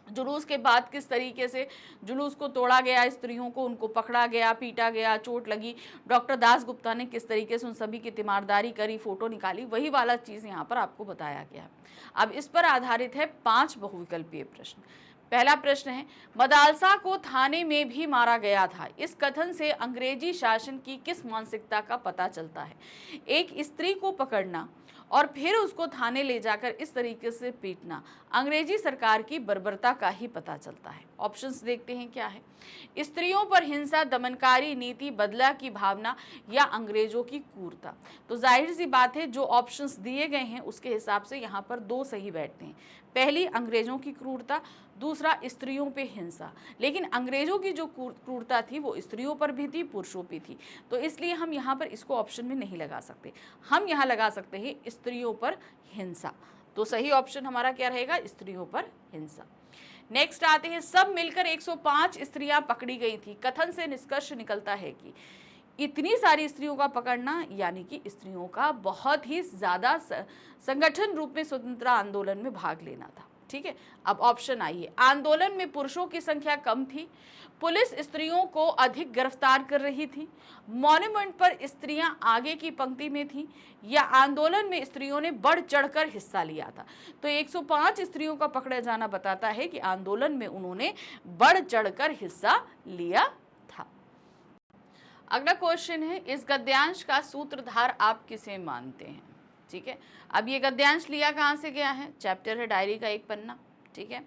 जुलूस के बाद किस तरीके से जुलूस को तोड़ा गया, स्त्रियों को उनको पकड़ा गया, पीटा गया, चोट लगी, डॉक्टर दास गुप्ता ने किस तरीके से उन सभी की तीमारदारी करी, फोटो निकाली, वही वाला चीज यहाँ पर आपको बताया गया है। अब इस पर आधारित है 5 बहुविकल्पीय प्रश्न। पहला प्रश्न है, मदालसा को थाने में भी मारा गया था। इस कथन से अंग्रेजी शासन की किस मानसिकता का पता चलता है? एक स्त्री को पकड़ना और फिर उसको थाने ले जाकर इस तरीके से पीटना अंग्रेजी सरकार की बर्बरता का ही पता चलता है। ऑप्शंस देखते हैं क्या है। स्त्रियों पर हिंसा, दमनकारी नीति, बदला की भावना या अंग्रेजों की क्रूरता। तो जाहिर सी बात है जो ऑप्शंस दिए गए हैं उसके हिसाब से यहाँ पर 2 सही बैठते हैं। पहली अंग्रेजों की क्रूरता, दूसरा स्त्रियों पे हिंसा। लेकिन अंग्रेजों की जो क्रूरता थी वो स्त्रियों पर भी थी, पुरुषों पे थी, तो इसलिए हम यहाँ पर इसको ऑप्शन में नहीं लगा सकते। हम यहाँ लगा सकते हैं स्त्रियों पर हिंसा। तो सही ऑप्शन हमारा क्या रहेगा? स्त्रियों पर हिंसा। नेक्स्ट आते हैं, सब मिलकर 105 स्त्रियां पकड़ी गई थी। कथन से निष्कर्ष निकलता है कि इतनी सारी स्त्रियों का पकड़ना यानी कि स्त्रियों का बहुत ही ज्यादा संगठन रूप में स्वतंत्रता आंदोलन में भाग लेना था। ठीक है, अब ऑप्शन आइए। आंदोलन में पुरुषों की संख्या कम थी, पुलिस स्त्रियों को अधिक गिरफ्तार कर रही थी, मॉन्यूमेंट पर स्त्रियां आगे की पंक्ति में थी, या आंदोलन में स्त्रियों ने बढ़ चढ़कर हिस्सा लिया था। तो 105 स्त्रियों का पकड़ा जाना बताता है कि आंदोलन में उन्होंने बढ़ चढ़कर हिस्सा लिया था। अगला क्वेश्चन है, इस गद्यांश का सूत्रधार आप किसे मानते हैं? ठीक है, अब ये गद्यांश लिया कहाँ से गया है? चैप्टर है डायरी का एक पन्ना। ठीक है,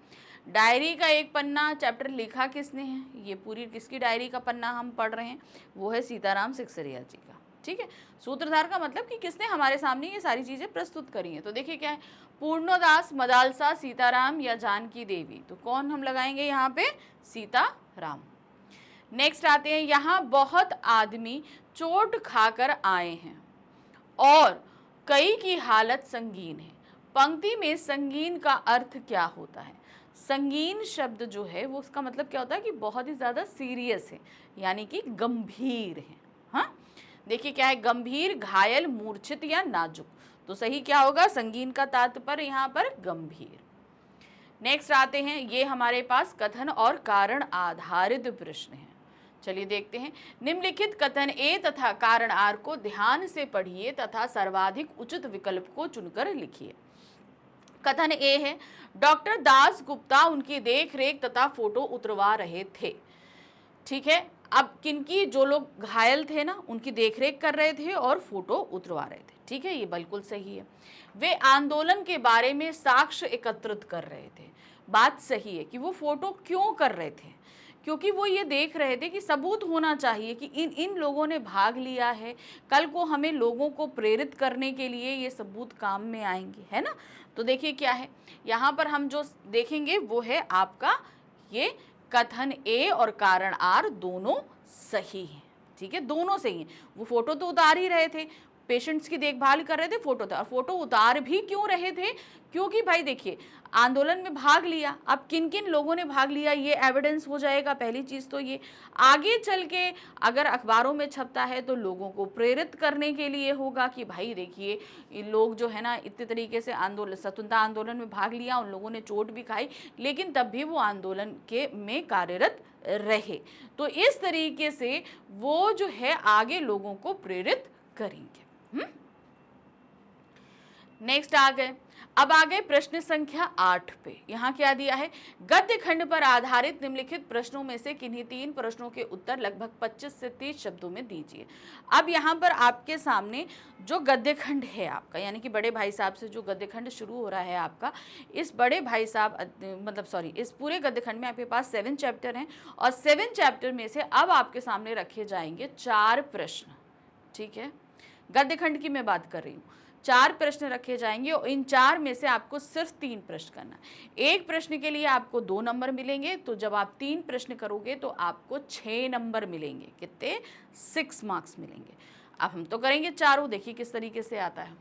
डायरी का एक पन्ना चैप्टर लिखा किसने है? ये पूरी किसकी डायरी का पन्ना हम पढ़ रहे हैं? वो है सीताराम सिकसरिया जी का। ठीक है, सूत्रधार का मतलब कि किसने हमारे सामने ये सारी चीजें प्रस्तुत करी हैं। तो देखिए क्या है, पूर्णदास, मदालसा, सीताराम या जानकी देवी। तो कौन हम लगाएंगे यहाँ पे? सीताराम। नेक्स्ट आते हैं, यहाँ बहुत आदमी चोट खाकर आए हैं और कई की हालत संगीन है। पंक्ति में संगीन का अर्थ क्या होता है? संगीन शब्द जो है वो उसका मतलब क्या होता है कि बहुत ही ज्यादा सीरियस है, यानी कि गंभीर है। हाँ, देखिए क्या है, गंभीर, घायल, मूर्छित या नाजुक। तो सही क्या होगा? संगीन का तात्पर्य यहाँ पर गंभीर। नेक्स्ट आते हैं, ये हमारे पास कथन और कारण आधारित प्रश्न है। चलिए देखते हैं। निम्नलिखित कथन ए तथा कारण आर को ध्यान से पढ़िए तथा सर्वाधिक उचित विकल्प को चुनकर लिखिए। कथन ए है, डॉक्टर दास गुप्ता उनकी देख रेख तथा फोटो उतरवा रहे थे। ठीक है, अब किनकी? जो लोग घायल थे ना, उनकी देखरेख कर रहे थे और फोटो उतरवा रहे थे। ठीक है, ये बिल्कुल सही है। वे आंदोलन के बारे में साक्ष्य एकत्रित कर रहे थे। बात सही है कि वो फोटो क्यों कर रहे थे? क्योंकि वो ये देख रहे थे कि सबूत होना चाहिए कि इन लोगों ने भाग लिया है, कल को हमें लोगों को प्रेरित करने के लिए ये सबूत काम में आएंगे, है ना। तो देखिए क्या है, यहाँ पर हम जो देखेंगे वो है आपका ये कथन ए और कारण आर दोनों सही हैं। ठीक है, दोनों सही हैं। वो फोटो तो उतार ही रहे थे, पेशेंट्स की देखभाल कर रहे थे, फोटो उतार भी क्यों रहे थे? क्योंकि भाई देखिए, आंदोलन में भाग लिया, अब किन किन लोगों ने भाग लिया ये एविडेंस हो जाएगा। पहली चीज तो ये, आगे चल के अगर अखबारों में छपता है तो लोगों को प्रेरित करने के लिए होगा कि भाई देखिए ये लोग जो है ना इतने तरीके से स्वतंत्रता आंदोलन में भाग लिया, उन लोगों ने चोट भी खाई, लेकिन तब भी वो आंदोलन के में कार्यरत रहे। तो इस तरीके से वो जो है आगे लोगों को प्रेरित करेंगे। नेक्स्ट आ गए, अब आ गए प्रश्न संख्या 8 पे। यहाँ क्या दिया है? गद्य खंड पर आधारित निम्नलिखित प्रश्नों में से किन्हीं 3 प्रश्नों के उत्तर लगभग 25 से 30 शब्दों में दीजिए। अब यहाँ पर आपके सामने जो गद्य खंड है आपका, यानी कि बड़े भाई साहब से जो गद्य खंड शुरू हो रहा है आपका, इस बड़े भाई साहब इस पूरे गद्य खंड में आपके पास 7 चैप्टर हैं और 7 चैप्टर में से अब आपके सामने रखे जाएंगे 4 प्रश्न। ठीक है, गद्य खंड की मैं बात कर रही हूँ। 4 प्रश्न रखे जाएंगे और इन 4 में से आपको सिर्फ 3 प्रश्न करना है। एक प्रश्न के लिए आपको 2 नंबर मिलेंगे, तो जब आप 3 प्रश्न करोगे तो आपको 6 नंबर मिलेंगे। कितने? 6 मार्क्स मिलेंगे। अब हम तो करेंगे चारों, देखिए किस तरीके से आता है।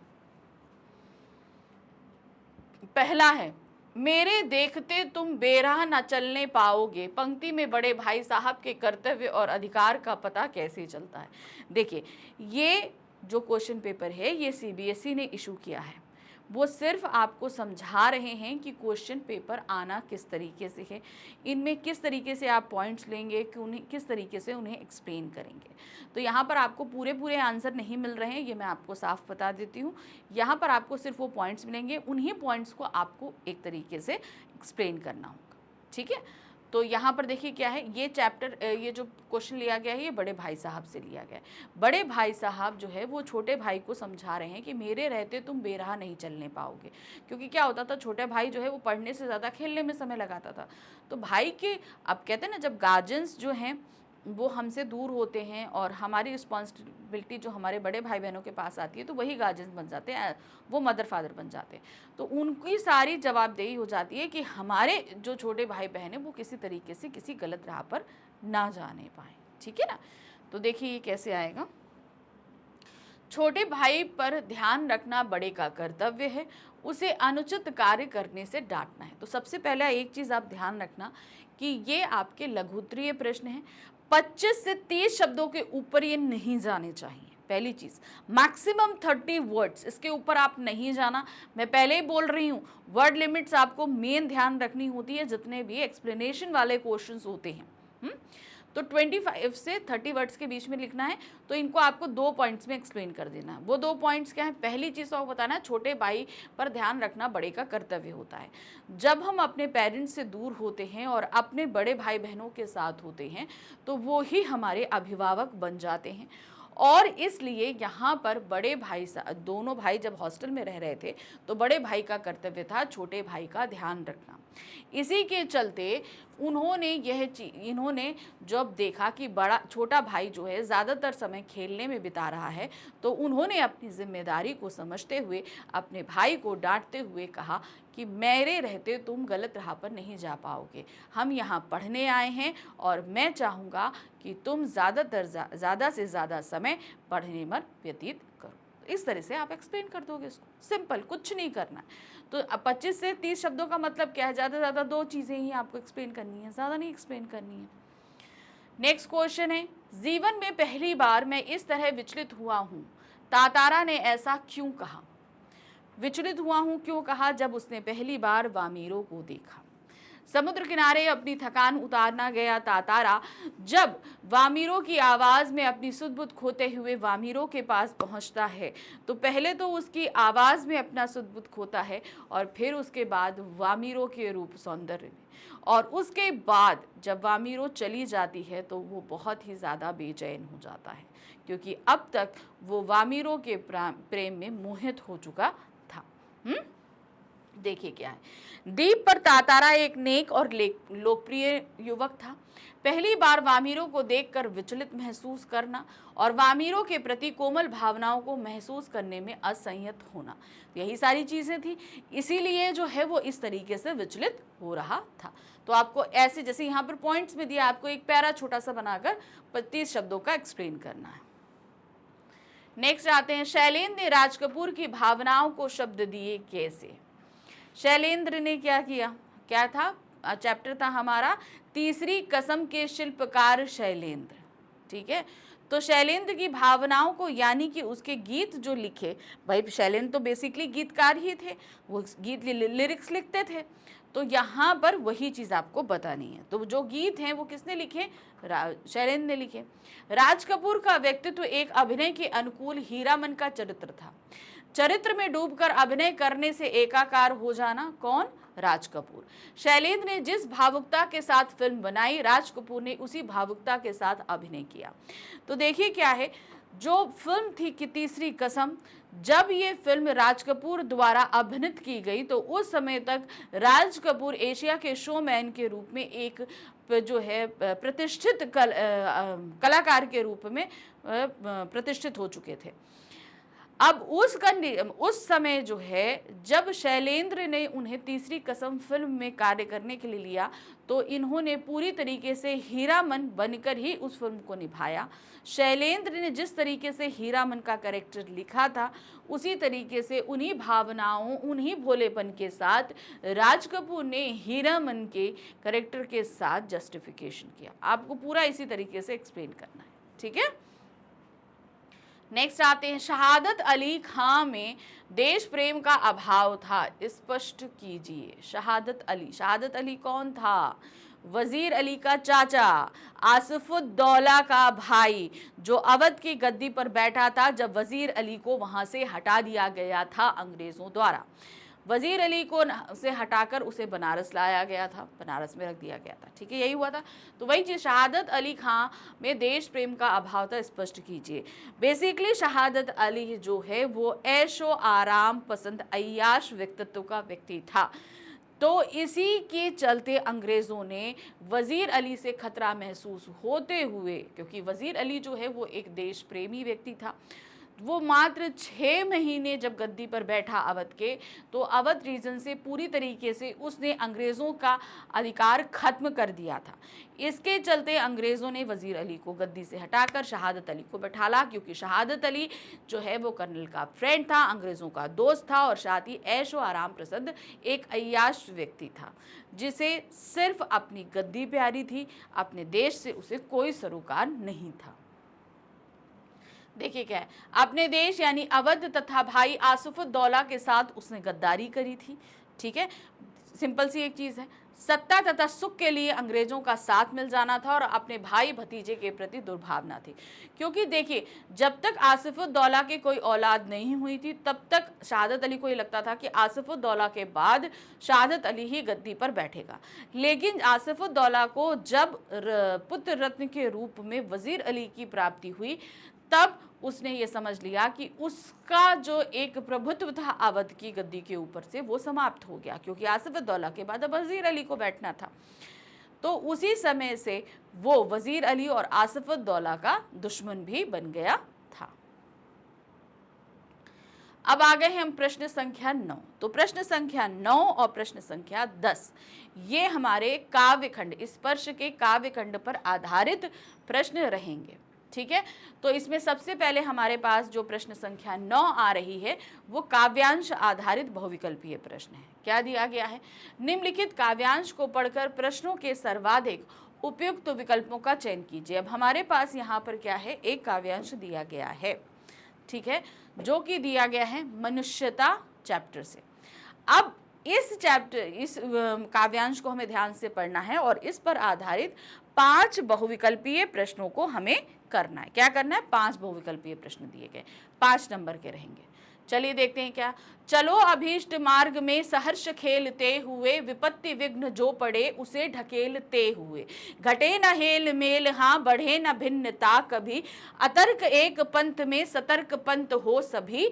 पहला है, मेरे देखते तुम बेराह न चलने पाओगे, पंक्ति में बड़े भाई साहब के कर्तव्य और अधिकार का पता कैसे चलता है। देखिए ये जो क्वेश्चन पेपर है ये सीबीएसई ने इशू किया है, वो सिर्फ आपको समझा रहे हैं कि क्वेश्चन पेपर आना किस तरीके से है, इनमें किस तरीके से आप पॉइंट्स लेंगे, कि उन्हें किस तरीके से उन्हें एक्सप्लेन करेंगे। तो यहाँ पर आपको पूरे आंसर नहीं मिल रहे हैं, ये मैं आपको साफ बता देती हूँ। यहाँ पर आपको सिर्फ वो पॉइंट्स मिलेंगे, उन्हीं पॉइंट्स को आपको एक तरीके से एक्सप्लेन करना होगा, ठीक है। तो यहाँ पर देखिए क्या है, ये चैप्टर, ये जो क्वेश्चन लिया गया है ये बड़े भाई साहब से लिया गया है। बड़े भाई साहब जो है वो छोटे भाई को समझा रहे हैं कि मेरे रहते तुम बेराह नहीं चलने पाओगे। क्योंकि क्या होता था, छोटे भाई जो है वो पढ़ने से ज़्यादा खेलने में समय लगाता था। तो भाई के, अब कहते हैं ना, जब गार्जियंस जो हैं वो हमसे दूर होते हैं और हमारी रिस्पॉन्सिबिलिटी जो हमारे बड़े भाई बहनों के पास आती है तो वही गार्जियंस बन जाते हैं, वो मदर फादर बन जाते हैं। तो उनकी सारी जवाबदेही हो जाती है कि हमारे जो छोटे भाई बहन हैं वो किसी तरीके से किसी गलत राह पर ना जाने पाए, ठीक है ना। तो देखिए ये कैसे आएगा। छोटे भाई पर ध्यान रखना बड़े का कर्तव्य है, उसे अनुचित कार्य करने से डांटना है। तो सबसे पहला एक चीज़ आप ध्यान रखना कि ये आपके लघुत्तरीय प्रश्न हैं, 25 से 30 शब्दों के ऊपर ये नहीं जाने चाहिए। पहली चीज़, मैक्सिमम 30 वर्ड्स, इसके ऊपर आप नहीं जाना। मैं पहले ही बोल रही हूँ, वर्ड लिमिट्स आपको मेन ध्यान रखनी होती है जितने भी एक्सप्लेनेशन वाले क्वेश्चंस होते हैं। तो 25 से 30 वर्ड्स के बीच में लिखना है। तो इनको आपको 2 पॉइंट्स में एक्सप्लेन कर देना है। वो 2 पॉइंट्स क्या है, पहली चीज़ आपको बताना है, छोटे भाई पर ध्यान रखना बड़े का कर्तव्य होता है। जब हम अपने पेरेंट्स से दूर होते हैं और अपने बड़े भाई बहनों के साथ होते हैं तो वो ही हमारे अभिभावक बन जाते हैं। और इसलिए यहाँ पर बड़े भाई, दोनों भाई जब हॉस्टल में रह रहे थे तो बड़े भाई का कर्तव्य था छोटे भाई का ध्यान रखना। इसी के चलते इन्होंने जब देखा कि छोटा भाई जो है ज़्यादातर समय खेलने में बिता रहा है तो उन्होंने अपनी जिम्मेदारी को समझते हुए अपने भाई को डांटते हुए कहा कि मेरे रहते तुम गलत राह पर नहीं जा पाओगे, हम यहाँ पढ़ने आए हैं और मैं चाहूँगा कि तुम ज़्यादा से ज़्यादा समय पढ़ने में व्यतीत करो। इस तरह से आप एक्सप्लेन कर दोगे इसको, सिंपल, कुछ नहीं करना है। तो 25 से 30 शब्दों का मतलब क्या है, ज़्यादा से ज़्यादा 2 चीज़ें ही आपको एक्सप्लेन करनी है, ज़्यादा नहीं एक्सप्लेन करनी है। नेक्स्ट क्वेश्चन है, जीवन में पहली बार मैं इस तरह विचलित हुआ हूँ, तातारा ने ऐसा क्यों कहा। विचलित हुआ हूँ क्यों कहा, जब उसने पहली बार वामीरो को देखा। समुद्र किनारे अपनी थकान उतारना गया तातारा जब वामीरो की आवाज़ में अपनी सुध-बुध खोते हुए वामीरो के पास पहुंचता है तो पहले तो उसकी आवाज़ में अपना सुध-बुध खोता है और फिर उसके बाद वामीरो के रूप सौंदर्य में, और उसके बाद जब वामीरो चली जाती है तो वो बहुत ही ज़्यादा बेचैन हो जाता है क्योंकि अब तक वो वामीरो के प्रेम में मोहित हो चुका था। देखिए क्या है, द्वीप पर तातारा एक नेक और लोकप्रिय युवक था। पहली बार वामीरो को देखकर विचलित महसूस करना और वामीरो के प्रति कोमल भावनाओं को महसूस करने में असंयत होना, यही सारी चीजें थी, इसीलिए जो है वो इस तरीके से विचलित हो रहा था। तो आपको ऐसे, जैसे यहाँ पर पॉइंट्स में दिया, आपको एक पैरा छोटा सा बनाकर 25 शब्दों का एक्सप्लेन करना है। नेक्स्ट आते हैं, शैलेंद्र ने राज कपूर की भावनाओं को शब्द दिए कैसे। शैलेंद्र ने क्या किया, क्या था, चैप्टर था हमारा तीसरी कसम के शिल्पकार शैलेंद्र, ठीक है। तो शैलेंद्र की भावनाओं को, यानी कि उसके गीत जो लिखे, भाई शैलेंद्र तो बेसिकली गीतकार ही थे, वो गीत लिरिक्स लिखते थे, तो यहाँ पर वही चीज़ आपको बतानी है। तो जो गीत हैं वो किसने लिखे, शैलेंद्र ने लिखे। राज कपूर का व्यक्तित्व एक अभिनय के अनुकूल हीरामन का चरित्र था। चरित्र में डूबकर अभिनय करने से एकाकार हो जाना, कौन, राज कपूर। शैलेंद्र ने जिस भावुकता के साथ फिल्म बनाई, राज कपूर ने उसी भावुकता के साथ अभिनय किया। तो देखिए क्या है, जो फिल्म थी कि तीसरी कसम, जब ये फिल्म राज कपूर द्वारा अभिनीत की गई तो उस समय तक राज कपूर एशिया के शोमैन के रूप में एक जो है प्रतिष्ठित कलाकार के रूप में प्रतिष्ठित हो चुके थे। अब उस समय जो है जब शैलेंद्र ने उन्हें तीसरी कसम फिल्म में कार्य करने के लिए लिया तो इन्होंने पूरी तरीके से हीरामन बनकर ही उस फिल्म को निभाया। शैलेंद्र ने जिस तरीके से हीरामन का कैरेक्टर लिखा था उसी तरीके से उन्हीं भावनाओं उन्हीं भोलेपन के साथ राज कपूर ने हीरामन के कैरेक्टर के साथ जस्टिफिकेशन किया। आपको पूरा इसी तरीके से एक्सप्लेन करना है, ठीक है। नेक्स्ट आते हैं, शहादत अली खां में देश प्रेम का अभाव था, स्पष्ट कीजिए। शहादत अली कौन था? वजीर अली का चाचा, आसिफुद्दौला का भाई, जो अवध की गद्दी पर बैठा था जब वजीर अली को वहां से हटा दिया गया था अंग्रेजों द्वारा। वजीर अली को से हटाकर उसे बनारस लाया गया था, बनारस में रख दिया गया था, ठीक है, यही हुआ था। तो वही चीज, शहादत अली खां में देश प्रेम का अभाव था, स्पष्ट कीजिए। बेसिकली शहादत अली जो है वो ऐशो आराम पसंद अय्याश व्यक्तित्व का व्यक्ति था। तो इसी के चलते अंग्रेज़ों ने वज़ीर अली से खतरा महसूस होते हुए, क्योंकि वज़ीर अली जो है वो एक देश प्रेमी व्यक्ति था, वो मात्र 6 महीने जब गद्दी पर बैठा अवध के, तो अवध रीजन से पूरी तरीके से उसने अंग्रेज़ों का अधिकार खत्म कर दिया था। इसके चलते अंग्रेज़ों ने वज़ीर अली को गद्दी से हटाकर शहादत अली को बैठाला, क्योंकि शहादत अली जो है वो कर्नल का फ्रेंड था, अंग्रेज़ों का दोस्त था और साथ ही ऐशो आराम पसंद एक अय्याश व्यक्ति था, जिसे सिर्फ अपनी गद्दी प्यारी थी, अपने देश से उसे कोई सरोकार नहीं था। देखिए क्या है, अपने देश यानी अवध तथा भाई आसिफुद्दौला के साथ उसने गद्दारी करी थी, ठीक है। सिंपल सी एक चीज़ है, सत्ता तथा सुख के लिए अंग्रेजों का साथ मिल जाना था और अपने भाई भतीजे के प्रति दुर्भावना थी। क्योंकि देखिए, जब तक आसिफुद्दौला के कोई औलाद नहीं हुई थी तब तक शहादत अली को ये लगता था कि आसिफुद्दौला के बाद शहादत अली ही गद्दी पर बैठेगा। लेकिन आसिफुद्दौला को जब पुत्र रत्न के रूप में वजीर अली की प्राप्ति हुई तब उसने ये समझ लिया कि उसका जो एक प्रभुत्व था अवध की गद्दी के ऊपर से वो समाप्त हो गया, क्योंकि आसिफुद्दौला के बाद अब वजीर अली को बैठना था। तो उसी समय से वो वजीर अली और आसिफुद्दौला का दुश्मन भी बन गया था। अब आ गए हम प्रश्न संख्या 9। तो प्रश्न संख्या 9 और प्रश्न संख्या 10 ये हमारे काव्यखंड, स्पर्श के काव्यखंड पर आधारित प्रश्न रहेंगे, ठीक है। तो इसमें सबसे पहले हमारे पास जो प्रश्न संख्या 9 आ रही है वो काव्यांश आधारित बहुविकल्पीय प्रश्न है। क्या दिया गया है? निम्नलिखित काव्यांश को पढ़कर प्रश्नों के सर्वाधिक उपयुक्त विकल्पों का चयन कीजिए। अब हमारे पास यहाँ पर क्या है, एक काव्यांश दिया गया है, ठीक है, जो कि दिया गया है मनुष्यता चैप्टर से। अब इस काव्यांश को हमें ध्यान से पढ़ना है और इस पर आधारित 5 बहुविकल्पीय प्रश्नों को हमें करना है। क्या करना है? 5 बहुविकल्पीय प्रश्न दिए गए, 5 नंबर के रहेंगे। चलिए देखते हैं क्या। चलो अभीष्ट मार्ग में सहर्ष खेलते हुए, विपत्ति विघ्न जो पड़े उसे ढकेलते हुए, घटे न हेल मेल हाँ बढ़े न भिन्नता कभी, अतर्क एक पंथ में सतर्क पंथ हो सभी,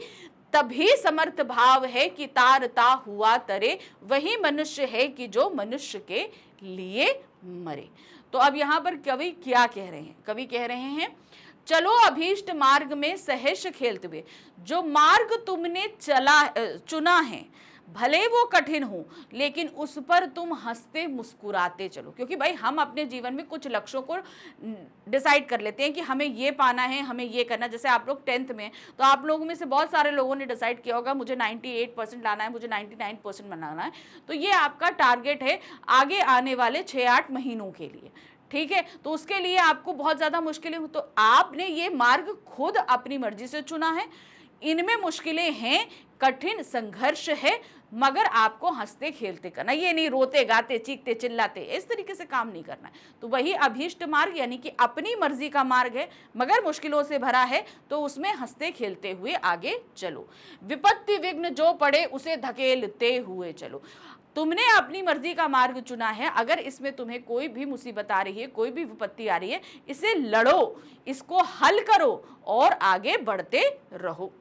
तभी समर्थ भाव है कि तारता हुआ तरे, वही मनुष्य है कि जो मनुष्य के लिए मरे। तो अब यहाँ पर कवि क्या कह रहे हैं? कवि कह रहे हैं, चलो अभीष्ट मार्ग में सहर्ष खेलते हुए, जो मार्ग तुमने चुना है भले वो कठिन हो लेकिन उस पर तुम हंसते मुस्कुराते चलो। क्योंकि भाई हम अपने जीवन में कुछ लक्ष्यों को डिसाइड कर लेते हैं कि हमें ये पाना है, हमें ये करना। जैसे आप लोग 10th में, तो आप लोगों में से बहुत सारे लोगों ने डिसाइड किया होगा मुझे 98% लाना है, मुझे 99% बनाना है। तो ये आपका टारगेट है आगे आने वाले 6-8 महीनों के लिए, ठीक है। तो उसके लिए आपको बहुत ज़्यादा मुश्किलें हो, तो आपने ये मार्ग खुद अपनी मर्जी से चुना है। इनमें मुश्किलें हैं, कठिन संघर्ष है, मगर आपको हंसते खेलते करना, ये नहीं रोते गाते चीखते चिल्लाते इस तरीके से काम नहीं करना है। तो वही अभीष्ट मार्ग यानी कि अपनी मर्जी का मार्ग है मगर मुश्किलों से भरा है, तो उसमें हंसते खेलते हुए आगे चलो। विपत्ति विघ्न जो पड़े उसे धकेलते हुए चलो। तुमने अपनी मर्जी का मार्ग चुना है, अगर इसमें तुम्हें कोई भी मुसीबत आ रही है, कोई भी विपत्ति आ रही है, इसे लड़ो, इसको हल करो और आगे बढ़ते रहो।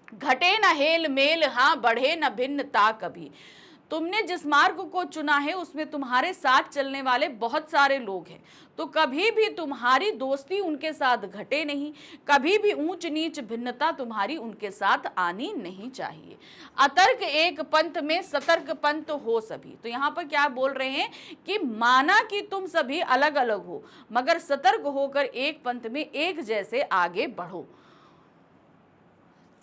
घटे न हेल मेल हाँ बढ़े न भिन्नता कभी। तुमने जिस मार्ग को चुना है उसमें तुम्हारे साथ चलने वाले बहुत सारे लोग हैं, तो कभी भी तुम्हारी दोस्ती उनके साथ घटे नहीं, कभी भी ऊंच नीच भिन्नता तुम्हारी उनके साथ आनी नहीं चाहिए। अतर्क एक पंथ में सतर्क पंथ हो सभी। तो यहाँ पर क्या बोल रहे हैं कि माना कि तुम सभी अलग अलग हो, मगर सतर्क होकर एक पंथ में एक जैसे आगे बढ़ो,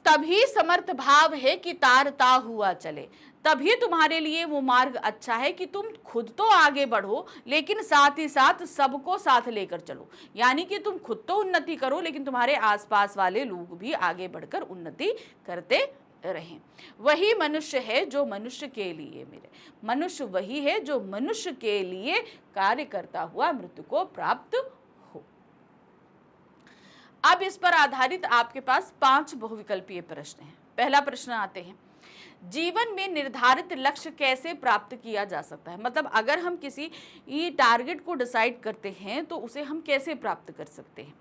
तभी समर्थ भाव है कि तारता हुआ चले। तभी तुम्हारे लिए वो मार्ग अच्छा है कि तुम खुद तो आगे बढ़ो, लेकिन साथ ही साथ सबको साथ लेकर चलो। यानी कि तुम खुद तो उन्नति करो, लेकिन तुम्हारे आसपास वाले लोग भी आगे बढ़कर उन्नति करते रहें। वही मनुष्य है जो मनुष्य के लिए मिले, मनुष्य वही है जो मनुष्य के लिए कार्य करता हुआ मृत्यु को प्राप्त हो। अब इस पर आधारित आपके पास 5 बहुविकल्पीय प्रश्न हैं। पहला प्रश्न आते हैं, जीवन में निर्धारित लक्ष्य कैसे प्राप्त किया जा सकता है? मतलब अगर हम किसी टारगेट को डिसाइड करते हैं तो उसे हम कैसे प्राप्त कर सकते हैं?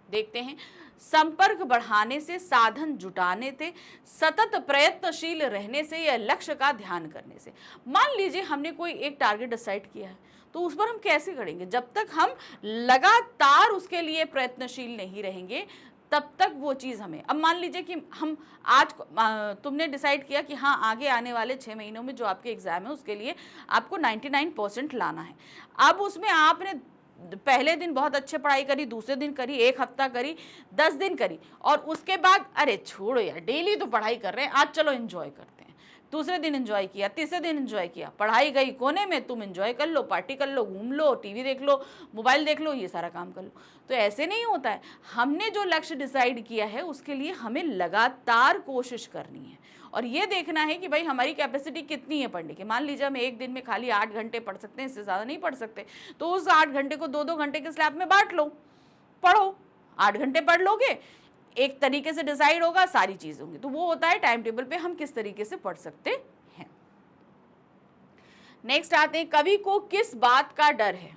देखते हैं। संपर्क बढ़ाने से, साधन जुटाने से, सतत प्रयत्नशील रहने से या लक्ष्य का ध्यान करने से। मान लीजिए हमने कोई एक टारगेट डिसाइड किया है, तो उस पर हम कैसे करेंगे? जब तक हम लगातार उसके लिए प्रयत्नशील नहीं रहेंगे तब तक वो चीज़ हमें, अब मान लीजिए कि हम आज तुमने डिसाइड किया कि हाँ आगे आने वाले 6 महीनों में जो आपके एग्जाम है उसके लिए आपको 99% लाना है। अब उसमें आपने पहले दिन बहुत अच्छे पढ़ाई करी, दूसरे दिन करी, 1 हफ्ता करी, 10 दिन करी, और उसके बाद अरे छोड़ो यार, डेली तो पढ़ाई कर रहे हैं, आज चलो एंजॉय करते हैं। दूसरे दिन एंजॉय किया, तीसरे दिन एंजॉय किया, पढ़ाई गई कोने में, तुम एंजॉय कर लो, पार्टी कर लो, घूम लो, टीवी देख लो, मोबाइल देख लो, ये सारा काम कर लो। तो ऐसे नहीं होता है। हमने जो लक्ष्य डिसाइड किया है उसके लिए हमें लगातार कोशिश करनी है और ये देखना है कि भाई हमारी कैपेसिटी कितनी है पढ़ने की। मान लीजिए हम एक दिन में खाली 8 घंटे पढ़ सकते हैं, इससे ज़्यादा नहीं पढ़ सकते, तो उस 8 घंटे को 2-2 घंटे के स्लैब में बांट लो, पढ़ो। 8 घंटे पढ़ लोगे, एक तरीके से डिसाइड होगा, सारी चीज़ होंगी। तो वो होता है टाइम टेबल पे हम किस तरीके से पढ़ सकते हैं। नेक्स्ट आते हैं, कवि को किस बात का डर है?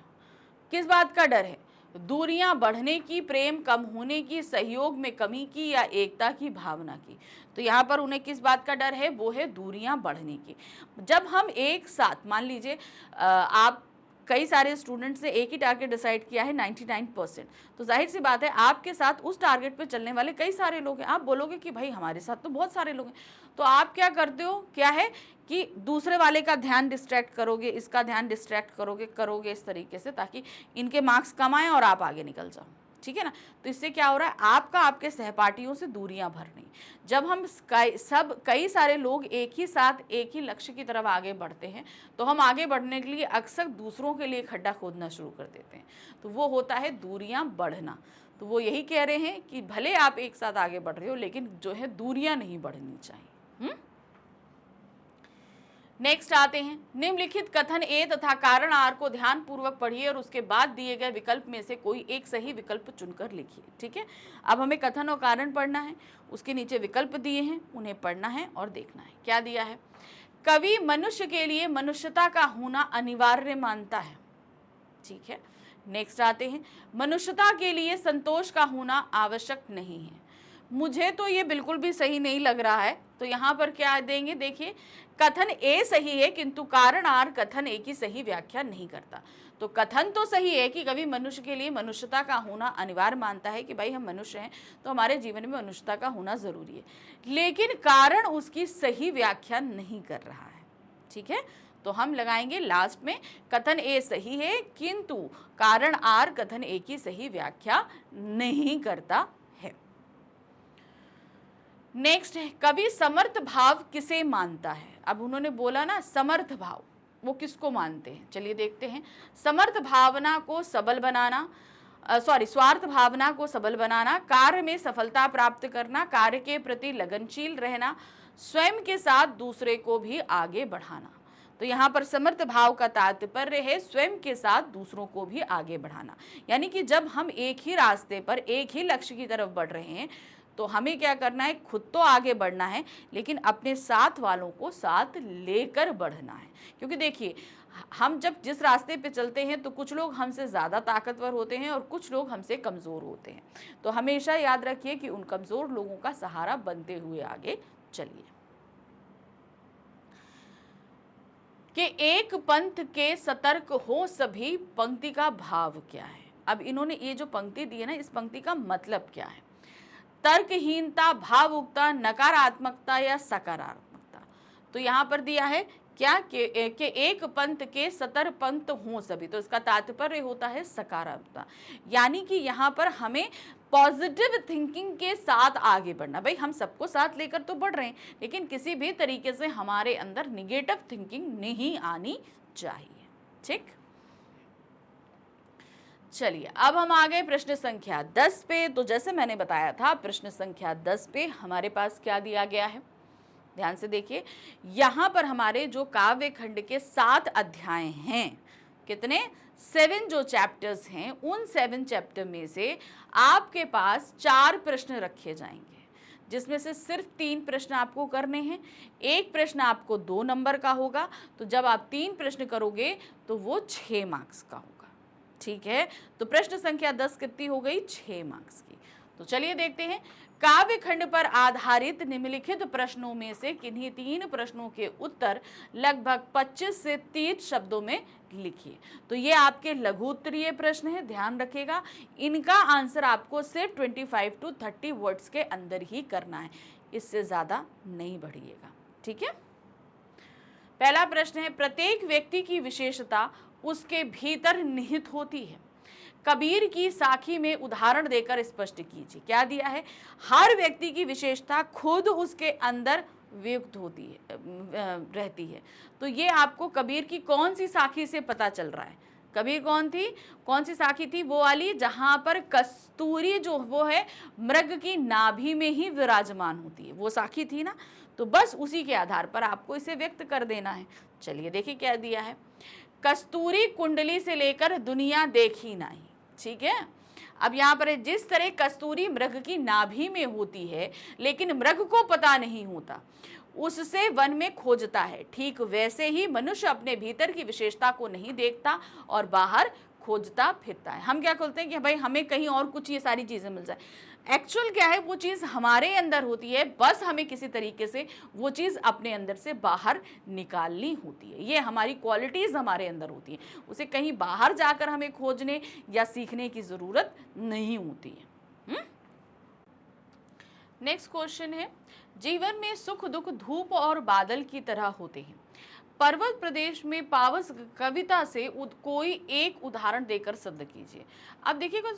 किस बात का डर है? दूरियां बढ़ने की, प्रेम कम होने की, सहयोग में कमी की, या एकता की भावना की? तो यहाँ पर उन्हें किस बात का डर है? वो है दूरियां बढ़ने की। जब हम एक साथ, मान लीजिए आप कई सारे स्टूडेंट्स ने एक ही टारगेट डिसाइड किया है 99%, तो जाहिर सी बात है आपके साथ उस टारगेट पे चलने वाले कई सारे लोग हैं। आप बोलोगे कि भाई हमारे साथ तो बहुत सारे लोग हैं, तो आप क्या करते हो, क्या है कि दूसरे वाले का ध्यान डिस्ट्रैक्ट करोगे, इसका ध्यान डिस्ट्रैक्ट करोगे इस तरीके से, ताकि इनके मार्क्स कम आए और आप आगे निकल जाओ। ठीक है ना? तो इससे क्या हो रहा है, आपका आपके सहपाठियों से दूरियां भर रही। जब हम कई सारे लोग एक ही साथ एक ही लक्ष्य की तरफ आगे बढ़ते हैं, तो हम आगे बढ़ने के लिए अक्सर दूसरों के लिए खड्डा खोदना शुरू कर देते हैं, तो वो होता है दूरियां बढ़ना। तो वो यही कह रहे हैं कि भले आप एक साथ आगे बढ़ रहे हो, लेकिन जो है दूरियां नहीं बढ़नी चाहिए। नेक्स्ट आते हैं, निम्नलिखित कथन ए तथा कारण आर को ध्यान पूर्वक पढ़िए और उसके बाद दिए गए विकल्प में से कोई एक सही विकल्प चुनकर लिखिए। ठीक है, अब हमें कथन और कारण पढ़ना है, उसके नीचे विकल्प दिए हैं, उन्हें पढ़ना है और देखना है। क्या दिया है? कवि मनुष्य के लिए मनुष्यता का होना अनिवार्य मानता है। ठीक है, नेक्स्ट आते हैं, मनुष्यता के लिए संतोष का होना आवश्यक नहीं है। मुझे तो ये बिल्कुल भी सही नहीं लग रहा है, तो यहाँ पर क्या देंगे? देखिए, कथन ए सही है किंतु कारण आर कथन ए की सही व्याख्या नहीं करता। तो कथन तो सही है कि कवि मनुष्य के लिए मनुष्यता का होना अनिवार्य मानता है कि भाई हम मनुष्य हैं तो हमारे जीवन में मनुष्यता का होना जरूरी है, लेकिन कारण उसकी सही व्याख्या नहीं कर रहा है। ठीक है, तो हम लगाएंगे लास्ट में, कथन ए सही है किंतु कारण आर कथन ए की सही व्याख्या नहीं करता है। नेक्स्ट है, कवि समर्थ भाव किसे मानता है? अब उन्होंने बोला ना समर्थ भाव, वो किसको मानते हैं? चलिए देखते हैं। समर्थ भावना को सबल बनाना, स्वार्थ भावना को सबल बनाना, कार्य में सफलता प्राप्त करना, कार्य के प्रति लगनशील रहना, स्वयं के साथ दूसरे को भी आगे बढ़ाना। तो यहाँ पर समर्थ भाव का तात्पर्य है स्वयं के साथ दूसरों को भी आगे बढ़ाना। यानी कि जब हम एक ही रास्ते पर एक ही लक्ष्य की तरफ बढ़ रहे हैं तो हमें क्या करना है? खुद तो आगे बढ़ना है, लेकिन अपने साथ वालों को साथ लेकर बढ़ना है। क्योंकि देखिए, हम जब जिस रास्ते पे चलते हैं तो कुछ लोग हमसे ज़्यादा ताकतवर होते हैं और कुछ लोग हमसे कमज़ोर होते हैं। तो हमेशा याद रखिए कि उन कमज़ोर लोगों का सहारा बनते हुए आगे चलिए। कि एक पंथ के सतर्क हो सभी पंक्ति का भाव क्या है। अब इन्होंने ये जो पंक्ति दी है ना, इस पंक्ति का मतलब क्या है। तर्कहीनता, भावुकता, नकारात्मकता या सकारात्मकता। तो यहाँ पर दिया है क्या कि एक पंथ के सतर पंथ हों सभी, तो इसका तात्पर्य होता है सकारात्मकता। यानी कि यहाँ पर हमें पॉजिटिव थिंकिंग के साथ आगे बढ़ना। भाई हम सबको साथ लेकर तो बढ़ रहे हैं, लेकिन किसी भी तरीके से हमारे अंदर निगेटिव थिंकिंग नहीं आनी चाहिए। ठीक, चलिए अब हम आ गए प्रश्न संख्या 10 पे। तो जैसे मैंने बताया था, प्रश्न संख्या 10 पे हमारे पास क्या दिया गया है, ध्यान से देखिए। यहां पर हमारे जो काव्य खंड के 7 अध्याय हैं, कितने, 7 जो चैप्टर्स हैं, उन 7 चैप्टर में से आपके पास 4 प्रश्न रखे जाएंगे, जिसमें से सिर्फ 3 प्रश्न आपको करने हैं। एक प्रश्न आपको 2 नंबर का होगा, तो जब आप 3 प्रश्न करोगे तो वो 6 मार्क्स का होगा। ठीक है, तो प्रश्न संख्या 10 कितनी हो गई, 6 मार्क्स की। तो चलिए देखते हैं, काव्य खंड पर आधारित निम्नलिखित प्रश्नों में से किन्हीं 3 प्रश्नों के उत्तर लगभग 25 से 30 शब्दों में लिखिए। तो ये आपके लघु उत्तरीय प्रश्न है, ध्यान रखिएगा। इनका आंसर आपको सिर्फ 25 to 30 वर्ड्स के अंदर ही करना है, इससे ज्यादा नहीं बढ़िएगा। ठीक है, पहला प्रश्न है, प्रत्येक व्यक्ति की विशेषता उसके भीतर निहित होती है। कबीर की साखी में उदाहरण देकर स्पष्ट कीजिए। क्या दिया है, हर व्यक्ति की विशेषता खुद उसके अंदर व्यक्त होती है, रहती है। तो ये आपको कबीर की कौन सी साखी से पता चल रहा है। कबीर कौन सी साखी थी, वो वाली जहां पर कस्तूरी जो वो है मृग की नाभि में ही विराजमान होती है, वो साखी थी ना। तो बस उसी के आधार पर आपको इसे व्यक्त कर देना है। चलिए देखिए क्या दिया है, कस्तूरी कुंडली से लेकर दुनिया देखी नहीं। ठीक है, अब यहाँ पर जिस तरह कस्तूरी मृग की नाभि में होती है, लेकिन मृग को पता नहीं होता, उससे वन में खोजता है, ठीक वैसे ही मनुष्य अपने भीतर की विशेषता को नहीं देखता और बाहर खोजता फिरता है। हम क्या खोलते हैं कि भाई हमें कहीं और कुछ ये सारी चीजें मिल जाए। एक्चुअल क्या है, वो चीज हमारे अंदर होती है, बस हमें किसी तरीके से वो चीज अपने अंदर से बाहर निकालनी होती है। ये हमारी क्वालिटीज हमारे अंदर होती है, उसे कहीं बाहर जाकर हमें खोजने या सीखने की जरूरत नहीं होती है। नेक्स्ट क्वेश्चन है, जीवन में सुख दुख धूप और बादल की तरह होते हैं। पर्वत प्रदेश में पावस कविता से कोई एक उदाहरण देकर सिद्ध कीजिए। अब देखिएगा,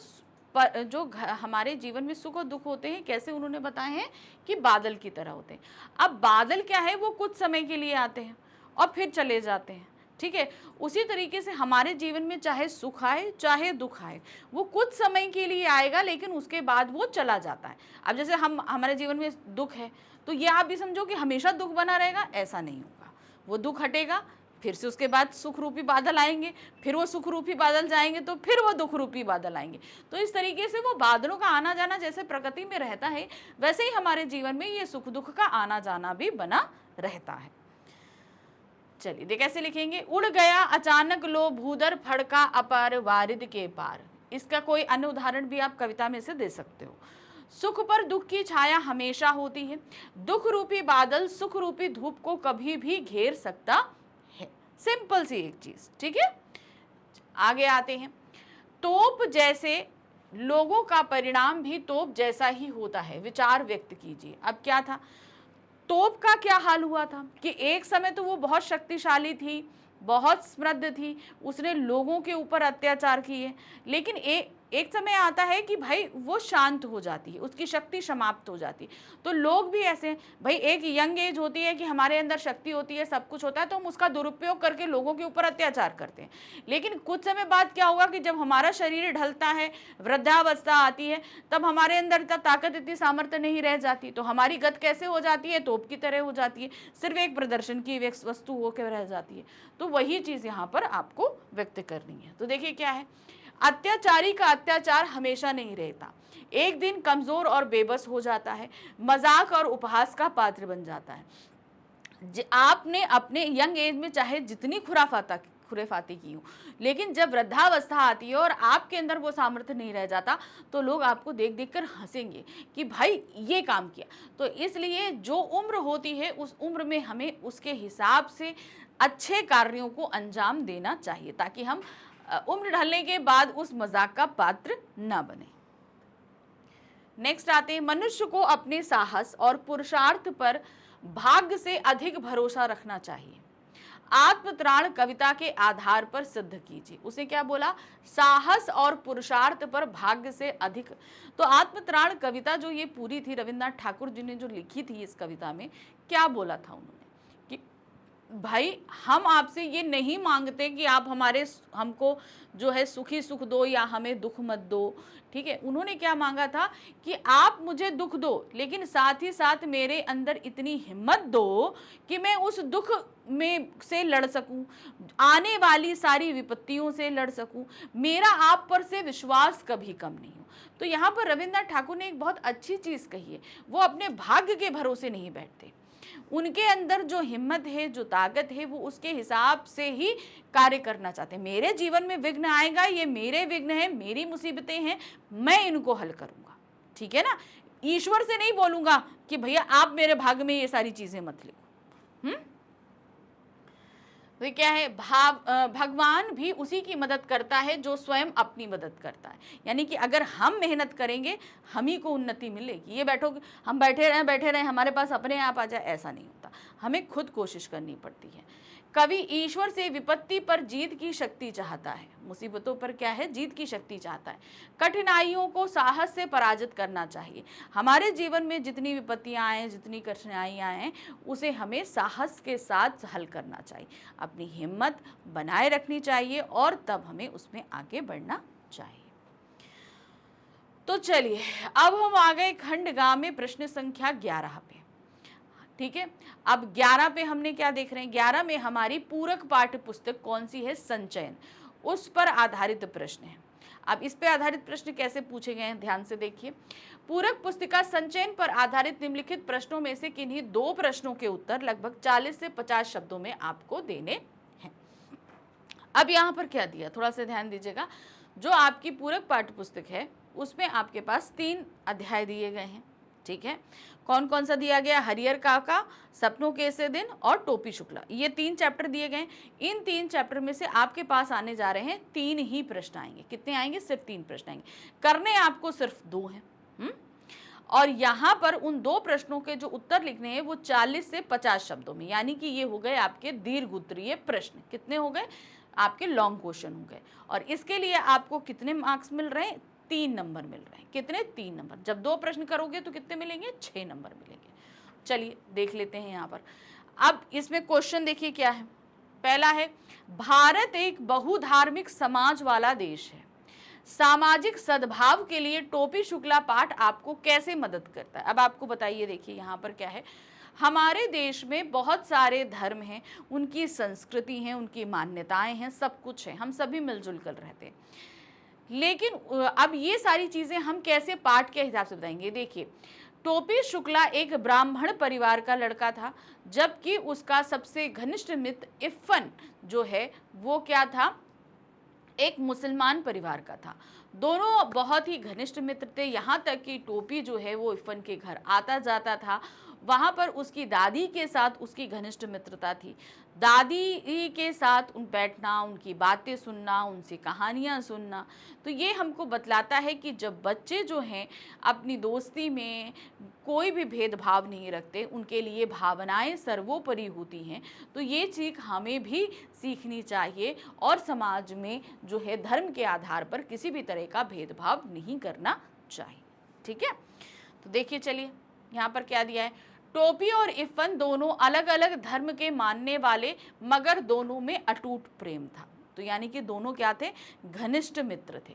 जो हमारे जीवन में सुख और दुख होते हैं, कैसे उन्होंने बताए हैं कि बादल की तरह होते हैं। अब बादल क्या है, वो कुछ समय के लिए आते हैं और फिर चले जाते हैं। ठीक है, उसी तरीके से हमारे जीवन में चाहे सुख आए चाहे दुख आए, वो कुछ समय के लिए आएगा, लेकिन उसके बाद वो चला जाता है। अब जैसे हमारे जीवन में दुख है, तो ये आप भी समझो कि हमेशा दुख बना रहेगा, ऐसा नहीं होगा। वो दुख हटेगा, फिर से उसके बाद सुख रूपी बादल आएंगे, फिर वो सुख रूपी बादल जाएंगे, तो फिर वो दुख रूपी बादल आएंगे। तो इस तरीके से वो बादलों का आना जाना जैसे प्रकृति में रहता है, वैसे ही हमारे जीवन में ये सुख दुख का आना जाना भी बना रहता है। चलिए देख कैसे लिखेंगे, उड़ गया अचानक लो भूदर फड़का अपार वारिद के पार। इसका कोई अन्य उदाहरण भी आप कविता में से दे सकते हो। सुख पर दुख की छाया हमेशा होती है, दुख रूपी बादल सुख रूपी धूप को कभी भी घेर सकता है। सिंपल सी एक चीज। ठीक है, आगे आते हैं। तोप जैसे लोगों का परिणाम भी तोप जैसा ही होता है, विचार व्यक्त कीजिए। अब क्या था, तोप का क्या हाल हुआ था कि एक समय तो वो बहुत शक्तिशाली थी, बहुत समृद्ध थी, उसने लोगों के ऊपर अत्याचार किए, लेकिन एक समय आता है कि भाई वो शांत हो जाती है, उसकी शक्ति समाप्त हो जाती है। तो लोग भी ऐसे हैं, भाई एक यंग एज होती है कि हमारे अंदर शक्ति होती है, सब कुछ होता है, तो हम उसका दुरुपयोग करके लोगों के ऊपर अत्याचार करते हैं। लेकिन कुछ समय बाद क्या होगा कि जब हमारा शरीर ढलता है, वृद्धावस्था आती है, तब हमारे अंदर इतना ताकत, इतनी सामर्थ्य नहीं रह जाती, तो हमारी गत कैसे हो जाती है, तोप की तरह हो जाती है, सिर्फ एक प्रदर्शन की वस्तु होकर रह जाती है। तो वही चीज यहाँ पर आपको व्यक्त करनी है। तो देखिए क्या है, अत्याचारी का अत्याचार हमेशा नहीं रहता, एक दिन कमजोर और बेबस हो जाता है, मजाक और उपहास का पात्र बन जाता है। आपने अपने यंग एज में चाहे जितनी खुरेफाती की हूँ, लेकिन जब वृद्धावस्था आती है और आपके अंदर वो सामर्थ्य नहीं रह जाता तो लोग आपको देख देख कर हंसेंगे कि भाई ये काम किया। तो इसलिए जो उम्र होती है उस उम्र में हमें उसके हिसाब से अच्छे कार्यों को अंजाम देना चाहिए, ताकि हम उम्र ढलने के बाद उस मजाक का पात्र ना बने। नेक्स्ट आते हैं, मनुष्य को अपने साहस और पुरुषार्थ पर भाग्य से अधिक भरोसा रखना चाहिए। आत्मत्राण कविता के आधार पर सिद्ध कीजिए। उसे क्या बोला? साहस और पुरुषार्थ पर भाग्य से अधिक। तो आत्मत्राण कविता जो ये पूरी थी, रविन्द्रनाथ ठाकुर जी ने जो लिखी थी, इस कविता में क्या बोला था उन्होंने कि भाई हम आपसे ये नहीं मांगते कि आप हमको जो है सुखी सुख दो या हमें दुख मत दो, ठीक है। उन्होंने क्या मांगा था कि आप मुझे दुख दो, लेकिन साथ ही साथ मेरे अंदर इतनी हिम्मत दो कि मैं उस दुख में से लड़ सकूं, आने वाली सारी विपत्तियों से लड़ सकूं, मेरा आप पर से विश्वास कभी कम नहीं हो। तो यहाँ पर रविन्द्रनाथ ठाकुर ने एक बहुत अच्छी चीज़ कही है, वो अपने भाग्य के भरोसे नहीं बैठते। उनके अंदर जो हिम्मत है, जो ताकत है, वो उसके हिसाब से ही कार्य करना चाहते हैं। मेरे जीवन में विघ्न आएगा, ये मेरे विघ्न है, मेरी मुसीबतें हैं, मैं इनको हल करूंगा, ठीक है ना। ईश्वर से नहीं बोलूंगा कि भैया आप मेरे भाग्य में ये सारी चीजें मत लिखो। तो क्या है, भगवान भी उसी की मदद करता है जो स्वयं अपनी मदद करता है। यानी कि अगर हम मेहनत करेंगे हम ही को उन्नति मिलेगी। ये हम बैठे रहें हमारे पास अपने आप आ जाए, ऐसा नहीं होता, हमें खुद कोशिश करनी पड़ती है। कवि ईश्वर से विपत्ति पर जीत की शक्ति चाहता है। मुसीबतों पर क्या है? जीत की शक्ति चाहता है। कठिनाइयों को साहस से पराजित करना चाहिए। हमारे जीवन में जितनी विपत्तियां आए, जितनी कठिनाइयां आए, उसे हमें साहस के साथ हल करना चाहिए, अपनी हिम्मत बनाए रखनी चाहिए और तब हमें उसमें आगे बढ़ना चाहिए। तो चलिए अब हम आ गए खंड ग में प्रश्न संख्या 11 पे, ठीक है। अब 11 पे हमने क्या देख रहे हैं? 11 में हमारी पूरक पाठ्य पुस्तक कौन सी है? संचयन, उस पर आधारित प्रश्न है। अब इस पे आधारित प्रश्न कैसे पूछे गए हैं, ध्यान से देखिए। पूरक पुस्तिका संचयन पर आधारित निम्नलिखित प्रश्नों में से किन्हीं 2 प्रश्नों के उत्तर लगभग 40 से 50 शब्दों में आपको देने हैं। अब यहाँ पर क्या दिया, थोड़ा सा ध्यान दीजिएगा। जो आपकी पूरक पाठ्य पुस्तक है उसमें आपके पास 3 अध्याय दिए गए हैं, ठीक है। कौन कौन सा दिया गया? हरिहर काका, सपनों के ऐसे दिन और टोपी शुक्ला, ये 3 चैप्टर दिए गए। इन 3 चैप्टर में से आपके पास आने जा रहे हैं 3 ही प्रश्न आएंगे। कितने आएंगे? सिर्फ 3 प्रश्न आएंगे। करने आपको सिर्फ 2 हैं। और यहाँ पर उन 2 प्रश्नों के जो उत्तर लिखने हैं वो 40 से 50 शब्दों में, यानी कि ये हो गए आपके दीर्घ उत्तरीय प्रश्न। कितने हो गए? आपके लॉन्ग क्वेश्चन हो गए। और इसके लिए आपको कितने मार्क्स मिल रहे हैं? 3 नंबर मिल रहे हैं। कितने? 3 नंबर। जब 2 प्रश्न करोगे तो कितने मिलेंगे? 6 नंबर मिलेंगे। चलिए देख लेते हैं यहाँ पर। अब इसमें क्वेश्चन देखिए क्या है। पहला है, भारत एक बहुधार्मिक समाज वाला देश है। सामाजिक सद्भाव के लिए टोपी शुक्ला पाठ आपको कैसे मदद करता है? अब आपको बताइए, देखिए यहाँ पर क्या है। हमारे देश में बहुत सारे धर्म हैं, उनकी संस्कृति है, उनकी मान्यताएं हैं, सब कुछ है, हम सभी मिलजुल कर रहते हैं। लेकिन अब ये सारी चीज़ें हम कैसे पाठ के हिसाब से बताएंगे? देखिए, टोपी शुक्ला एक ब्राह्मण परिवार का लड़का था, जबकि उसका सबसे घनिष्ठ मित्र इफ्फन जो है वो क्या था? एक मुसलमान परिवार का था। दोनों बहुत ही घनिष्ठ मित्र थे, यहाँ तक कि टोपी जो है वो इफ्फन के घर आता जाता था। वहाँ पर उसकी दादी के साथ उसकी घनिष्ठ मित्रता थी। दादी के साथ बैठना, उनकी बातें सुनना, उनसे कहानियाँ सुनना। तो ये हमको बतलाता है कि जब बच्चे जो हैं अपनी दोस्ती में कोई भी भेदभाव नहीं रखते, उनके लिए भावनाएं सर्वोपरि होती हैं, तो ये चीज़ हमें भी सीखनी चाहिए और समाज में जो है धर्म के आधार पर किसी भी तरह का भेदभाव नहीं करना चाहिए, ठीक है। तो देखिए, चलिए यहाँ पर क्या दिया है। टोपी और इफ्फन दोनों अलग अलग धर्म के मानने वाले, मगर दोनों में अटूट प्रेम था। तो यानी कि दोनों क्या थे? घनिष्ठ मित्र थे।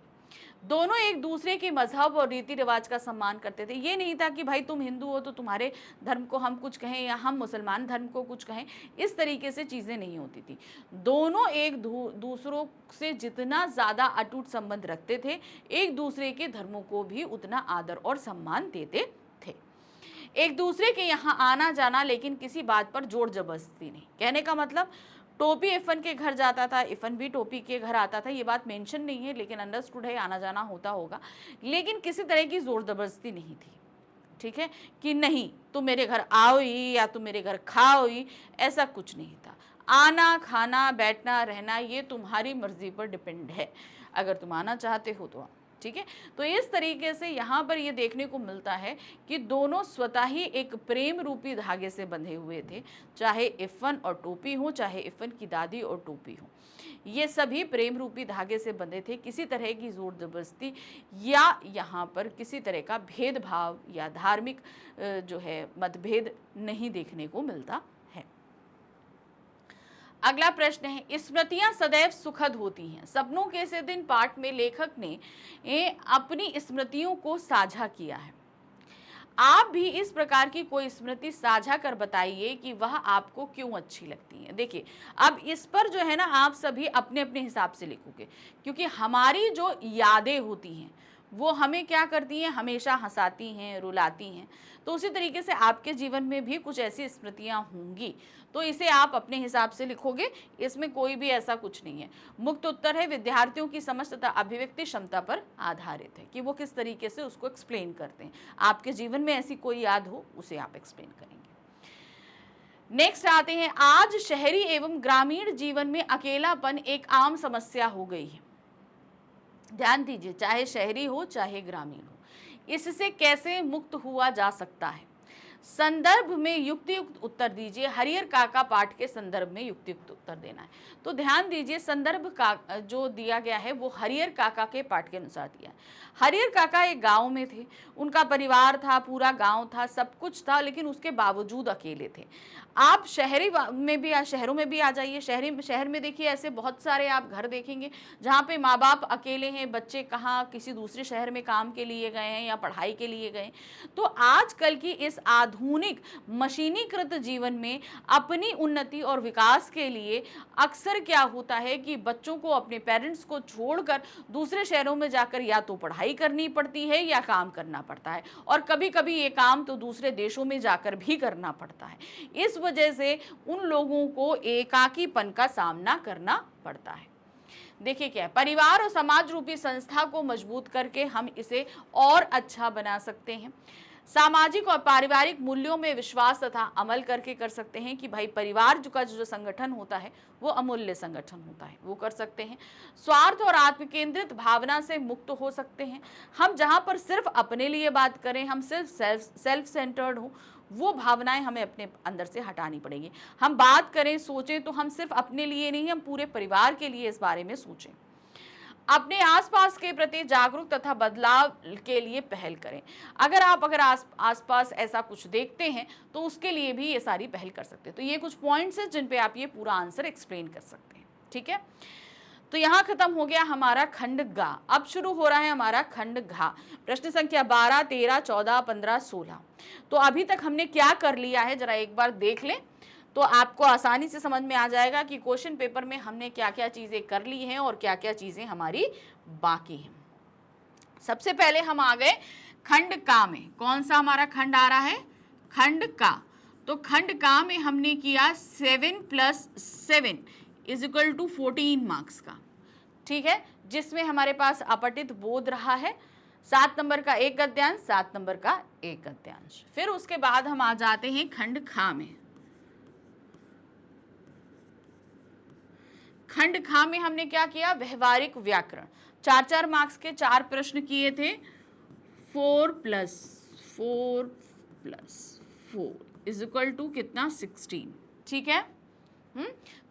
दोनों एक दूसरे के मजहब और रीति रिवाज का सम्मान करते थे। ये नहीं था कि भाई तुम हिंदू हो तो तुम्हारे धर्म को हम कुछ कहें या हम मुसलमान धर्म को कुछ कहें, इस तरीके से चीज़ें नहीं होती थी। दोनों एक दूसरों से जितना ज़्यादा अटूट संबंध रखते थे, एक दूसरे के धर्मों को भी उतना आदर और सम्मान देते थे। एक दूसरे के यहाँ आना जाना, लेकिन किसी बात पर जोर जबरदस्ती नहीं। कहने का मतलब टोपी इफ़न के घर जाता था, इफ़न भी टोपी के घर आता था। ये बात मेंशन नहीं है, लेकिन अंडरस्टूड है, आना जाना होता होगा। लेकिन किसी तरह की ज़ोर ज़बरदस्ती नहीं थी, ठीक है, कि नहीं तुम मेरे घर आओ ही या तुम मेरे घर खाओ ही, ऐसा कुछ नहीं था। आना, खाना, बैठना, रहना ये तुम्हारी मर्जी पर डिपेंड है, अगर तुम आना चाहते हो तो। ठीक है, तो इस तरीके से यहाँ पर ये देखने को मिलता है कि दोनों स्वतः ही एक प्रेम रूपी धागे से बंधे हुए थे, चाहे इफ़न और टोपी हो, चाहे इफ़न की दादी और टोपी हो, ये सभी प्रेम रूपी धागे से बंधे थे। किसी तरह की जोर जबरदस्ती या यहाँ पर किसी तरह का भेदभाव या धार्मिक जो है मतभेद नहीं देखने को मिलता है। अगला प्रश्न है, स्मृतियां सदैव सुखद होती हैं। सपनों के ऐसे दिन पाठ में लेखक ने अपनी स्मृतियों को साझा किया है। आप भी इस प्रकार की कोई स्मृति साझा कर बताइए कि वह आपको क्यों अच्छी लगती है। देखिए, अब इस पर जो है ना, आप सभी अपने अपने हिसाब से लिखोगे, क्योंकि हमारी जो यादें होती हैं वो हमें क्या करती हैं, हमेशा हंसाती हैं, रुलाती हैं। तो उसी तरीके से आपके जीवन में भी कुछ ऐसी स्मृतियां होंगी, तो इसे आप अपने हिसाब से लिखोगे, इसमें कोई भी ऐसा कुछ नहीं है। मुक्त उत्तर है, विद्यार्थियों की समझ तथा अभिव्यक्ति क्षमता पर आधारित है कि वो किस तरीके से उसको एक्सप्लेन करते हैं। आपके जीवन में ऐसी कोई याद हो, उसे आप एक्सप्लेन करेंगे। नेक्स्ट आते हैं, आज शहरी एवं ग्रामीण जीवन में अकेलापन एक आम समस्या हो गई है। ध्यान दीजिए, चाहे शहरी हो चाहे ग्रामीण हो, इससे कैसे मुक्त हुआ जा सकता है। संदर्भ में युक्तियुक्त उत्तर दीजिए। हरियर काका पाठ के संदर्भ में युक्तियुक्त उत्तर देना है। तो ध्यान दीजिए, संदर्भ का जो दिया गया है वो हरियर काका के पाठ के अनुसार दिया है। हरियर काका एक गांव में थे, उनका परिवार था, पूरा गांव था, सब कुछ था, लेकिन उसके बावजूद अकेले थे। आप शहरों में भी आ जाइए। शहर में देखिए, ऐसे बहुत सारे आप घर देखेंगे जहाँ पे माँ बाप अकेले हैं, बच्चे कहाँ किसी दूसरे शहर में काम के लिए गए हैं या पढ़ाई के लिए गए। तो आजकल की इस आधुनिक मशीनीकृत जीवन में अपनी उन्नति और विकास के लिए अक्सर क्या होता है कि बच्चों को अपने पेरेंट्स को छोड़कर दूसरे शहरों में जाकर या तो पढ़ाई करनी पड़ती है या काम करना पड़ता है, और कभी कभी ये काम तो दूसरे देशों में जाकर भी करना पड़ता है। इस वजह से उन लोगों को एकाकीपन का सामना करना पड़ता है। देखिए क्या है, परिवार और समाज रूपी संस्था को मजबूत करके हम इसे और अच्छा बना सकते हैं। सामाजिक और पारिवारिक मूल्यों में विश्वास तथा अमल करके कर सकते हैं कि भाई परिवार का जो संगठन होता है वो अमूल्य संगठन होता है, वो कर सकते हैं। स्वार्थ और आत्मकेंद्रित भावना से मुक्त हो सकते हैं। हम जहाँ पर सिर्फ अपने लिए बात करें, हम सिर्फ सेल्फ सेंटर्ड हो, वो भावनाएं हमें अपने अंदर से हटानी पड़ेगी। हम बात करें, सोचें तो हम सिर्फ अपने लिए नहीं, हम पूरे परिवार के लिए इस बारे में सोचें। अपने आसपास के प्रति जागरूक तथा बदलाव के लिए पहल करें। अगर आसपास ऐसा कुछ देखते हैं तो उसके लिए भी ये सारी पहल कर सकते हैं। तो ये कुछ पॉइंट्स हैं जिन पे आप ये पूरा आंसर एक्सप्लेन कर सकते हैं। ठीक है, तो यहाँ खत्म हो गया हमारा खंड गा। अब शुरू हो रहा है हमारा खंड घा। प्रश्न संख्या 12, 13, 14, 15, 16। तो अभी तक हमने क्या कर लिया है, जरा एक बार देख लें तो आपको आसानी से समझ में आ जाएगा कि क्वेश्चन पेपर में हमने क्या क्या चीज़ें कर ली हैं और क्या क्या चीज़ें हमारी बाकी हैं। सबसे पहले हम आ गए खंड का में। कौन सा हमारा खंड आ रहा है? खंड का। तो खंड का में हमने किया 7 + 7 = 14 मार्क्स का। ठीक है, जिसमें हमारे पास अपठित बोध रहा है 7 नंबर का एक गद्यांश, 7 नंबर का एक गद्यांश। फिर उसके बाद हम आ जाते हैं खंड खा में। खंड खा में हमने क्या किया? व्यवहारिक व्याकरण। 4-4 मार्क्स के 4 प्रश्न किए थे। 4 + 4 + 4 = कितना? 16। ठीक है,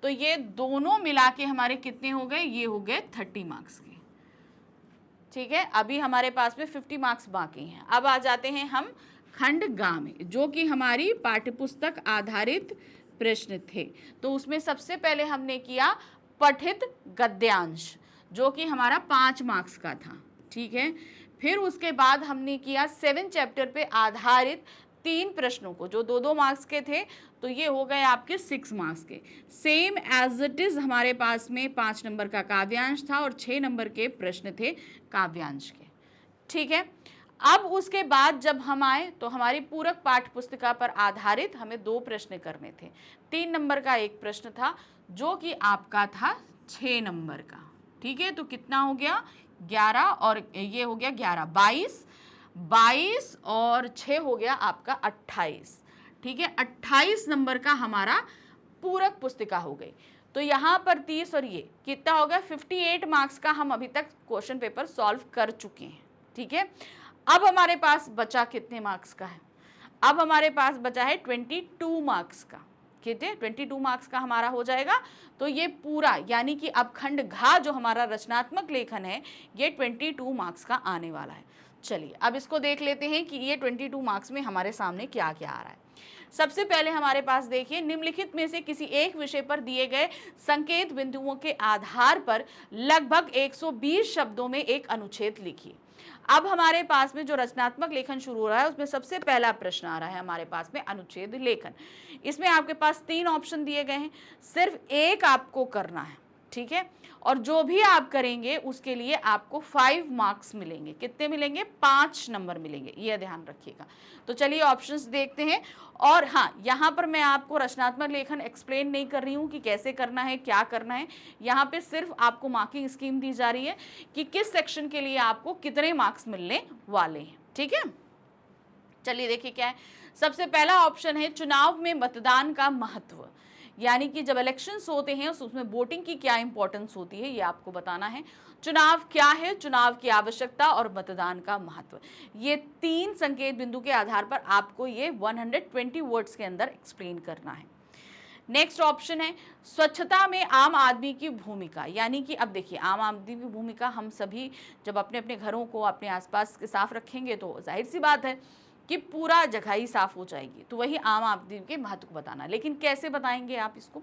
तो ये दोनों मिला के हमारे कितने हो गए? ये हो गए 30 मार्क्स के। ठीक है, अभी हमारे पास में 50 मार्क्स बाकी हैं। अब आ जाते हैं हम खंड गा में, जो कि हमारी पाठ्यपुस्तक आधारित प्रश्न थे। तो उसमें सबसे पहले हमने किया पठित गद्यांश, जो कि हमारा 5 मार्क्स का था। ठीक है, फिर उसके बाद हमने किया 7 चैप्टर पे आधारित 3 प्रश्नों को, जो 2-2 मार्क्स के थे। तो ये हो गए आपके 6 मार्क्स के। सेम एज इट इज हमारे पास में 5 नंबर का काव्यांश था और 6 नंबर के प्रश्न थे काव्यांश के। ठीक है, अब उसके बाद जब हम आए तो हमारी पूरक पाठ्य पुस्तिका पर आधारित हमें 2 प्रश्न करने थे। 3 नंबर का एक प्रश्न था जो कि आपका था 6 नंबर का। ठीक है, तो कितना हो गया 11 और ये हो गया 11, 22 और 6 हो गया आपका 28। ठीक है, 28 नंबर का हमारा पूरक पुस्तिका हो गई। तो यहाँ पर 30 और ये कितना हो गया 58 मार्क्स का हम अभी तक क्वेश्चन पेपर सॉल्व कर चुके हैं। ठीक है, अब हमारे पास बचा कितने मार्क्स का है, अब हमारे पास बचा है 22 मार्क्स का। कितने 22 मार्क्स का हमारा हो जाएगा। तो ये पूरा यानी कि अब खंड घा जो हमारा रचनात्मक लेखन है ये 22 मार्क्स का आने वाला है। चलिए अब इसको देख लेते हैं कि ये 22 मार्क्स में हमारे सामने क्या क्या आ रहा है। सबसे पहले हमारे पास देखिए, निम्नलिखित में से किसी एक विषय पर दिए गए संकेत बिंदुओं के आधार पर लगभग 120 शब्दों में एक अनुच्छेद लिखिए। अब हमारे पास में जो रचनात्मक लेखन शुरू हो रहा है उसमें सबसे पहला प्रश्न आ रहा है हमारे पास में अनुच्छेद लेखन। इसमें आपके पास 3 ऑप्शन दिए गए हैं, सिर्फ एक आपको करना है। ठीक है, और जो भी आप करेंगे उसके लिए आपको 5 मार्क्स मिलेंगे। कितने मिलेंगे 5 नंबर मिलेंगे, ये ध्यान रखिएगा। तो चलिए ऑप्शंस देखते हैं। और हाँ, यहाँ पर मैं आपको रचनात्मक लेखन एक्सप्लेन नहीं कर रही हूँ कि कैसे करना है क्या करना है, यहाँ पे सिर्फ आपको मार्किंग स्कीम दी जा रही है कि किस सेक्शन के लिए आपको कितने मार्क्स मिलने वाले हैं। ठीक है, चलिए देखिए क्या है। सबसे पहला ऑप्शन है चुनाव में मतदान का महत्व, यानी कि जब इलेक्शंस होते हैं उसमें वोटिंग की क्या इंपॉर्टेंस होती है ये आपको बताना है। चुनाव क्या है, चुनाव की आवश्यकता और मतदान का महत्व, ये 3 संकेत बिंदु के आधार पर आपको ये 120 वर्ड्स के अंदर एक्सप्लेन करना है। नेक्स्ट ऑप्शन है स्वच्छता में आम आदमी की भूमिका, यानी कि अब देखिए आम आदमी की भूमिका, हम सभी जब अपने अपने घरों को अपने आसपास के साफ रखेंगे तो जाहिर सी बात है कि पूरा जगह ही साफ हो जाएगी। तो वही आम आदमी के महत्व को बताना, लेकिन कैसे बताएंगे आप इसको।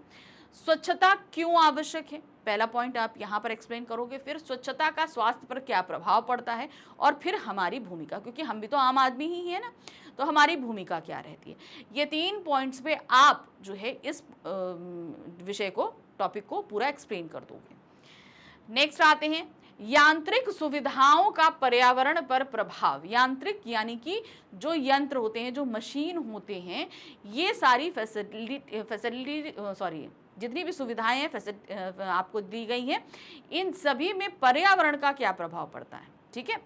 स्वच्छता क्यों आवश्यक है, पहला पॉइंट आप यहाँ पर एक्सप्लेन करोगे। फिर स्वच्छता का स्वास्थ्य पर क्या प्रभाव पड़ता है, और फिर हमारी भूमिका, क्योंकि हम भी तो आम आदमी ही है ना, तो हमारी भूमिका क्या रहती है। ये 3 पॉइंट्स पे आप जो है इस विषय को, टॉपिक को पूरा एक्सप्लेन कर दोगे। नेक्स्ट आते हैं यांत्रिक सुविधाओं का पर्यावरण पर प्रभाव। यांत्रिक यानी कि जो यंत्र होते हैं, जो मशीन होते हैं, ये सारी जितनी भी सुविधाएं हैं आपको दी गई हैं, इन सभी में पर्यावरण का क्या प्रभाव पड़ता है। ठीक है,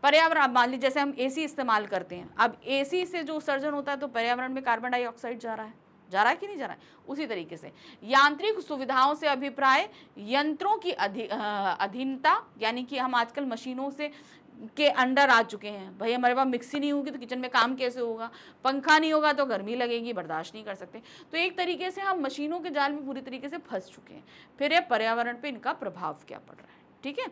पर्यावरण, मान लीजिए जैसे हम एसी इस्तेमाल करते हैं, अब एसी से जो उत्सर्जन होता है तो पर्यावरण में कार्बन डाइऑक्साइड जा रहा है कि नहीं जा रहा है। उसी तरीके से यांत्रिक सुविधाओं से अभिप्राय यंत्रों की अधीनता, यानी कि हम आजकल मशीनों से के अंडर आ चुके हैं। भाई हमारे पास मिक्सी नहीं होगी तो किचन में काम कैसे होगा, पंखा नहीं होगा तो गर्मी लगेगी, बर्दाश्त नहीं कर सकते। तो एक तरीके से हम मशीनों के जाल में पूरी तरीके से फंस चुके हैं। फिर ये पर्यावरण पे इनका प्रभाव क्या पड़ रहा है। ठीक है,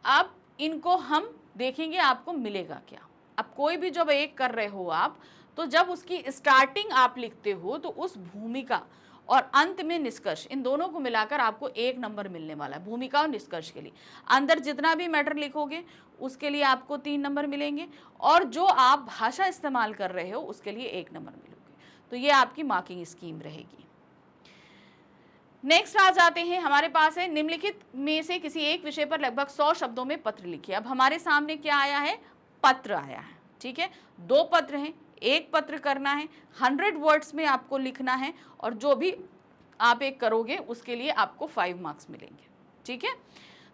अब इनको हम देखेंगे आपको मिलेगा क्या। अब कोई भी जब एक कर रहे हो आप, तो जब उसकी स्टार्टिंग आप लिखते हो तो उस भूमिका और अंत में निष्कर्ष, इन दोनों को मिलाकर आपको 1 नंबर मिलने वाला है। भूमिका और निष्कर्ष के लिए अंदर जितना भी मैटर लिखोगे उसके लिए आपको 3 नंबर मिलेंगे, और जो आप भाषा इस्तेमाल कर रहे हो उसके लिए 1 नंबर मिलोगे। तो ये आपकी मार्किंग स्कीम रहेगी। नेक्स्ट आ जाते हैं, हमारे पास है निम्नलिखित में से किसी एक विषय पर लगभग 100 शब्दों में पत्र लिखिए। अब हमारे सामने क्या आया है, पत्र आया है। ठीक है, 2 पत्र हैं, एक पत्र करना है, 100 वर्ड्स में आपको लिखना है, और जो भी आप एक करोगे उसके लिए आपको 5 मार्क्स मिलेंगे। ठीक है,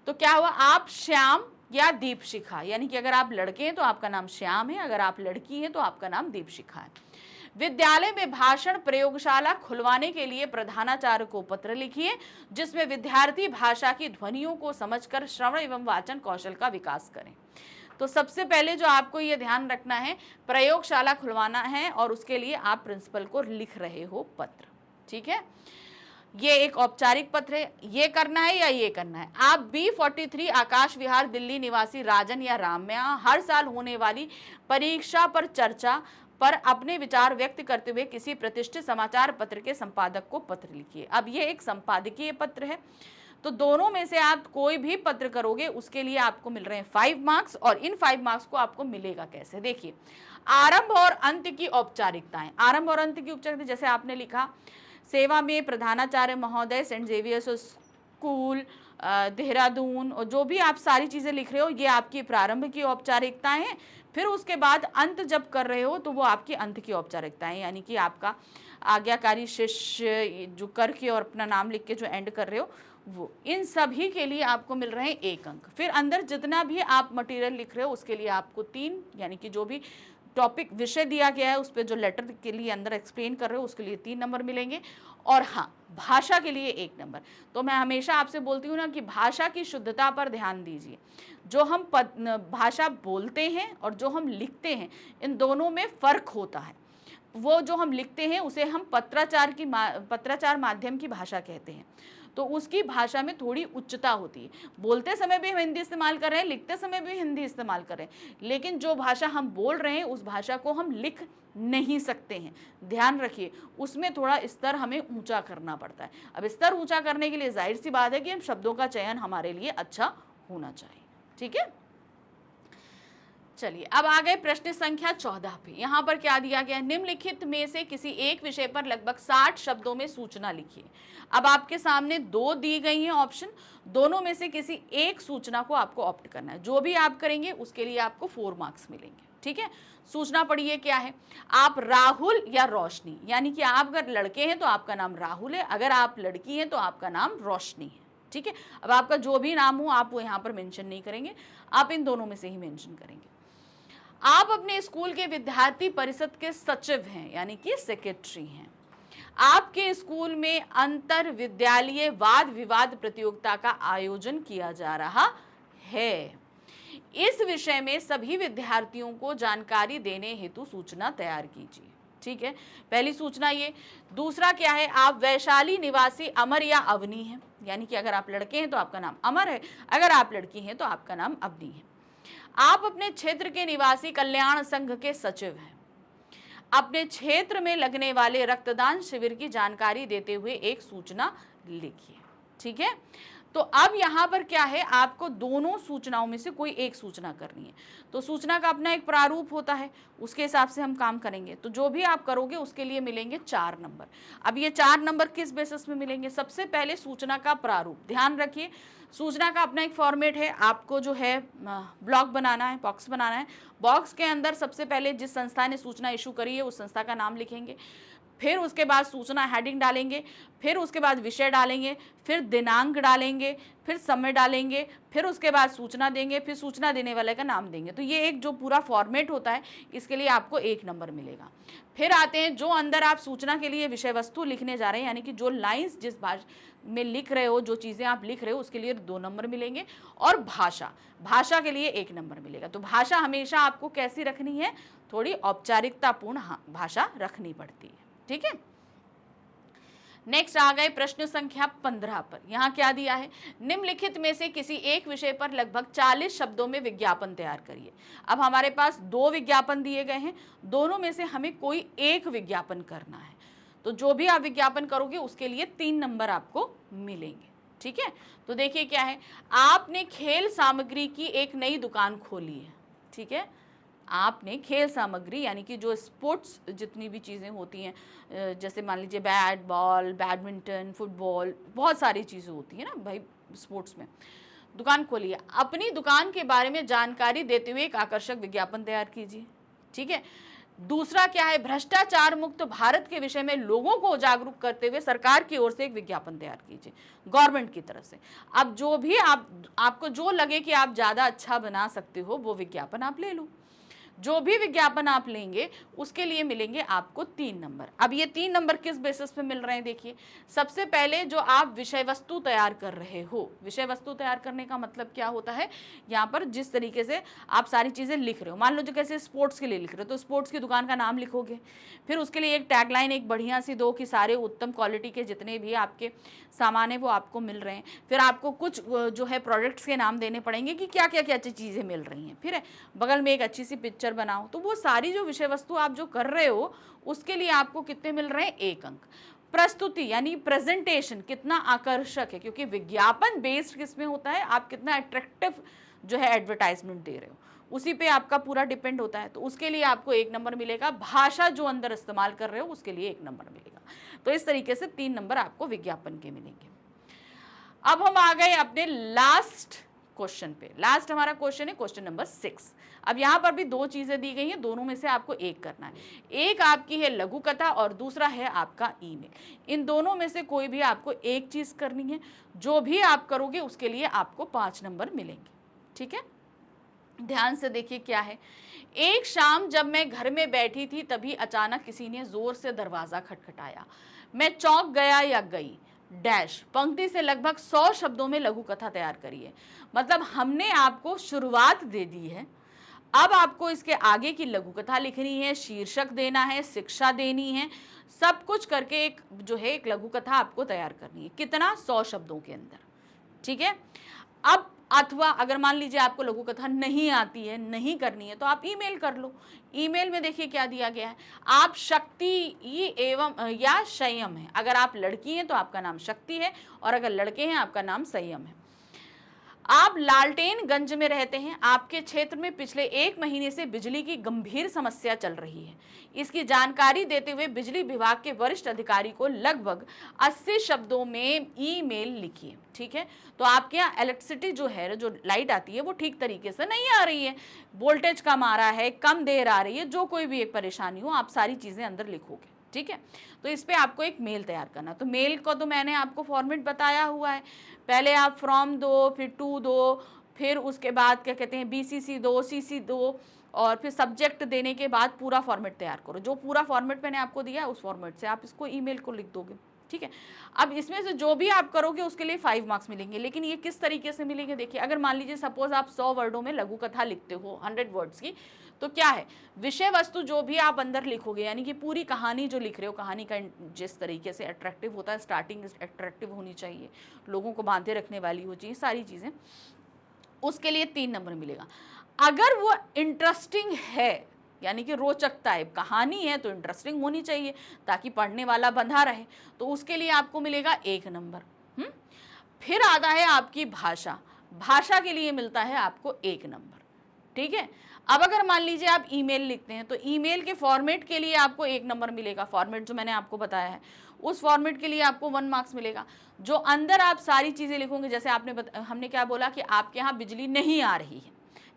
तो क्या हुआ, आप श्याम या दीपशिखा, यानी कि अगर आप लड़के हैं तो आपका नाम श्याम है, अगर आप लड़की हैं तो आपका नाम दीपशिखा है। विद्यालय में भाषण प्रयोगशाला खुलवाने के लिए प्रधानाचार्य को पत्र लिखिए, जिसमें विद्यार्थी भाषा की ध्वनियों को समझकर श्रवण एवं वाचन कौशल का विकास करें। तो सबसे पहले जो आपको ये ध्यान रखना है, प्रयोगशाला खुलवाना है और उसके लिए आप प्रिंसिपल को लिख रहे हो पत्र। ठीक है, ये एक औपचारिक पत्र है, ये करना है या ये करना है। आप B43 आकाश विहार दिल्ली निवासी राजन या राम में हर साल होने वाली परीक्षा पर चर्चा पर अपने विचार व्यक्त करते हुए किसी प्रतिष्ठित समाचार पत्र के संपादक को पत्र लिखिए। अब ये एक संपादकीय पत्र है, तो दोनों में से आप कोई भी पत्र करोगे उसके लिए आपको मिल रहे हैं 5 मार्क्स, और इन 5 मार्क्स को आपको मिलेगा कैसे, देखिए। आरंभ और अंत की औपचारिकताएं, आरंभ और अंत की औपचारिकता, जैसे आपने लिखा सेवा में प्रधानाचार्य महोदय सेंट जेवियर्स स्कूल, देहरादून, और जो भी आप सारी चीज़ें लिख रहे हो ये आपकी प्रारंभ की औपचारिकताएं हैं। फिर उसके बाद अंत जब कर रहे हो तो वो आपकी अंत की औपचारिकताएं, यानी कि आपका आज्ञाकारी शिष्य जो करके और अपना नाम लिख के जो एंड कर रहे हो वो, इन सभी के लिए आपको मिल रहे हैं 1 अंक। फिर अंदर जितना भी आप मटेरियल लिख रहे हो उसके लिए आपको 3, यानी कि जो भी टॉपिक विषय दिया गया है उस पर जो लेटर के लिए अंदर एक्सप्लेन कर रहे हो उसके लिए 3 नंबर मिलेंगे। और हाँ, भाषा के लिए 1 नंबर। तो मैं हमेशा आपसे बोलती हूँ ना कि भाषा की शुद्धता पर ध्यान दीजिए। जो हम भाषा बोलते हैं और जो हम लिखते हैं इन दोनों में फ़र्क होता है। वो जो हम लिखते हैं उसे हम पत्राचार माध्यम की भाषा कहते हैं, तो उसकी भाषा में थोड़ी उच्चता होती है। बोलते समय भी हम हिंदी इस्तेमाल कर रहे हैं, लिखते समय भी हिंदी इस्तेमाल कर रहे हैं, लेकिन जो भाषा हम बोल रहे हैं उस भाषा को हम लिख नहीं सकते हैं। ध्यान रखिए, उसमें थोड़ा स्तर हमें ऊंचा करना पड़ता है। अब स्तर ऊंचा करने के लिए जाहिर सी बात है कि हम शब्दों का चयन हमारे लिए अच्छा होना चाहिए। ठीक है, चलिए अब आ गए प्रश्न संख्या 14 पे। यहाँ पर क्या दिया गया है, निम्नलिखित में से किसी एक विषय पर लगभग 60 शब्दों में सूचना लिखिए। अब आपके सामने 2 दी गई हैं ऑप्शन, दोनों में से किसी एक सूचना को आपको ऑप्ट करना है। जो भी आप करेंगे उसके लिए आपको 4 मार्क्स मिलेंगे। ठीक है, सूचना पढ़िए क्या है, आप राहुल या रोशनी, यानी कि आप अगर लड़के हैं तो आपका नाम राहुल है, अगर आप लड़की हैं तो आपका नाम रोशनी है। ठीक है, अब आपका जो भी नाम हो आप वो यहाँ पर मेंशन नहीं करेंगे, आप इन दोनों में से ही मेंशन करेंगे। आप अपने स्कूल के विद्यार्थी परिषद के सचिव हैं, यानी कि सेक्रेटरी हैं। आपके स्कूल में अंतर विद्यालय वाद विवाद प्रतियोगिता का आयोजन किया जा रहा है। इस विषय में सभी विद्यार्थियों को जानकारी देने हेतु सूचना तैयार कीजिए। ठीक है, पहली सूचना ये। दूसरा क्या है, आप वैशाली निवासी अमर या अवनी हैं, यानी कि अगर आप लड़के हैं तो आपका नाम अमर है, अगर आप लड़की हैं तो आपका नाम अवनी है। आप अपने क्षेत्र के निवासी कल्याण संघ के सचिव हैं। अपने क्षेत्र में लगने वाले रक्तदान शिविर की जानकारी देते हुए एक सूचना लिखिए। ठीक है, तो अब यहाँ पर क्या है, आपको दोनों सूचनाओं में से कोई एक सूचना करनी है। तो सूचना का अपना एक प्रारूप होता है, उसके हिसाब से हम काम करेंगे। तो जो भी आप करोगे उसके लिए मिलेंगे 4 नंबर। अब ये 4 नंबर किस बेसिस में मिलेंगे, सबसे पहले सूचना का प्रारूप। ध्यान रखिए, सूचना का अपना एक फॉर्मेट है। आपको जो है ब्लॉक बनाना है, बॉक्स बनाना है। बॉक्स के अंदर सबसे पहले जिस संस्था ने सूचना इशू करी है उस संस्था का नाम लिखेंगे, फिर उसके बाद सूचना हेडिंग डालेंगे, फिर उसके बाद विषय डालेंगे, फिर दिनांक डालेंगे, फिर समय डालेंगे, फिर उसके बाद सूचना देंगे, फिर सूचना देने वाले का नाम देंगे। तो ये एक जो पूरा फॉर्मेट होता है, इसके लिए आपको 1 नंबर मिलेगा। फिर आते हैं जो अंदर आप सूचना के लिए विषय वस्तु लिखने जा रहे हैं, यानी कि जो लाइंस जिस भाषा में लिख रहे हो, जो चीज़ें आप लिख रहे हो उसके लिए 2 नंबर मिलेंगे। और भाषा के लिए 1 नंबर मिलेगा। तो भाषा हमेशा आपको कैसी रखनी है, थोड़ी औपचारिकतापूर्ण भाषा रखनी पड़ती है। ठीक है, नेक्स्ट आ गए प्रश्न संख्या 15 पर। यहाँ क्या दिया है, निम्नलिखित में से किसी एक विषय पर लगभग 40 शब्दों में विज्ञापन तैयार करिए। अब हमारे पास 2 विज्ञापन दिए गए हैं, दोनों में से हमें कोई एक विज्ञापन करना है। तो जो भी आप विज्ञापन करोगे उसके लिए 3 नंबर आपको मिलेंगे। ठीक है, तो देखिए क्या है, आपने खेल सामग्री की एक नई दुकान खोली है। ठीक है, आपने खेल सामग्री यानी कि जो स्पोर्ट्स जितनी भी चीज़ें होती हैं, जैसे मान लीजिए बैट बॉल, बैडमिंटन, फुटबॉल, बहुत सारी चीज़ें होती हैं ना भाई स्पोर्ट्स में, दुकान खोली है। अपनी दुकान के बारे में जानकारी देते हुए एक आकर्षक विज्ञापन तैयार कीजिए। ठीक है, दूसरा क्या है, भ्रष्टाचार मुक्त भारत के विषय में लोगों को जागरूक करते हुए सरकार की ओर से एक विज्ञापन तैयार कीजिए, गवर्नमेंट की तरफ से। अब जो भी आपको जो लगे कि आप ज़्यादा अच्छा बना सकते हो वो विज्ञापन आप ले लो। जो भी विज्ञापन आप लेंगे उसके लिए मिलेंगे आपको 3 नंबर। अब ये 3 नंबर किस बेसिस पे मिल रहे हैं, देखिए सबसे पहले जो आप विषय वस्तु तैयार कर रहे हो, विषय वस्तु तैयार करने का मतलब क्या होता है, यहाँ पर जिस तरीके से आप सारी चीज़ें लिख रहे हो, मान लो जो कैसे स्पोर्ट्स के लिए लिख रहे हो तो स्पोर्ट्स की दुकान का नाम लिखोगे, फिर उसके लिए एक टैगलाइन एक बढ़िया सी दो कि सारे उत्तम क्वालिटी के जितने भी आपके सामान है वो आपको मिल रहे हैं। फिर आपको कुछ जो है प्रोडक्ट्स के नाम देने पड़ेंगे कि क्या क्या क्या अच्छी चीज़ें मिल रही हैं, फिर बगल में एक अच्छी सी पिक्चर बनाओ। तो वो सारी जो विषय वस्तु आप जो कर रहे हो उसके लिए आपको कितने मिल रहे हैं, 1 अंक। प्रस्तुति यानी प्रेजेंटेशन कितना आकर्षक है, क्योंकि विज्ञापन बेस्ड किसमें होता है, आप कितना अट्रैक्टिव जो है एडवर्टाइजमेंट दे रहे हो उसी पे आपका पूरा डिपेंड होता है, तो उसके लिए आपको 1 नंबर मिलेगा। भाषा जो अंदर इस्तेमाल कर रहे हो उसके लिए 1 नंबर मिलेगा। तो इस तरीके से 3 नंबर आपको विज्ञापन के मिलेंगे। अब हम आ गए अपने लास्ट क्वेश्चन पे। लास्ट हमारा क्वेश्चन है क्वेश्चन नंबर 6। अब यहाँ पर भी दो चीजें दी गई हैं, दोनों में से आपको एक करना है। एक आपकी है लघु कथा और दूसरा है आपका ईमेल। इन दोनों में से कोई भी आपको एक चीज करनी है, जो भी आप करोगे उसके लिए आपको 5 नंबर मिलेंगे। ठीक है, ध्यान से देखिए क्या है। एक शाम जब मैं घर में बैठी थी तभी अचानक किसी ने जोर से दरवाजा खटखटाया। मैं चौंक गया या गई डैश पंक्ति से लगभग 100 शब्दों में लघु कथा तैयार करी है। मतलब हमने आपको शुरुआत दे दी है, अब आपको इसके आगे की लघु कथा लिखनी है, शीर्षक देना है, शिक्षा देनी है, सब कुछ करके एक जो है एक लघु कथा आपको तैयार करनी है। कितना? 100 शब्दों के अंदर। ठीक है, अब अथवा अगर मान लीजिए आपको लघु कथा नहीं आती है, नहीं करनी है, तो आप ईमेल कर लो। ईमेल में देखिए क्या दिया गया है, आप शक्ति एवं या संयम है। अगर आप लड़की हैं तो आपका नाम शक्ति है, और अगर लड़के हैं आपका नाम संयम है। आप लालटेनगंज में रहते हैं। आपके क्षेत्र में पिछले 1 महीने से बिजली की गंभीर समस्या चल रही है। इसकी जानकारी देते हुए बिजली विभाग के वरिष्ठ अधिकारी को लगभग 80 शब्दों में ईमेल लिखिए। ठीक है, तो आपके यहाँ इलेक्ट्रिसिटी जो है, जो लाइट आती है वो ठीक तरीके से नहीं आ रही है, वोल्टेज कम आ रहा है, कम देर आ रही है, जो कोई भी एक परेशानी हो आप सारी चीज़ें अंदर लिखोगे। ठीक है, तो इस पे आपको एक मेल तैयार करना। तो मेल को तो मैंने आपको फॉर्मेट बताया हुआ है। पहले आप फ्रॉम दो, फिर टू दो, फिर उसके बाद क्या कहते हैं बीसीसी दो, सीसी दो, और फिर सब्जेक्ट देने के बाद पूरा फॉर्मेट तैयार करो। जो पूरा फॉर्मेट मैंने आपको दिया है उस फॉर्मेट से आप इसको ईमेल को लिख दोगे। ठीक है, अब इसमें से जो भी आप करोगे उसके लिए 5 मार्क्स मिलेंगे। लेकिन ये किस तरीके से मिलेंगे, देखिए अगर मान लीजिए सपोज आप 100 वर्डों में लघु कथा लिखते हो, 100 वर्ड्स की, तो क्या है विषय वस्तु जो भी आप अंदर लिखोगे, यानी कि पूरी कहानी जो लिख रहे हो, कहानी का जिस तरीके से अट्रैक्टिव होता है, स्टार्टिंग अट्रैक्टिव होनी चाहिए, लोगों को बांधे रखने वाली हो चाहिए, सारी चीज़ें, उसके लिए 3 नंबर मिलेगा। अगर वो इंटरेस्टिंग है, यानी कि रोचकता है, कहानी है तो इंटरेस्टिंग होनी चाहिए ताकि पढ़ने वाला बंधा रहे, तो उसके लिए आपको मिलेगा 1 नंबर। फिर आता है आपकी भाषा। भाषा के लिए मिलता है आपको 1 नंबर। ठीक है, अब अगर मान लीजिए आप ईमेल लिखते हैं तो ईमेल के फॉर्मेट के लिए आपको 1 नंबर मिलेगा। फॉर्मेट जो मैंने आपको बताया है उस फॉर्मेट के लिए आपको 1 मार्क्स मिलेगा। जो अंदर आप सारी चीज़ें लिखोगे, जैसे हमने क्या बोला कि आपके यहाँ बिजली नहीं आ रही है,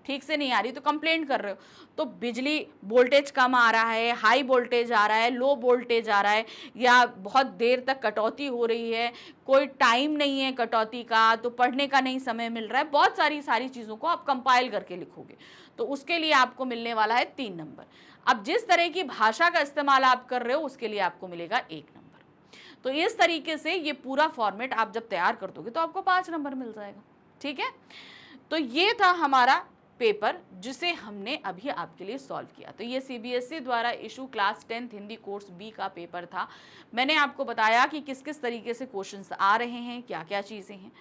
ठीक से नहीं आ रही, तो कंप्लेंट कर रहे हो, तो बिजली वोल्टेज कम आ रहा है, हाई वोल्टेज आ रहा है, लो वोल्टेज आ रहा है, या बहुत देर तक कटौती हो रही है, कोई टाइम नहीं है कटौती का, तो पढ़ने का नहीं समय मिल रहा है, बहुत सारी चीज़ों को आप कंपाइल करके लिखोगे, तो उसके लिए आपको मिलने वाला है 3 नंबर। अब जिस तरह की भाषा का इस्तेमाल आप कर रहे हो उसके लिए आपको मिलेगा 1 नंबर। तो इस तरीके से ये पूरा फॉर्मेट आप जब तैयार कर दोगे तो आपको 5 नंबर मिल जाएगा। ठीक है, तो ये था हमारा पेपर जिसे हमने अभी आपके लिए सॉल्व किया। तो ये सीबीएसई द्वारा issue class 10th Hindi course B का पेपर था। मैंने आपको बताया कि किस किस तरीके से क्वेश्चंस आ रहे हैं, क्या क्या चीज़ें हैं।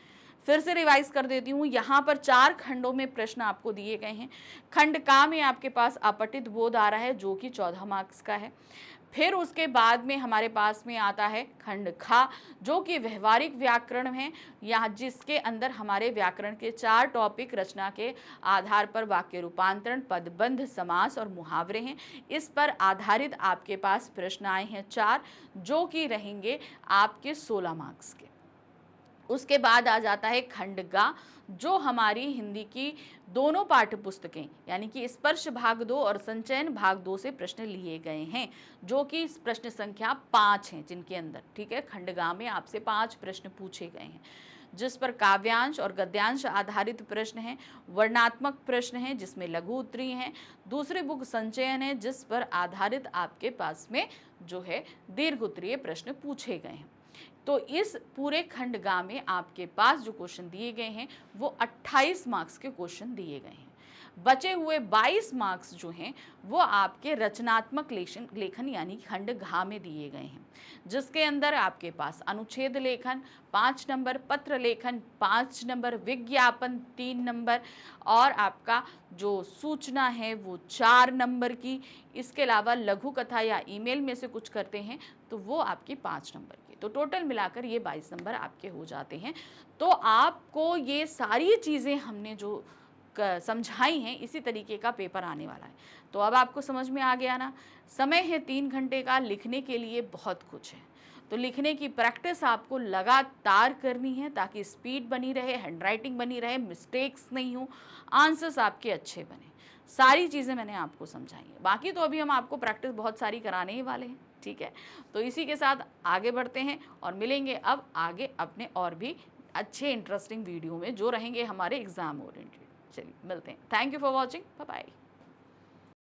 फिर से रिवाइज कर देती हूँ। यहाँ पर 4 खंडों में प्रश्न आपको दिए गए हैं। खंड का में आपके पास अपठित बोध आ रहा है जो कि 14 मार्क्स का है। फिर उसके बाद में हमारे पास में आता है खंड खा जो कि व्यवहारिक व्याकरण है, यहाँ जिसके अंदर हमारे व्याकरण के 4 टॉपिक रचना के आधार पर वाक्य रूपांतरण, पदबंध, समास और मुहावरे हैं। इस पर आधारित आपके पास प्रश्न आए हैं 4 जो कि रहेंगे आपके 16 मार्क्स के। उसके बाद आ जाता है खंड गा जो हमारी हिंदी की दोनों पाठ्य पुस्तकें यानी कि स्पर्श भाग 2 और संचयन भाग 2 से प्रश्न लिए गए हैं जो कि प्रश्न संख्या 5 हैं जिनके अंदर, ठीक है, खंड गा में आपसे 5 प्रश्न पूछे गए हैं जिस पर काव्यांश और गद्यांश आधारित प्रश्न हैं, वर्णात्मक प्रश्न हैं जिसमें लघु उत्तरीय हैं, दूसरी बुक संचयन है जिस पर आधारित आपके पास में जो है दीर्घ उत्तरीय प्रश्न पूछे गए हैं। तो इस पूरे खंड गा में आपके पास जो क्वेश्चन दिए गए हैं वो 28 मार्क्स के क्वेश्चन दिए गए हैं। बचे हुए 22 मार्क्स जो हैं वो आपके रचनात्मक लेखन यानी खंड घा में दिए गए हैं जिसके अंदर आपके पास अनुच्छेद लेखन 5 नंबर, पत्र लेखन 5 नंबर, विज्ञापन 3 नंबर और आपका जो सूचना है वो 4 नंबर की। इसके अलावा लघु कथा या ईमेल में से कुछ करते हैं तो वो आपकी 5 नंबर की। तो टोटल मिलाकर ये 22 नंबर आपके हो जाते हैं। तो आपको ये सारी चीज़ें हमने जो समझाई हैं इसी तरीके का पेपर आने वाला है। तो अब आपको समझ में आ गया ना। समय है 3 घंटे का, लिखने के लिए बहुत कुछ है। तो लिखने की प्रैक्टिस आपको लगातार करनी है ताकि स्पीड बनी रहे, हैंडराइटिंग बनी रहे, मिस्टेक्स नहीं हो, आंसर्स आपके अच्छे बने। सारी चीज़ें मैंने आपको समझाई हैं। बाकी तो अभी हम आपको प्रैक्टिस बहुत सारी कराने ही वाले हैं, ठीक है। तो इसी के साथ आगे बढ़ते हैं और मिलेंगे अब आगे अपने और भी अच्छे इंटरेस्टिंग वीडियो में जो रहेंगे हमारे एग्जाम ओरिएंटेड। चलिए मिलते हैं। Thank you for watching. Bye bye.